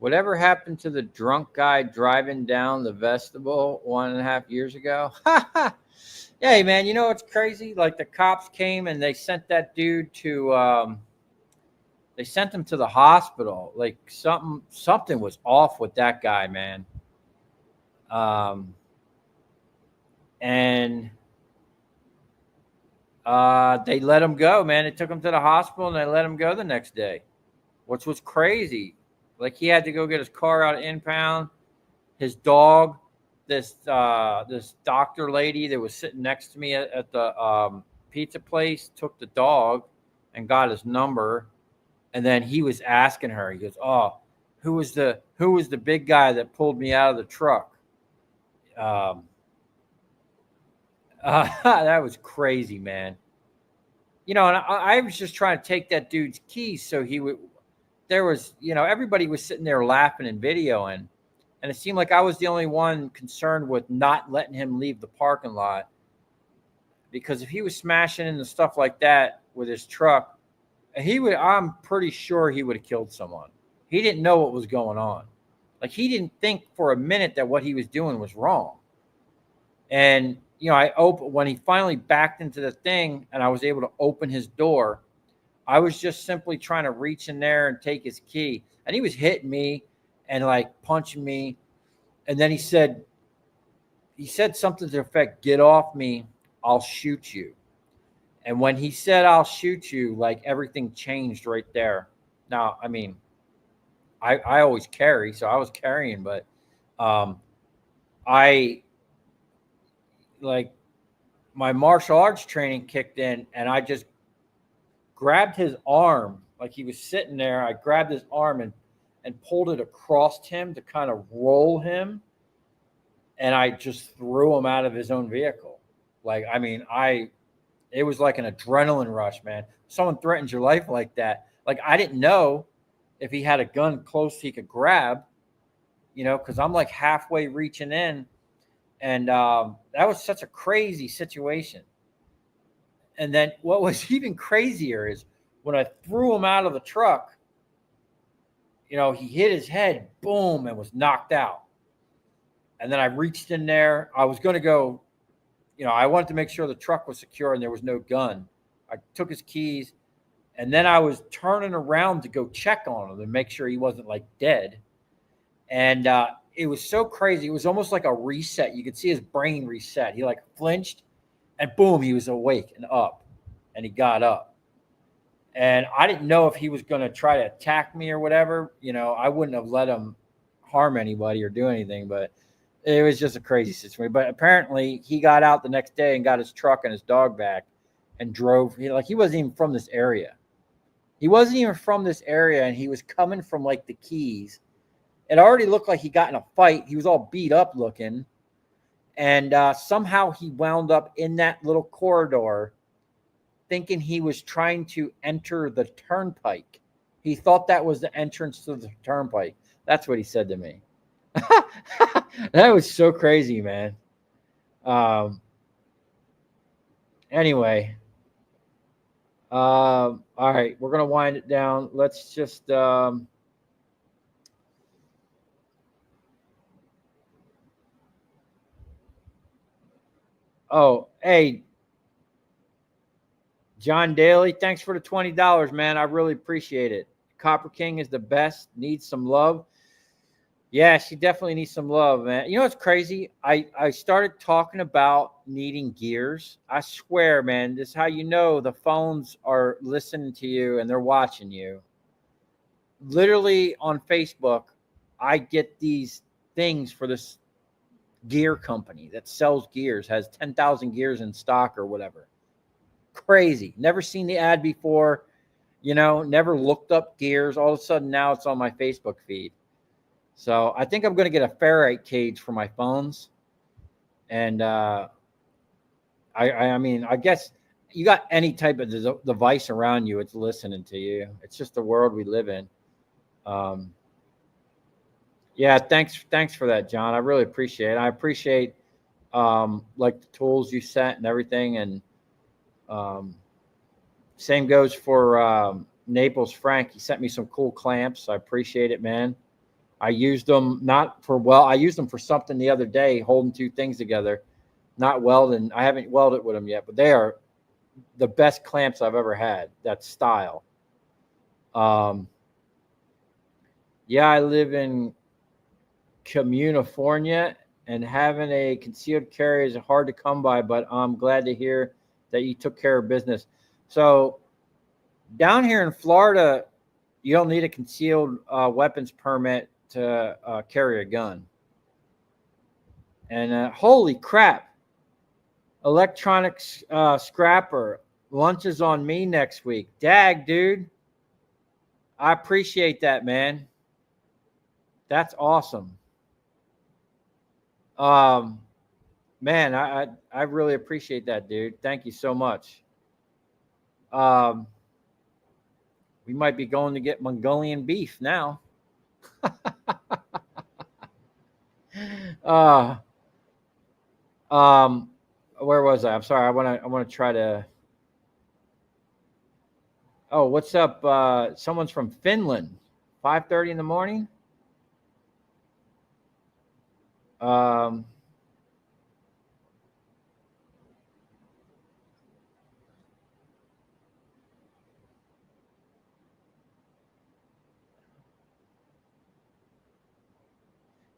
Whatever happened to the drunk guy driving down the vestibule 1.5 years ago? Yeah, man, you know what's crazy? Like the cops came and they sent that dude to they sent him to the hospital. Like something was off with that guy, man. And they let him go, man. They took him to the hospital and they let him go the next day, which was crazy. Like he had to go get his car out of impound. His dog, this doctor lady that was sitting next to me at the pizza place, took the dog and got his number, and then he was asking her. He goes, "Oh, who was the big guy that pulled me out of the truck?" That was crazy, man. And I was just trying to take that dude's keys so he would. There was, everybody was sitting there laughing and videoing, And it seemed like I was the only one concerned with not letting him leave the parking lot, because if he was smashing into stuff like that with his truck, I'm pretty sure he would have killed someone. He didn't know what was going on. Like, he didn't think for a minute that what he was doing was wrong. And, when he finally backed into the thing and I was able to open his door, I was just simply trying to reach in there and take his key. And he was hitting me and like punching me. And then he said something to the effect, "Get off me, I'll shoot you." And when he said, "I'll shoot you," like, everything changed right there. Now, I mean, I always carry, so I was carrying, but I like my martial arts training kicked in, and I just grabbed his arm like he was sitting there. I grabbed his arm and pulled it across him to kind of roll him, and I just threw him out of his own vehicle. Like, I mean, it was like an adrenaline rush, man. Someone threatens your life like that. Like, I didn't know if he had a gun close he could grab, because I'm like halfway reaching in. And that was such a crazy situation. And then what was even crazier is when I threw him out of the truck, he hit his head, boom, and was knocked out. And then I reached in there. I was going to go, I wanted to make sure the truck was secure and there was no gun. I took his keys, and then I was turning around to go check on him and make sure he wasn't like dead. And it was so crazy. It was almost like a reset. You could see his brain reset. He like flinched, and boom, he was awake and up, and he got up. And I didn't know if he was going to try to attack me or whatever. I wouldn't have let him harm anybody or do anything, but it was just a crazy situation. But apparently he got out the next day and got his truck and his dog back and drove. He wasn't even from this area. And he was coming from like the Keys. It already looked like he got in a fight. He was all beat up looking. And somehow he wound up in that little corridor thinking he was trying to enter the turnpike. He thought that was the entrance to the turnpike. That's what he said to me. That was so crazy, man. Anyway. All right. We're going to wind it down. Let's just... Oh, hey, John Daly, thanks for the $20, man. I really appreciate it. Copper King is the best. Needs some love. Yeah, she definitely needs some love, man. You know what's crazy? I started talking about needing gears. I swear, man, this is how you know the phones are listening to you and they're watching you. Literally on Facebook, I get these things for this gear company that sells gears, has 10,000 gears in stock or whatever. Crazy. Never seen the ad before, never looked up gears. All of a sudden now it's on my Facebook feed. So I think I'm going to get a ferrite cage for my phones. And I mean, I guess you got any type of device around you, it's listening to you. It's just the world we live in. Yeah, thanks for that, John. I really appreciate it. I appreciate like the tools you sent and everything. And same goes for Naples Frank. He sent me some cool clamps. I appreciate it, man. I used them I used them for something the other day, holding two things together, not welding. I haven't welded with them yet, but they are the best clamps I've ever had. That style. Yeah, I live in California, and having a concealed carry is hard to come by, but I'm glad to hear that you took care of business. So down here in Florida, you don't need a concealed weapons permit to carry a gun. And holy crap, electronics scrapper, lunch is on me next week. Dag, dude. I appreciate that, man. That's awesome. Man, I really appreciate that, dude. Thank you so much. We might be going to get Mongolian beef now. uh, um, where was I? I'm sorry. I want to try to. Oh, what's up? Someone's from Finland. 5:30 in the morning. Um,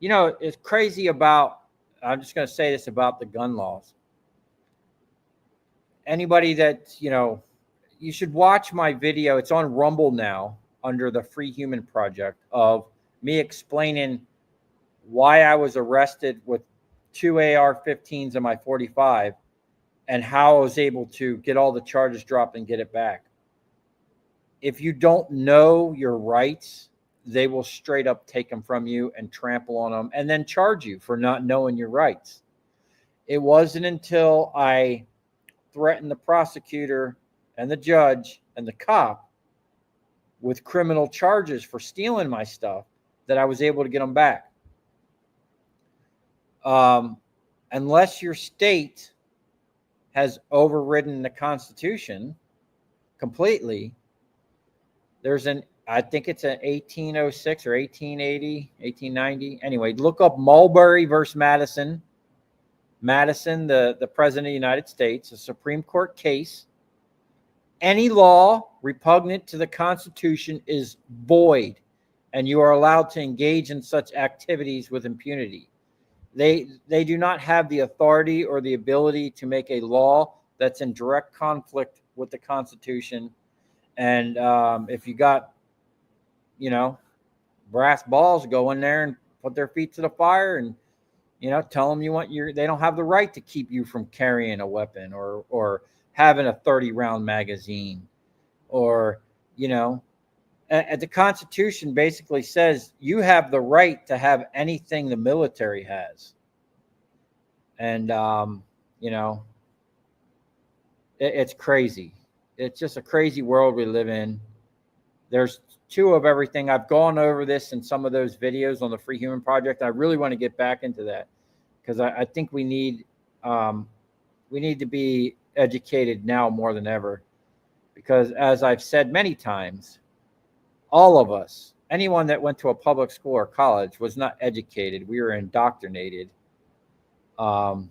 it's crazy about. I'm just going to say this about the gun laws. Anybody that you should watch my video. It's on Rumble now under the Free Human Project of me explaining why I was arrested with 2 AR-15s in my 45 and how I was able to get all the charges dropped and get it back. If you don't know your rights, they will straight up take them from you and trample on them and then charge you for not knowing your rights. It wasn't until I threatened the prosecutor and the judge and the cop with criminal charges for stealing my stuff that I was able to get them back. Unless your state has overridden the Constitution completely, I think it's an 1806 or 1880, 1890. Anyway, look up Mulberry versus Madison. Madison, the president of the United States, a Supreme Court case. Any law repugnant to the Constitution is void, and you are allowed to engage in such activities with impunity. They do not have the authority or the ability to make a law that's in direct conflict with the Constitution. And if you got, brass balls, go in there and put their feet to the fire and tell them they don't have the right to keep you from carrying a weapon or having a 30-round magazine or, the Constitution basically says you have the right to have anything the military has. And, it's crazy. It's just a crazy world we live in. There's two of everything. I've gone over this in some of those videos on the Free Human Project. I really want to get back into that because I think we need to be educated now more than ever. Because as I've said many times, all of us, anyone that went to a public school or college was not educated. We were indoctrinated. Um,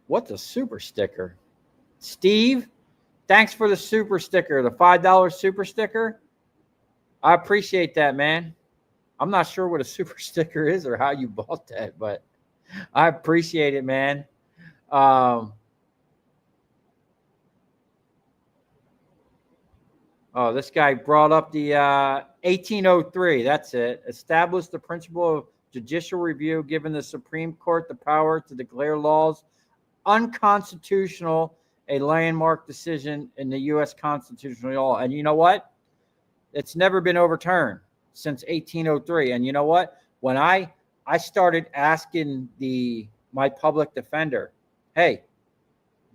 what's a super sticker? Steve, thanks for the super sticker, the $5 super sticker. I appreciate that, man. I'm not sure what a super sticker is or how you bought that, but I appreciate it, man. This guy brought up the 1803. That's it. Established the principle of judicial review, giving the Supreme Court the power to declare laws unconstitutional, a landmark decision in the U.S. constitutional law. And you know what? It's never been overturned since 1803. And you know what? When I started asking my public defender, hey,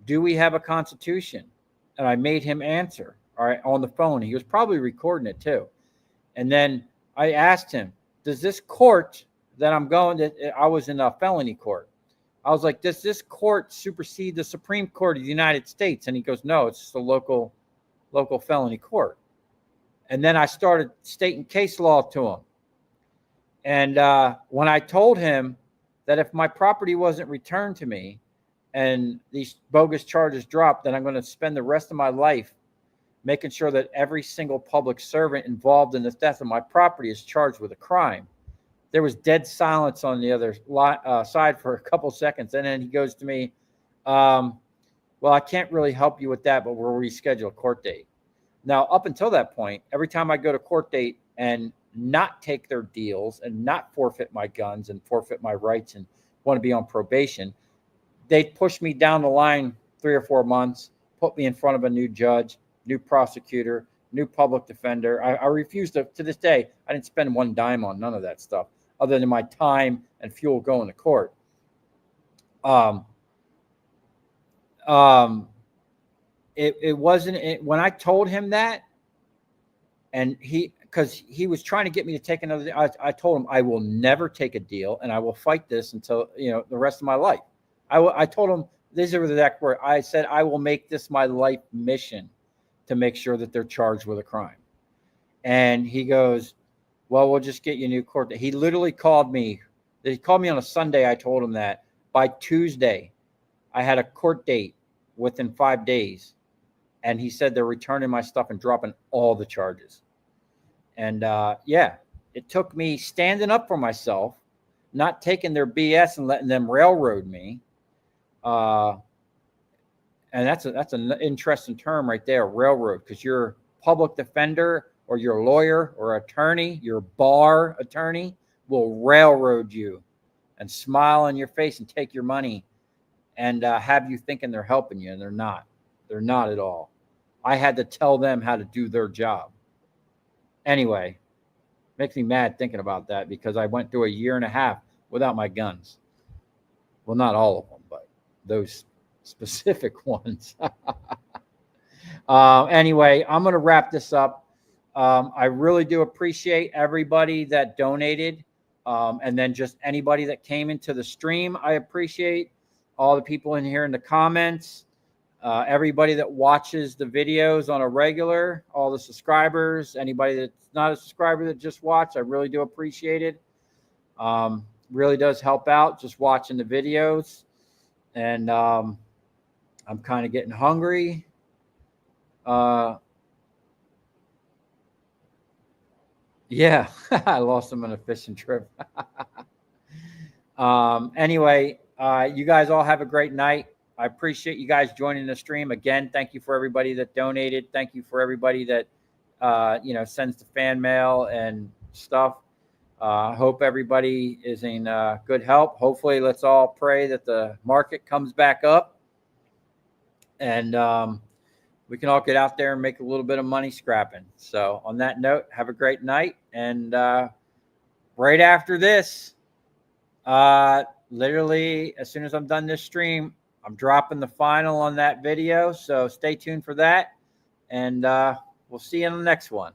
do we have a constitution? And I made him answer, all right, on the phone. He was probably recording it too. And then I asked him, does this court that I'm going to, I was in a felony court. I was like, does this court supersede the Supreme Court of the United States? And he goes, no, it's just a local felony court. And then I started stating case law to him. And when I told him that if my property wasn't returned to me and these bogus charges dropped, then I'm going to spend the rest of my life making sure that every single public servant involved in the theft of my property is charged with a crime. There was dead silence on the other side for a couple seconds. And then he goes to me, well, I can't really help you with that, but we'll reschedule a court date. Now, up until that point, every time I go to court date, and not take their deals and not forfeit my guns and forfeit my rights and want to be on probation, they pushed me down the line 3 or 4 months, put me in front of a new judge, new prosecutor, new public defender. I refuse to this day, I didn't spend one dime on none of that stuff other than my time and fuel going to court. It wasn't when I told him that, and because he was trying to get me to take another. I told him I will never take a deal, and I will fight this until the rest of my life. I told him these are the exact words. I said I will make this my life mission to make sure that they're charged with a crime. And he goes, "Well, we'll just get you a new court." He literally called me. He called me on a Sunday. I told him that by Tuesday, I had a court date within 5 days. And he said they're returning my stuff and dropping all the charges. And yeah, it took me standing up for myself, not taking their BS and letting them railroad me. And that's an interesting term right there, railroad, because your public defender or your lawyer or attorney, your bar attorney, will railroad you and smile in your face and take your money and have you thinking they're helping you, and they're not. They're not at all. I had to tell them how to do their job. Anyway, makes me mad thinking about that because I went through a 1.5 years without my guns. Well, not all of them, but those specific ones. Anyway, I'm going to wrap this up. I really do appreciate everybody that donated, and then just anybody that came into the stream. I appreciate all the people in here in the comments, everybody that watches the videos on a regular, all the subscribers, anybody that's not a subscriber that just watched. I really do appreciate it. Really does help out just watching the videos. And I'm kind of getting hungry. Yeah, I lost them on a fishing trip. Anyway, you guys all have a great night. I appreciate you guys joining the stream. Again, thank you for everybody that donated. Thank you for everybody that, sends the fan mail and stuff. I hope everybody is in good health. Hopefully, let's all pray that the market comes back up and we can all get out there and make a little bit of money scrapping. So on that note, have a great night. And right after this, literally as soon as I'm done this stream, I'm dropping the final on that video. So stay tuned for that. And we'll see you in the next one.